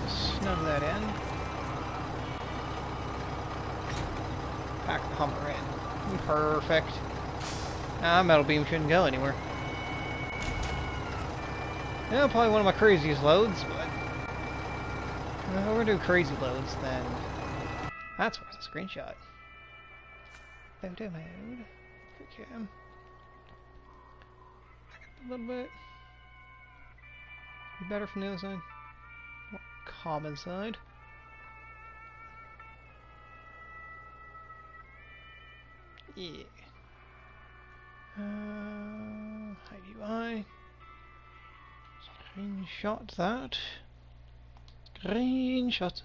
Snug that in. Pack the Hummer in. Perfect. Metal beam shouldn't go anywhere. Yeah, probably one of my craziest loads, but if we're gonna do crazy loads, then that's worth a screenshot. Photo mode. Quick cam. A little bit. Be better from the other side. More common side. Yeah. Screenshot that. Screenshot.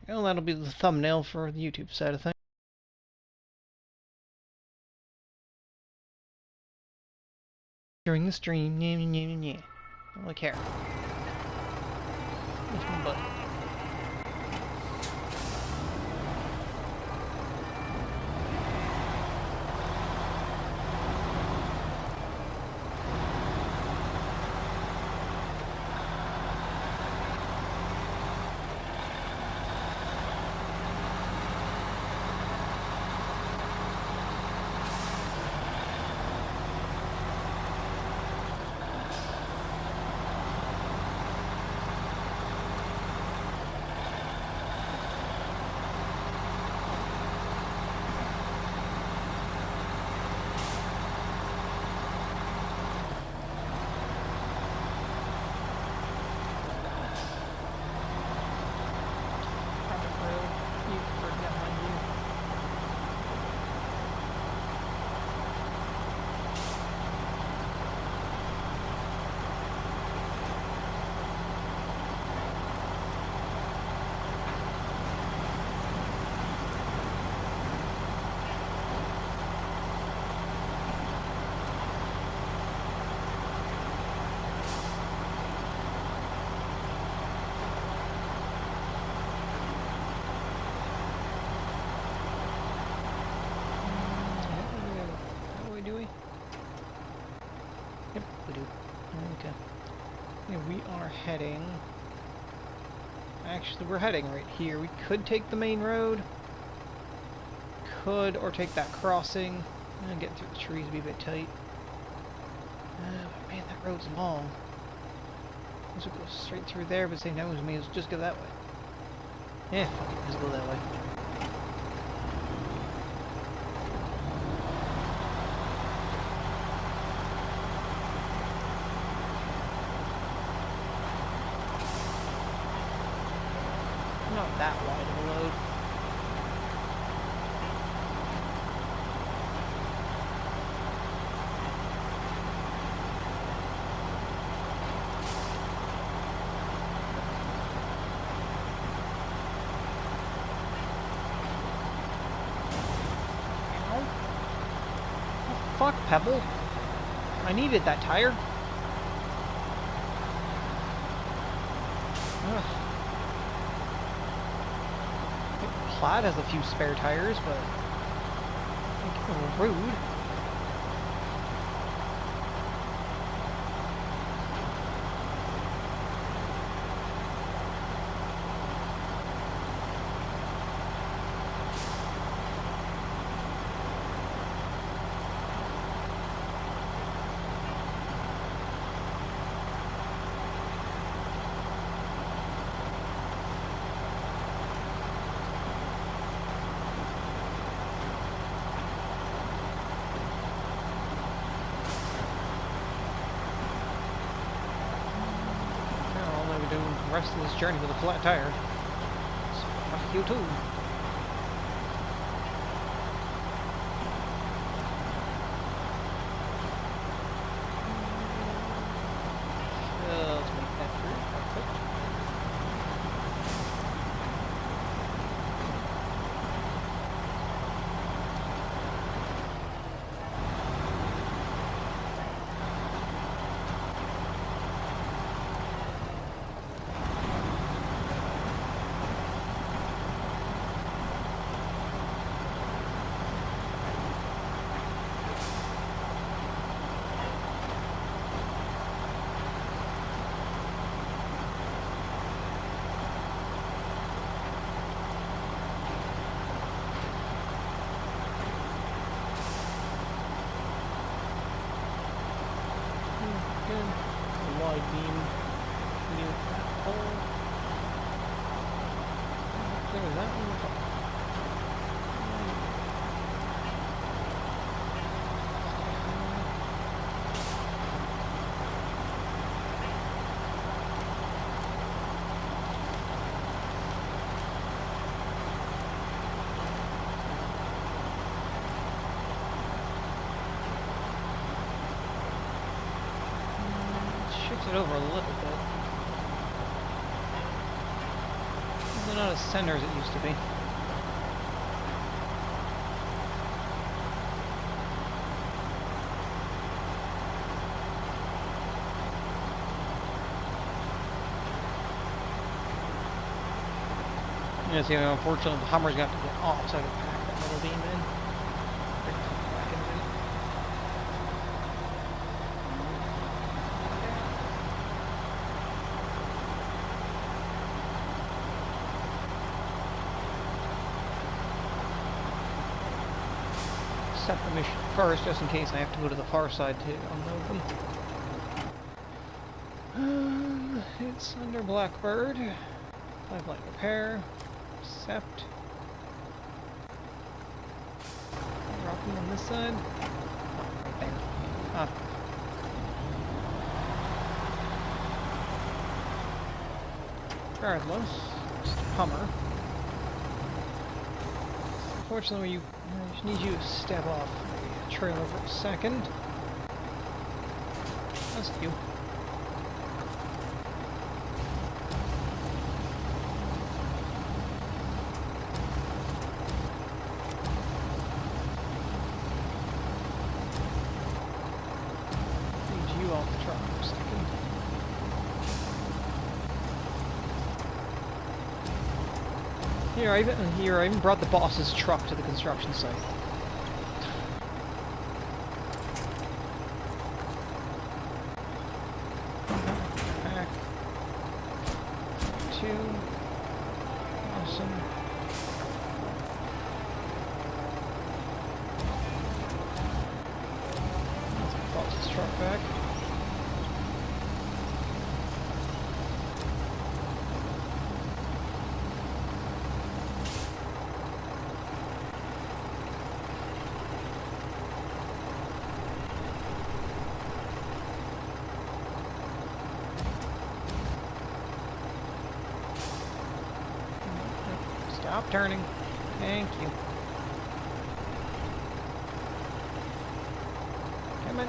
Well, that'll be the thumbnail for the YouTube side of things. During the stream, yeah. I don't really care. What's my button? Heading. Actually, we're heading right here. We could take the main road. Could, or take that crossing. And get through the trees would be a bit tight. But man, that road's long. This would go straight through there, but say no to me. Let's just go that way. Yeah, fuck it. Let's go that way. Not that wide of a load. Oh, fuck, Pebble. I needed that tire. Ugh. Plaid has a few spare tires, but like, a little rude. The rest of this journey with a flat tire. So, fuck you too. Let's make that through. Perfect. Wide beam near that hole. There was that one. switched it over a little bit. They're not as center as it used to be. Yeah, see, unfortunately, the Hummer's got to get off so I can pack that little beam in. Then come back in a minute. Set the mission first, just in case I have to go to the far side to unload them. It's under Blackbird. 5 light repair. Accept. Drop them on this side. Oh, right there. Ah. Regardless, just Hummer. Unfortunately, I just need you to step off the trailer for a second. That's you. Off the truck for a second. Here, I even brought the boss's truck to the construction site. Back. 2. Awesome. Let's get the boss's truck back. Stop turning. Thank you. Come on.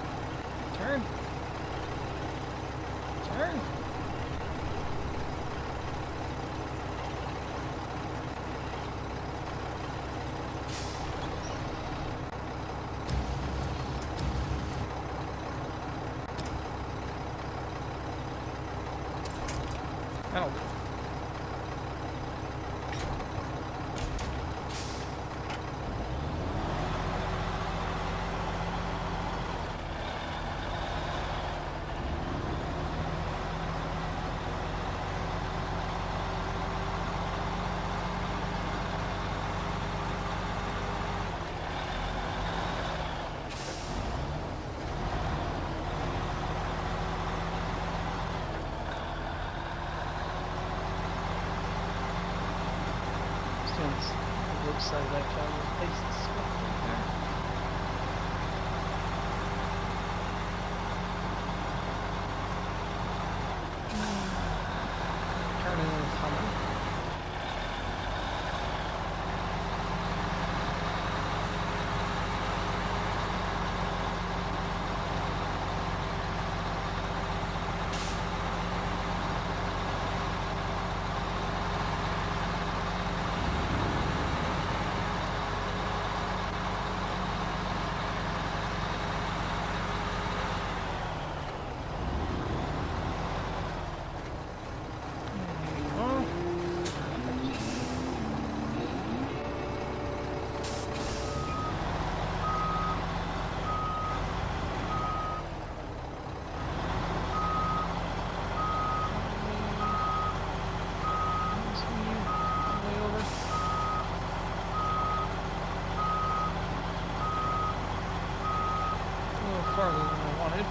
Turn. Turn. That'll do. Looks like I found a place to swap right there. Turn in the Hummer. Farther than I wanted.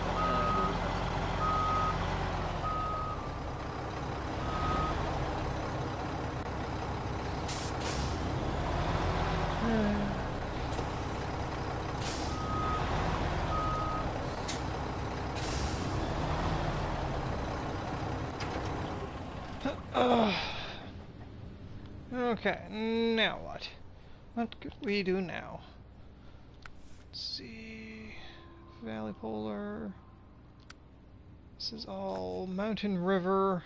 Okay, now what? What could we do now? Let's see. Valley Polar. This is all mountain river.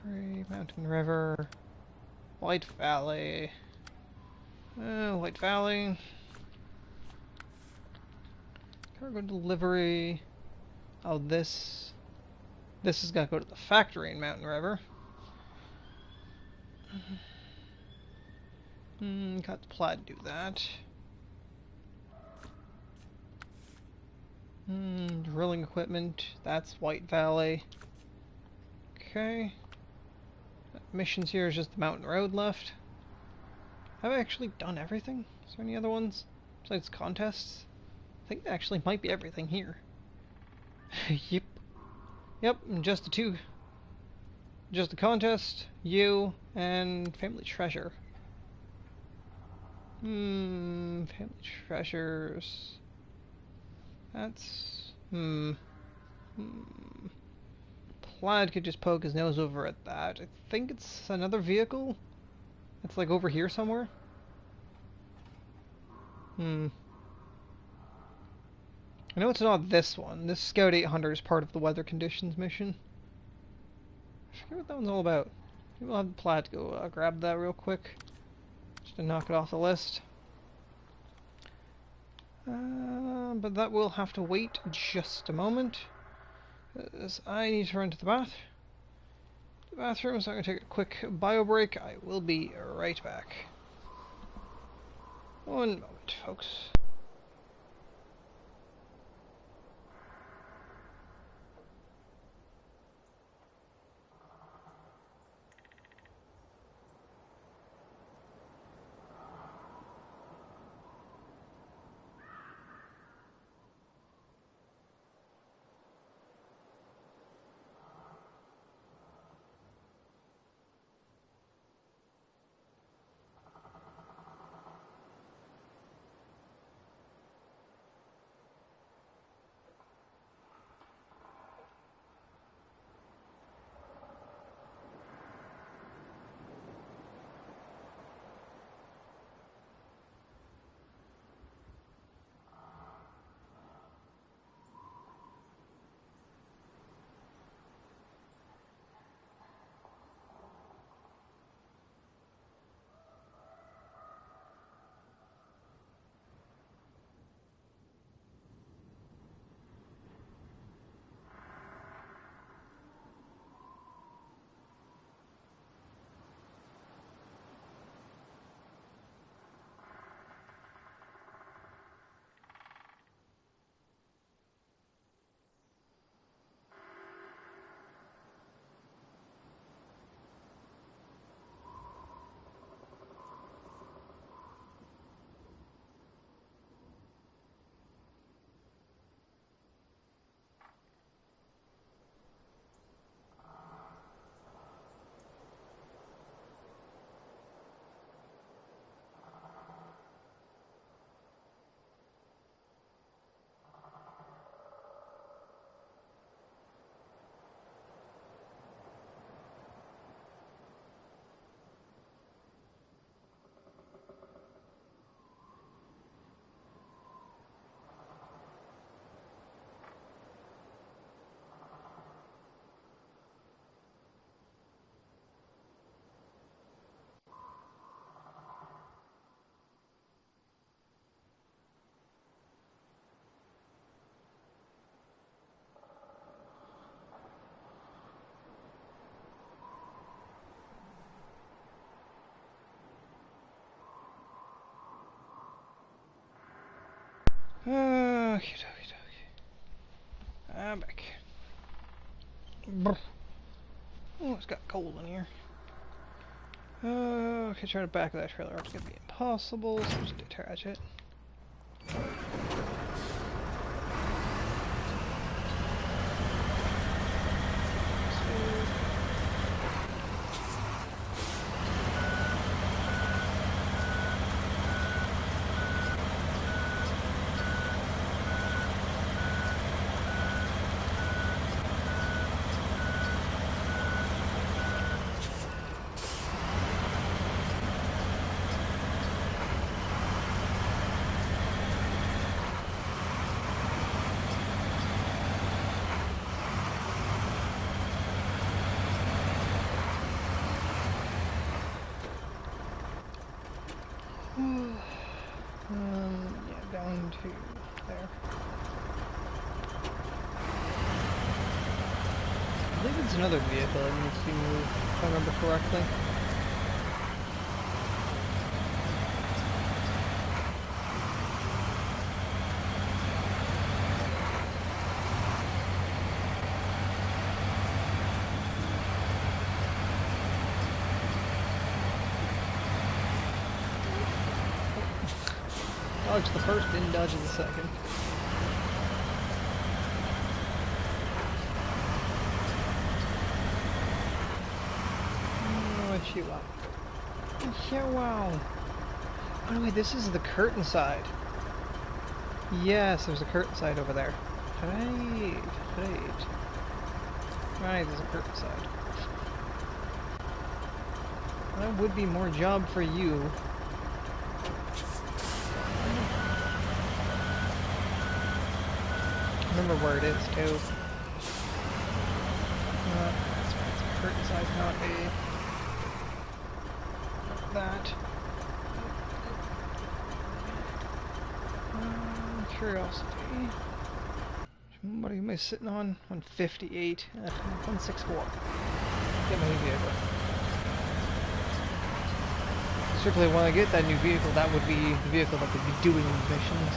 Delivery, mountain river. White Valley. White Valley. Cargo delivery. Oh, this has got to go to the factory in Mountain River. Got the Plaid do that. Drilling equipment. That's White Valley. Okay. Missions here is just the mountain road left. Have I actually done everything? Is there any other ones besides contests? I think that actually might be everything here. Yep. Yep, just the two. Just the contest, you, and family treasure. Family treasures. That's... Plaid could just poke his nose over at that. I think it's another vehicle? It's like over here somewhere? I know it's not this one. This Scout 800 is part of the weather conditions mission. I forget what that one's all about. Maybe we'll have the Plaid go grab that real quick. Just to knock it off the list. But that will have to wait just a moment. Because I need to run to the bathroom, so I'm going to take a quick bio break. I will be right back. 1 moment, folks. Okay. I'm back. Brr. Oh, it's got coal in here. Okay, trying to back that trailer up is gonna be impossible, so just detach it. to there. I believe it's another vehicle that needs to be moved, if I remember correctly. Dodge the first, didn't dodge the second. Chihuahua. Chihuahua. Oh no, wait, this is the curtain side. Yes, there's a curtain side over there. Right. Right, there's a curtain side. That would be more job for you. Remember where it is, too. That's right, it's a curtain side, not a... that. Curiosity. What am I sitting on? 158. 164. Get my new vehicle. Strictly when I get that new vehicle, that would be the vehicle that would be doing missions.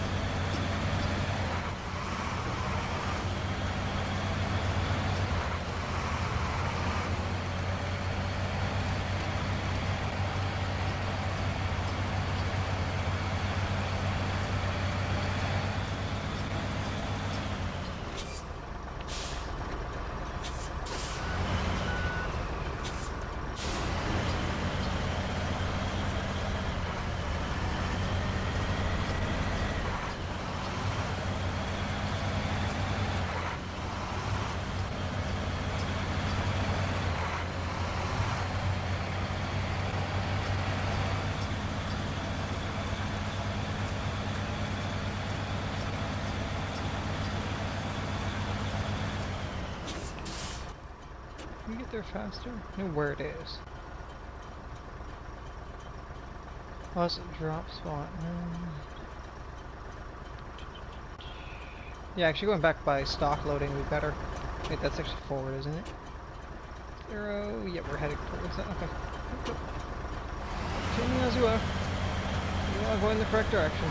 Can we get there faster? I know where it is. Oh, it's a drop spot. Yeah, actually going back by stock loading would be better. Wait, that's actually forward, isn't it? 0, yeah, we're heading towards that. Okay. Go. Continue as you are. You are going in the correct direction.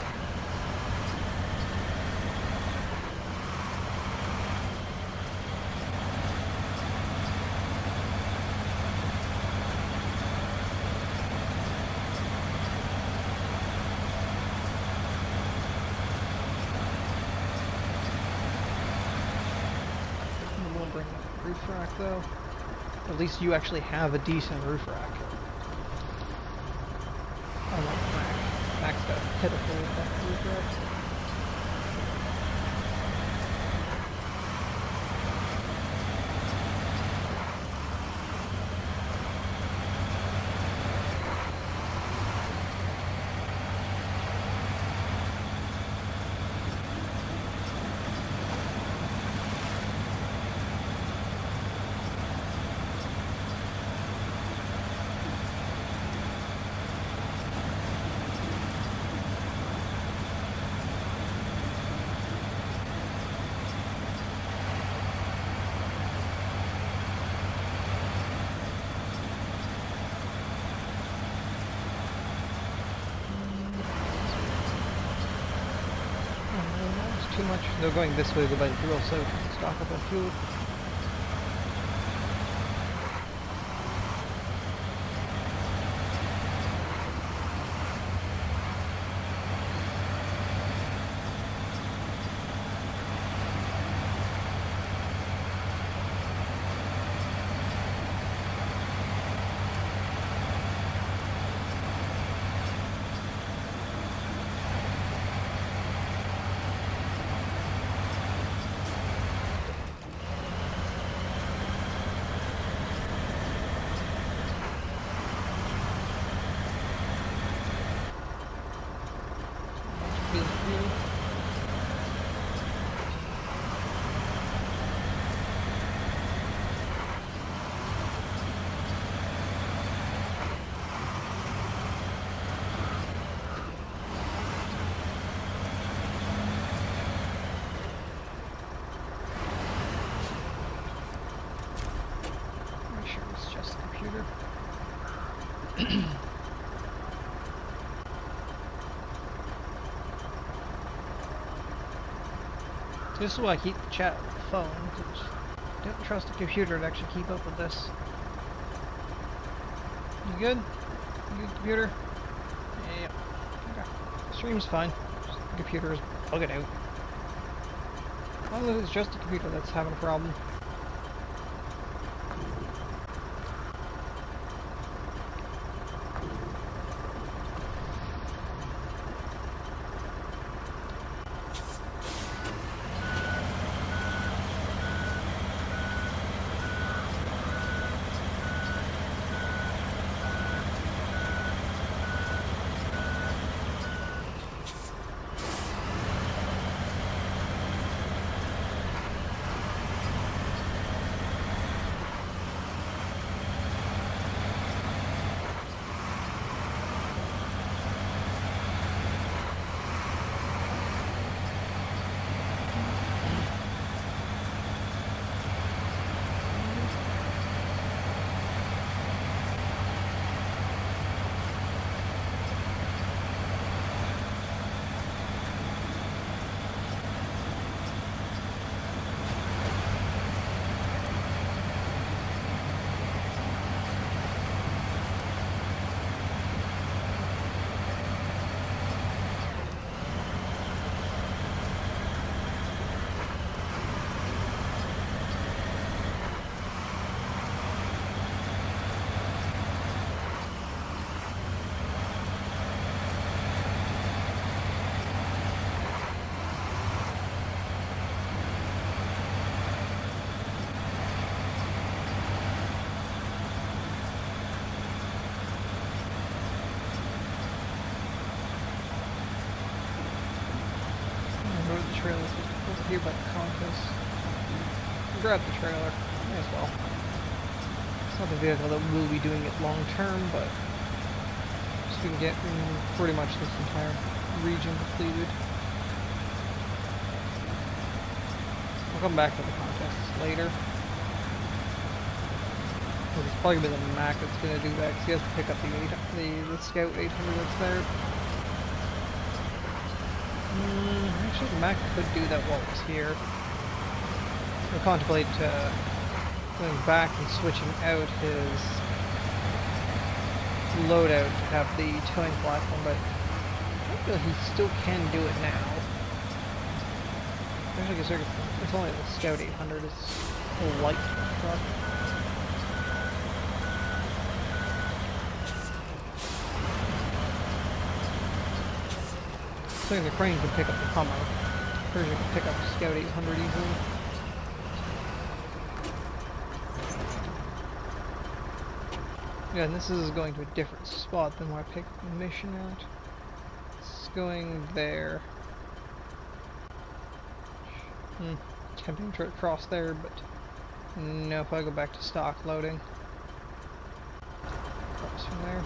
Roof rack though. At least you actually have a decent roof rack. Unlike Mac. Mac's got pitiful with that roof rack. Too much. They're going this way to go by the fuel, so stock up on fuel. This is why I keep the chat on the phone, because I don't trust the computer to actually keep up with this. You good? You good, computer? Yeah. Okay. Stream's fine. Just the computer is bugging out. As long as it's just the computer that's having a problem. Here by the compass. Grab the trailer. May as well. It's not the vehicle that we'll be doing it long term, but just we can get pretty much this entire region completed. I'll come back to the contests later. It's probably gonna be the Mac that's gonna do that because he has to pick up the Scout 800 that's there. Actually, the Mac could do that while it's here. I'll contemplate going back and switching out his loadout to have the towing platform, but I feel he still can do it now. Actually, it's only the Scout 800. It's a light truck. I think the crane can pick up the Hummer. Persian can pick up the Scout 800 easily. Yeah, and this is going to a different spot than where I picked the mission at. It's going there. Tempting to cross there, but no, if I go back to stock loading. Cross from there.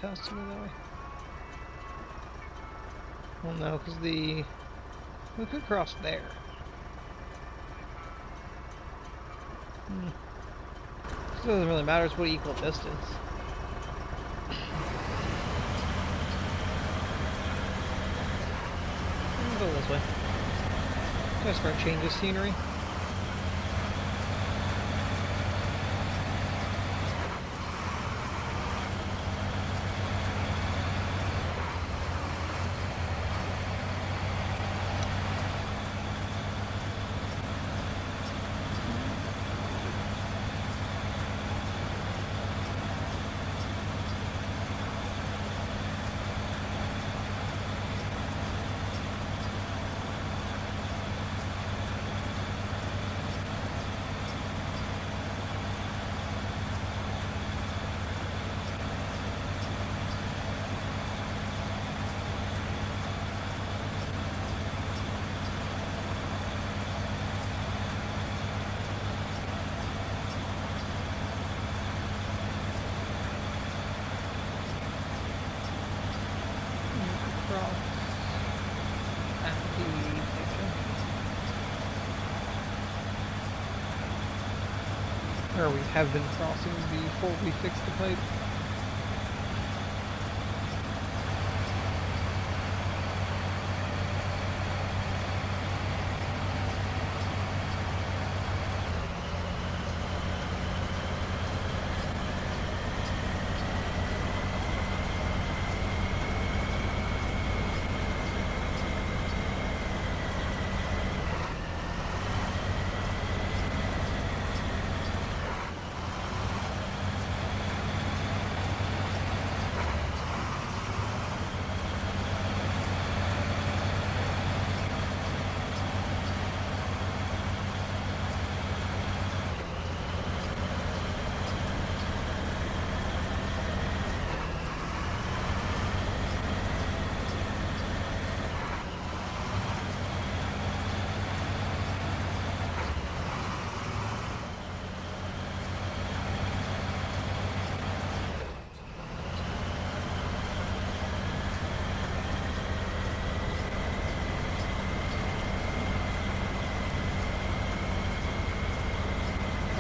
Faster that way. Well, no, because we could cross there. It doesn't really matter. It's what equal distance. I'll go this way. Just for a change of scenery. Or we have been crossing before we fix the pipe.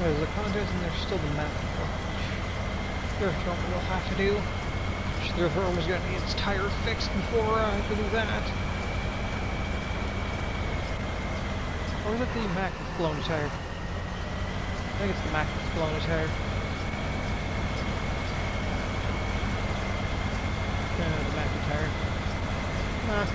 There's a contest and there's still the map to watch. There's what we'll have to do. The room is going to need its tire fixed before I can do that. Or is it the Mac that's blown a tire? I think it's the Mac that's blown a tire. The Mac tire. Nah.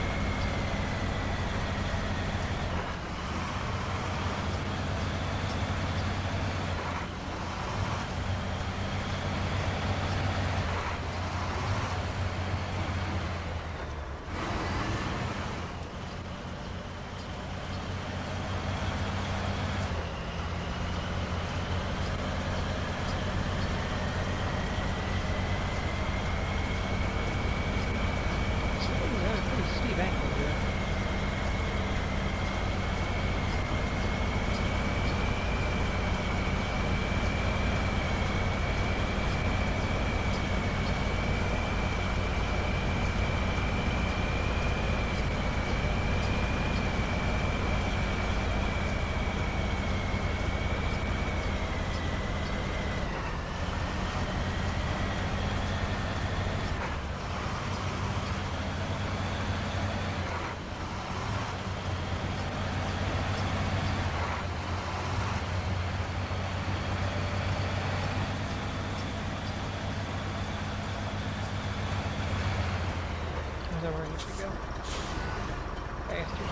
Is that where I need to go? Faster.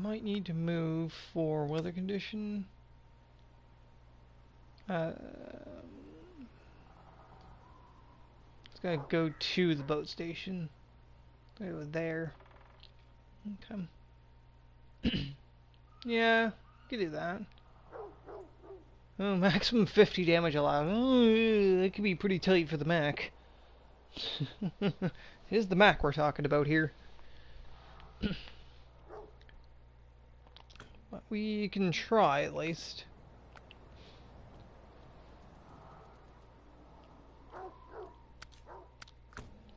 Might need to move for weather condition. It's gotta go to the boat station. Go there. Okay. Yeah, could do that. Oh, maximum 50 damage allowed. Oh, that could be pretty tight for the Mac. It is the Mac we're talking about here. But we can try at least.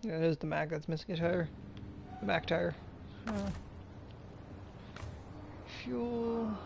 Yeah, it is the Mac that's missing a tire. The Mac tire. Fuel.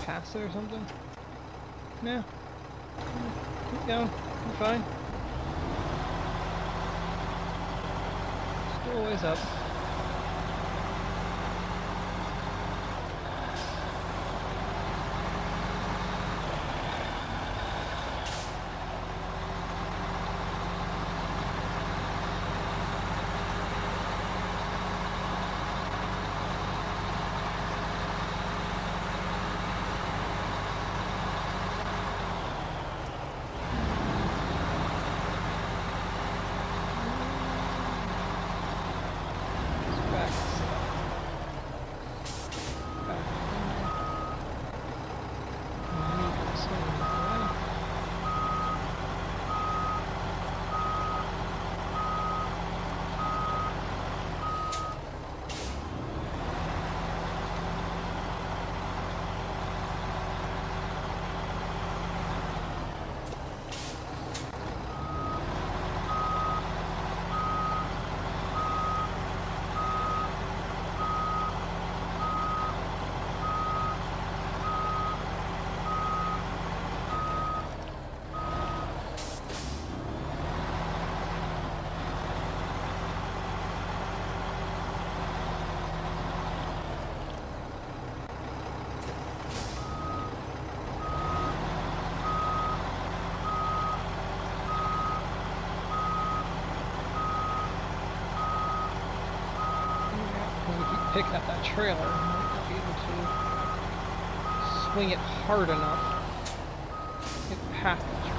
past it or something? No. Keep going. You're fine. Still a ways up. Picking up that trailer, I might not be able to swing it hard enough to get past that trailer.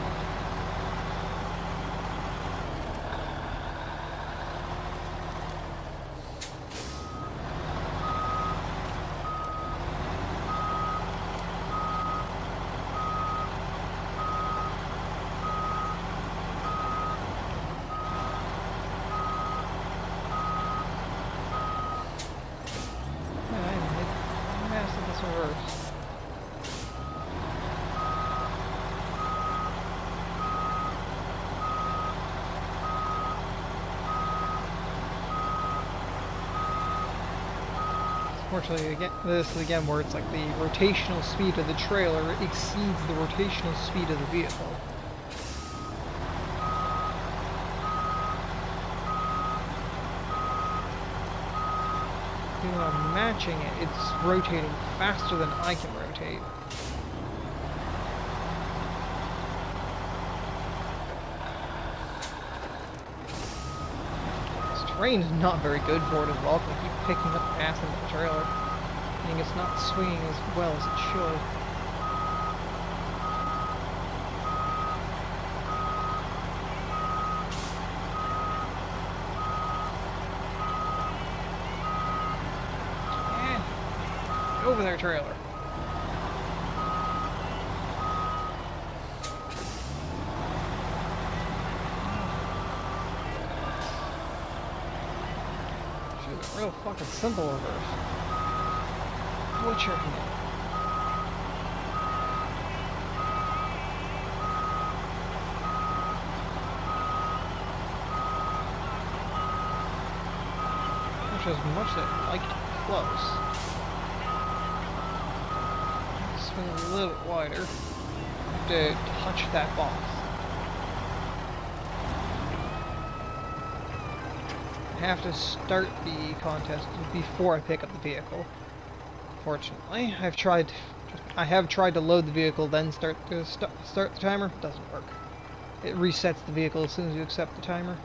Unfortunately, again, this is again where it's like the rotational speed of the trailer exceeds the rotational speed of the vehicle. When I'm matching it, it's rotating faster than I can rotate. This terrain is not very good for it as well, because I keep picking up ass into the trailer. I think it's not swinging as well as it should. Yeah. Over there, trailer. Real fucking simple reverse. What's your hand? Which is much that I like to be close. Swing a little bit wider to touch that box. I have to start the contest before I pick up the vehicle. Fortunately, I have tried to load the vehicle, then start the timer. It doesn't work. It resets the vehicle as soon as you accept the timer.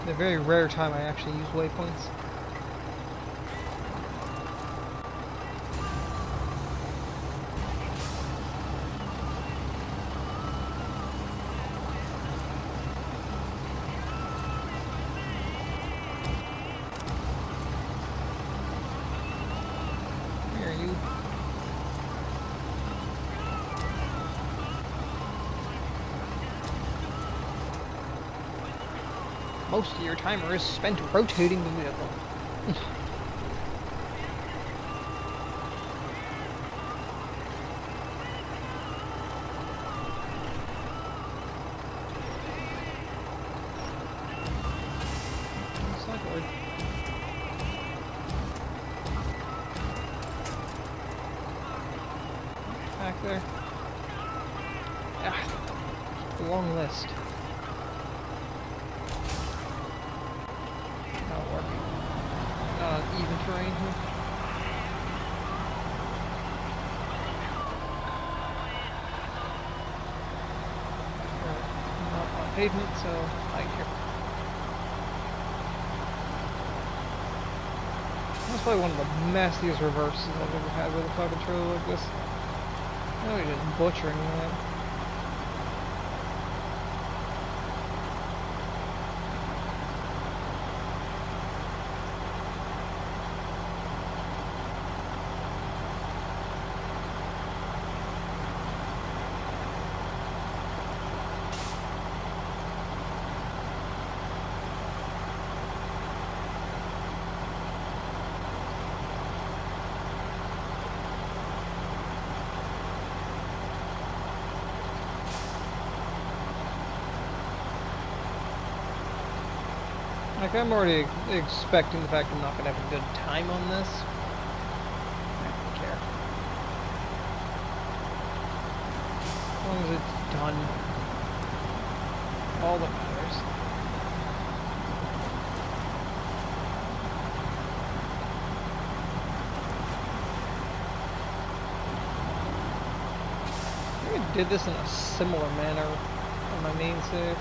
The very rare time I actually use waypoints. Most of your timer is spent rotating the vehicle. back there. Ah, long list. Not working. Not on even terrain here. Not on pavement, so I care. That's probably one of the messiest reverses I've ever had with a fucking trailer like this. Now we're just butchering that. Like, I'm already expecting the fact I'm not going to have a good time on this. I don't care. As long as it's done. All that matters. I think I did this in a similar manner on my main save.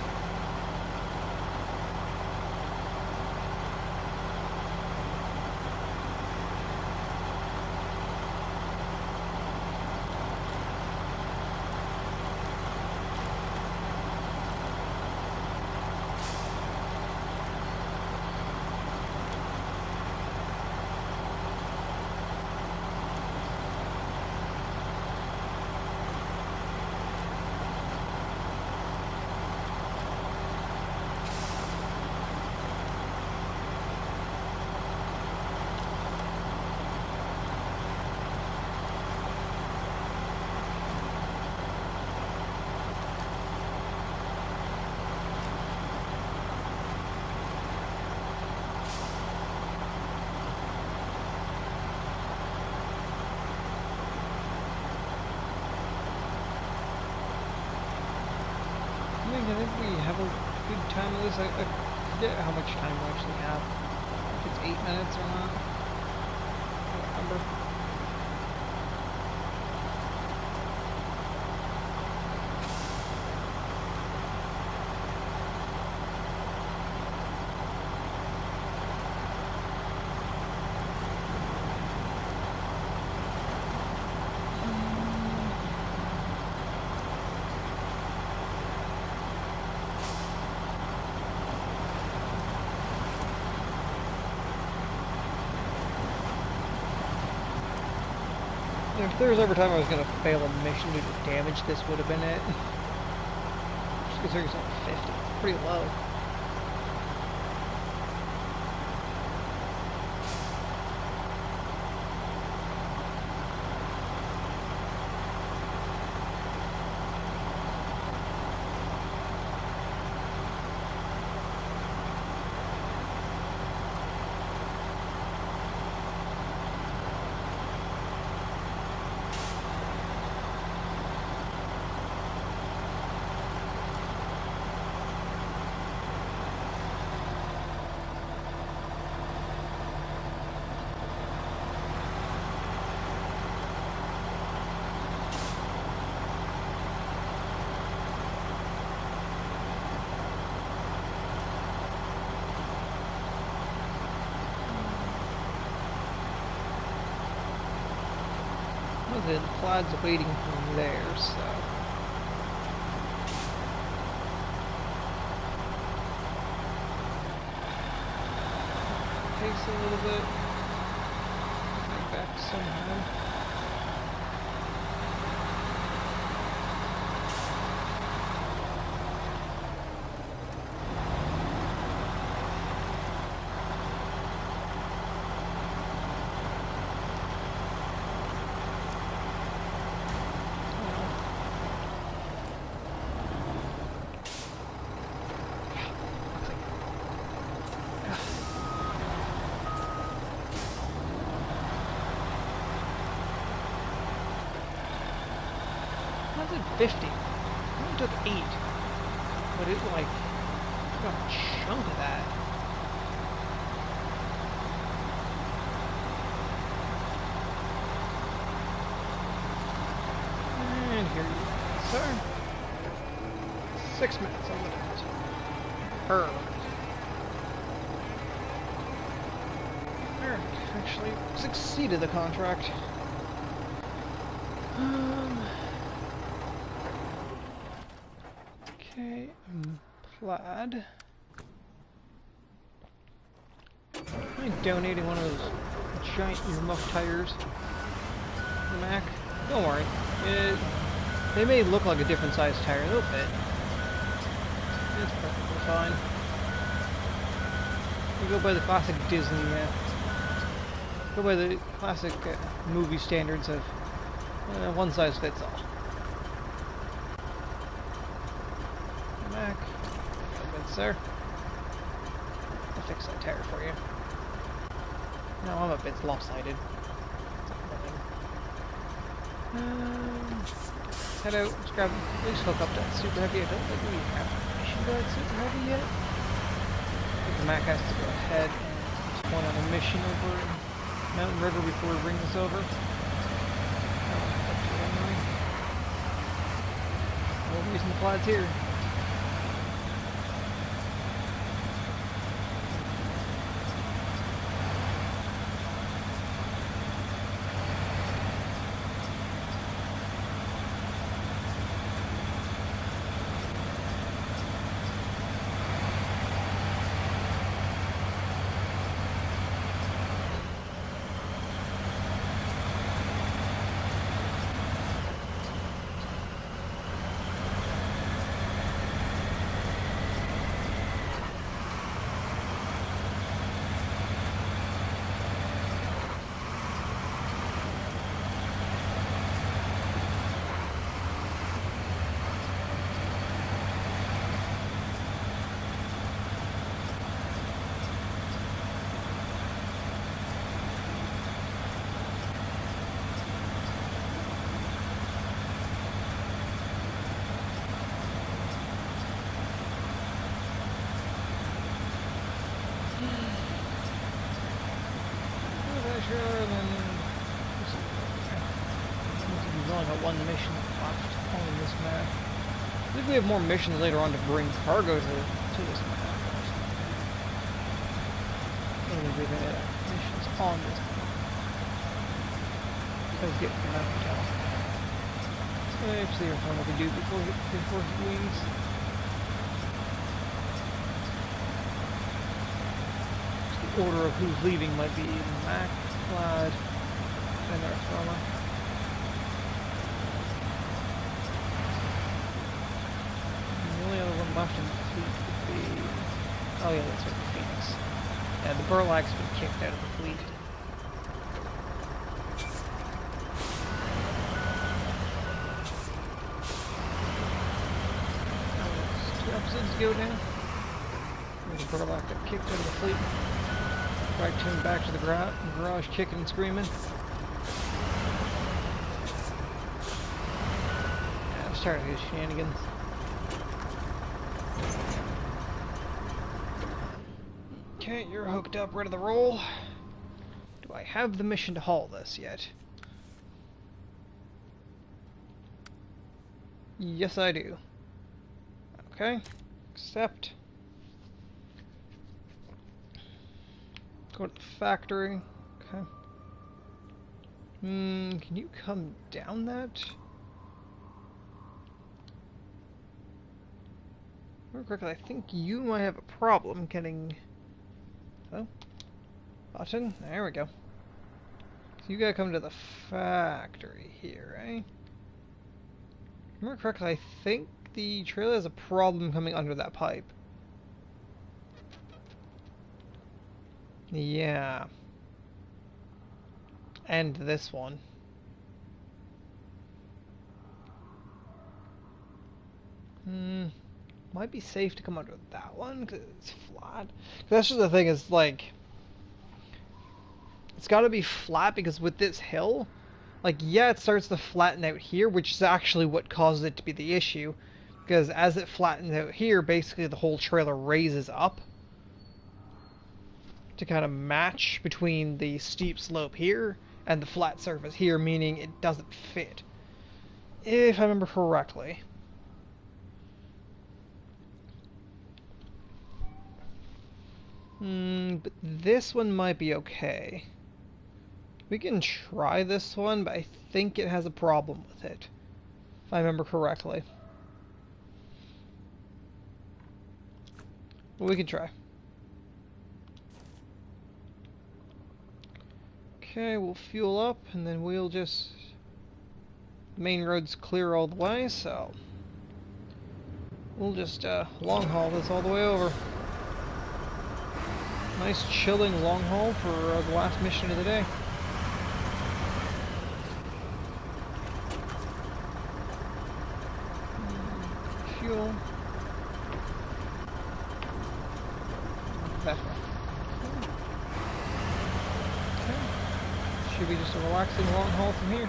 I think we have a good time with this. I forget how much time we actually have. If it's 8 minutes or not. I don't remember. If there was ever time I was going to fail a mission due to damage, this would have been it. Just considering it's only 50. Pretty low. The plaid's waiting from there, so... Pace a little bit. Get back somehow. How's it 50? It only took 8. But it, like, got a chunk of that. And here you go, sir. 6 minutes on the dot. Alright, actually succeeded the contract. Okay, plaid. I'm donating one of those giant earmuff tires to the Mac. Don't worry. They may look like a different size tire, they'll fit. It's perfectly fine. We go by the classic Disney, go by the classic movie standards of one size fits all. Mac, good sir. I'll fix that tire for you. No, I'm a bit lopsided. Head out, let's grab, at least hook up to that super heavy. I don't think we have permission to that super heavy yet. I think the Mac has to go ahead and spawn on a mission over in Mountain River before we bring this over. No reason the plaid's here. We've only got one mission left on this map. I think we have more missions later on to bring cargo to this map. Maybe we have missions on this map. Let's get from that hotel. Let's see what we can do before he leaves. The order of who's leaving might be Mac, Plaid, and Arthroma. The only other one left in the fleet would be... oh yeah, that's right, the Phoenix. Yeah, the Burlak's been kicked out of the fleet. There's 2 episodes to go down. The Burlak got kicked out of the fleet. Tried to him back to the garage kicking and screaming. Yeah, I'm tired of his shenanigans. Okay, you're hooked up, ready to roll. Do I have the mission to haul this yet? Yes, I do. Okay, accept. Go to the factory. Okay. Can you come down that? Real quickly, I think you might have a problem getting... oh. Button. There we go. So you gotta come to the factory here, eh? Remember correctly, I think the trailer has a problem coming under that pipe. Yeah. And this one. Might be safe to come under that one, because it's flat. That's just the thing, is like... it's gotta be flat, because with this hill, Like, yeah, it starts to flatten out here, which is actually what causes it to be the issue. Because as it flattens out here, basically the whole trailer raises up to kind of match between the steep slope here and the flat surface here, meaning it doesn't fit. If I remember correctly. But this one might be okay. We can try this one, but I think it has a problem with it. If I remember correctly. But we can try. Okay, we'll fuel up, and then we'll just... The main road's clear all the way, so... We'll just long haul this all the way over. Nice chilling long haul for the last mission of the day. Fuel. That way. Okay. Should be just a relaxing long haul from here.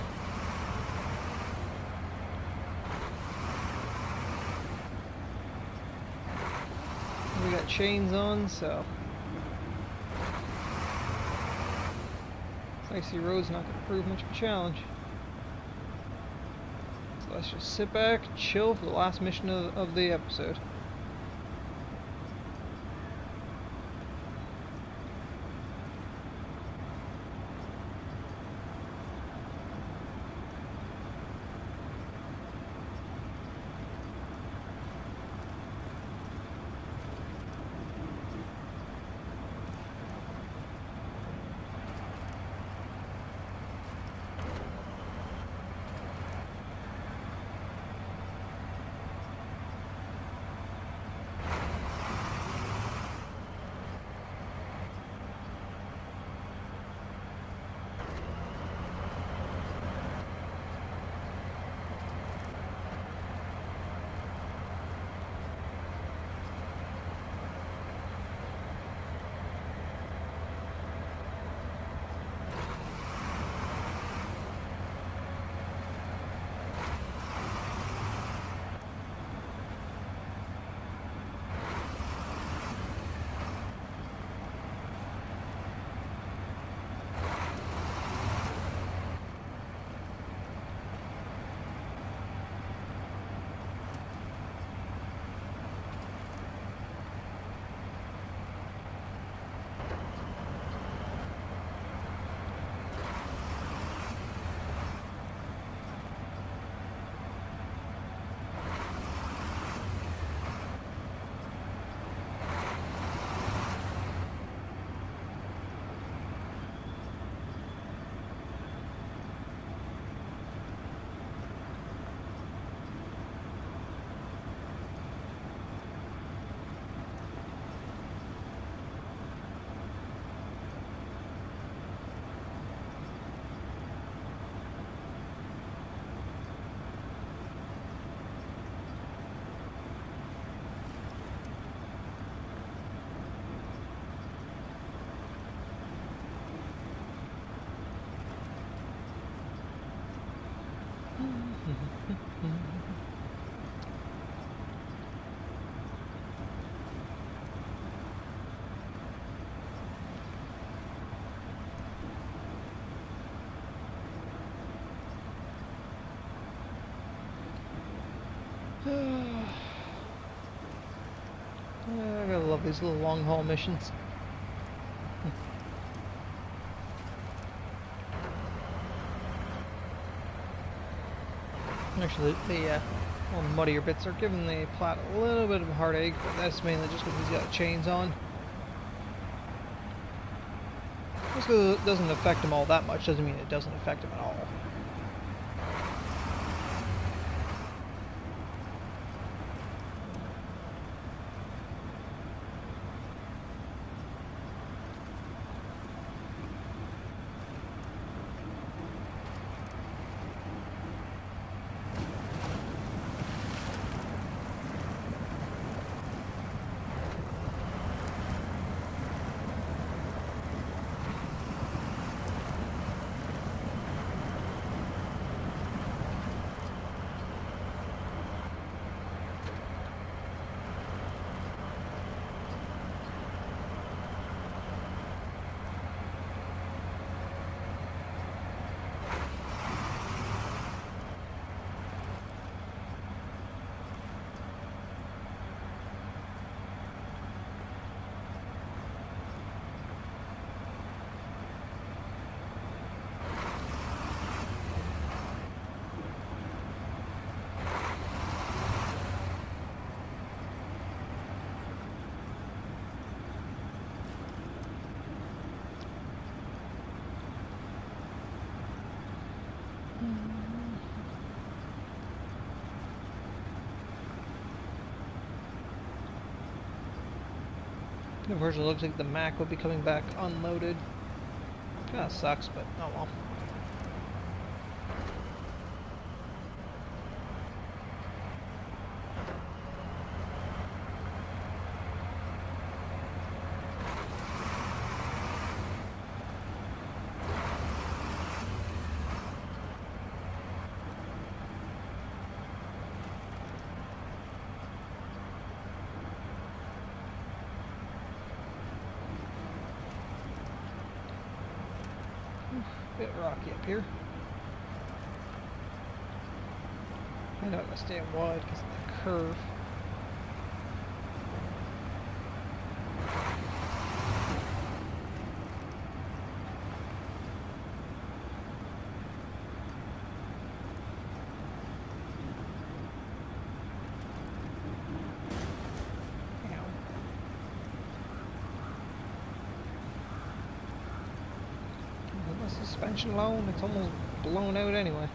We got chains on, so this icy road's not going to prove much of a challenge. So let's just sit back, chill for the last mission of the episode. I gotta love these little long haul missions. Actually, the more muddier bits are giving the Platt a little bit of a heartache, but that's mainly just because he's got chains on. Just because it doesn't affect him all that much doesn't mean it doesn't affect him at all. Unfortunately, it looks like the Mac will be coming back unloaded. Kinda sucks, but oh well. Bit rocky up here. I'm not gonna stay wide because of the curve. Suspension alone, it's almost blown out anyway.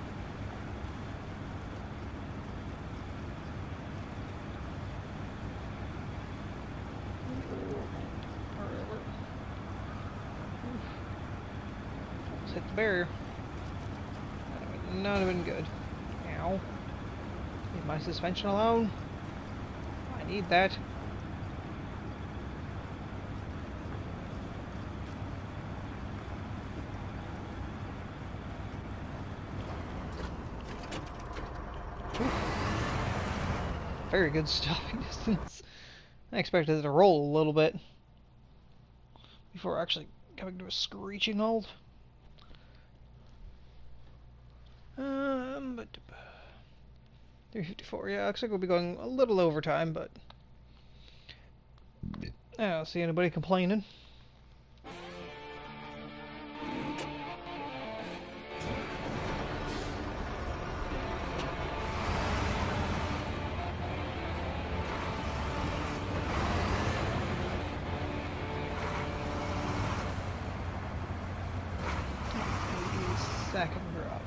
Let's hit the barrier. That would not have been good. Ow. Leave my suspension alone. I need that. Very good stopping distance. I expected it to roll a little bit before actually coming to a screeching halt. But 354. Yeah, looks like we'll be going a little over time, but I don't see anybody complaining. Second drop.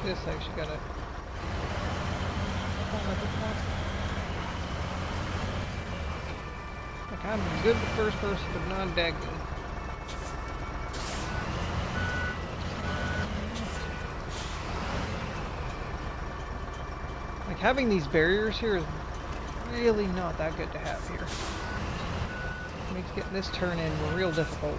This actually got it. Like, I'm good with first person, but not that good. Like, having these barriers here is really not that good to have here. It makes getting this turn in real difficult.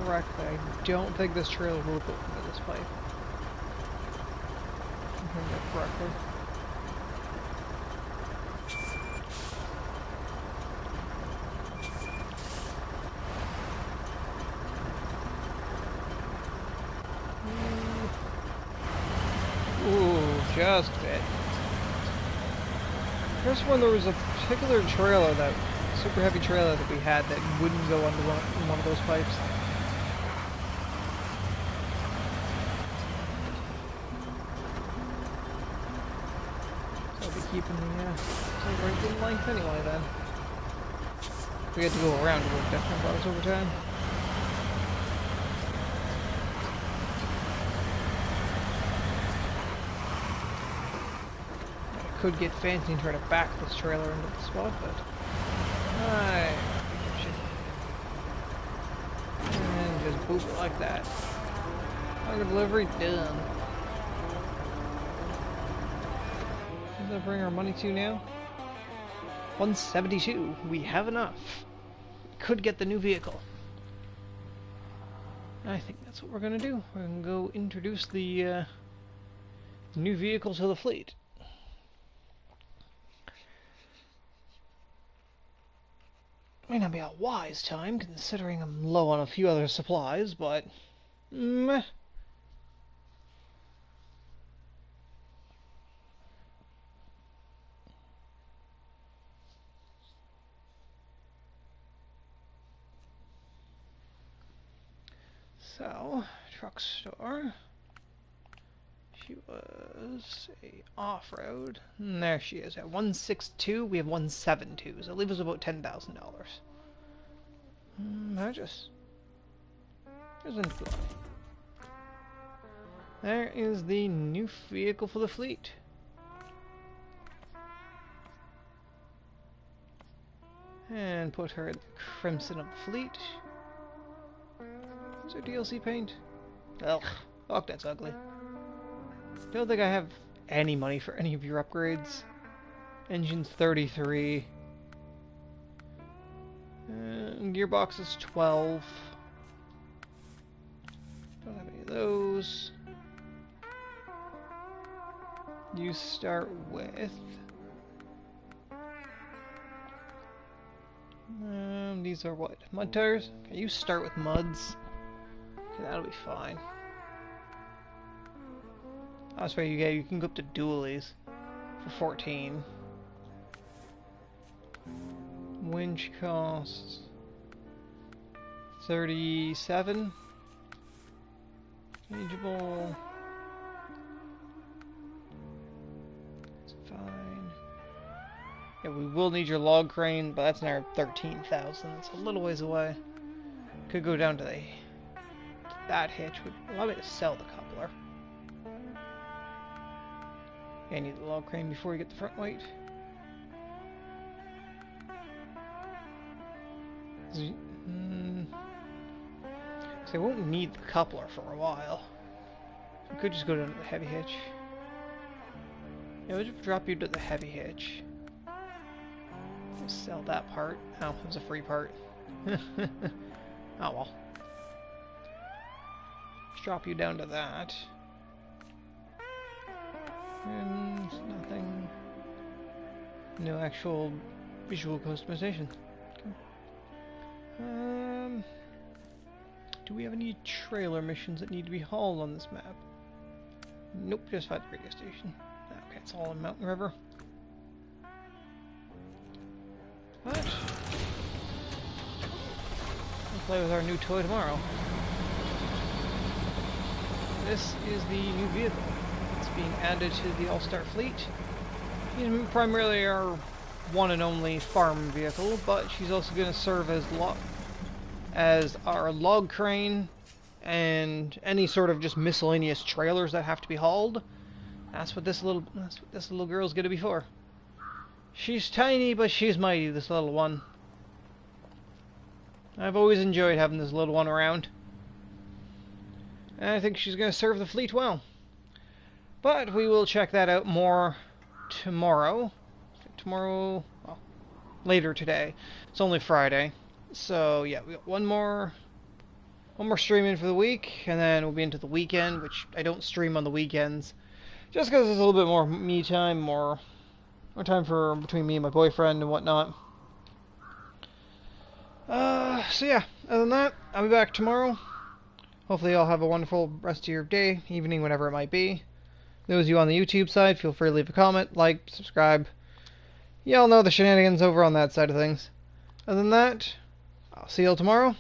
Correctly, I don't think this trailer will go into this pipe. If I remember correctly. Ooh, just a bit. Just when there was a particular trailer, that super heavy trailer that we had, that wouldn't go under one of those pipes. Keeping the right in length anyway then. If we had to go around, it would definitely brought us over time. I could get fancy and try to back this trailer into the spot, but and just boop it like that. Cargo delivery done. Bring our money to now. 172. We have enough. Could get the new vehicle. I think that's what we're gonna do. We're gonna go introduce the new vehicle to the fleet. May not be a wise time, considering I'm low on a few other supplies, but meh. So, truck store. She was a off-road. And there she is at 162. We have 172. So leave us about $10,000. I just isn't fly. There is the new vehicle for the fleet. And put her in the crimson of the fleet. Is there DLC paint? Ugh, fuck, that's ugly. Don't think I have any money for any of your upgrades. Engine's 33. Gearbox is 12. Don't have any of those. You start with... these are what? Mud tires? Okay, you start with muds. Okay, that'll be fine. That's where you can go up to dualies for 14. Winch costs 37. Changeable. It's fine. Yeah, we will need your log crane, but that's another 13,000. It's a little ways away. Could go down to that hitch. Would allow me to sell the coupler. Yeah, I need the log crane before you get the front weight. So I won't need the coupler for a while. We could just go down to the heavy hitch. Yeah, we'll just drop you to the heavy hitch. We'll sell that part. Oh, it was a free part. Oh well. Just drop you down to that. And nothing. No actual visual customization. Okay. Do we have any trailer missions that need to be hauled on this map? Nope, just find the radio station. Okay, it's all in Mountain River. But we'll play with our new toy tomorrow. This is the new vehicle. It's being added to the All-Star fleet. She's primarily our one and only farm vehicle, but she's also going to serve as our log crane and any sort of just miscellaneous trailers that have to be hauled. That's what this little girl's going to be for. She's tiny, but she's mighty, this little one. I've always enjoyed having this little one around. And I think she's going to serve the fleet well. But we will check that out more tomorrow. Well, later today. It's only Friday. So, yeah, we got one more streaming for the week, and then we'll be into the weekend, which I don't stream on the weekends. Just because it's a little bit more me time, more time for between me and my boyfriend and whatnot. So yeah, other than that, I'll be back tomorrow. Hopefully y'all have a wonderful rest of your day, evening, whatever it might be. Those of you on the YouTube side, feel free to leave a comment, like, subscribe. Y'all know the shenanigans over on that side of things. Other than that, I'll see y'all tomorrow.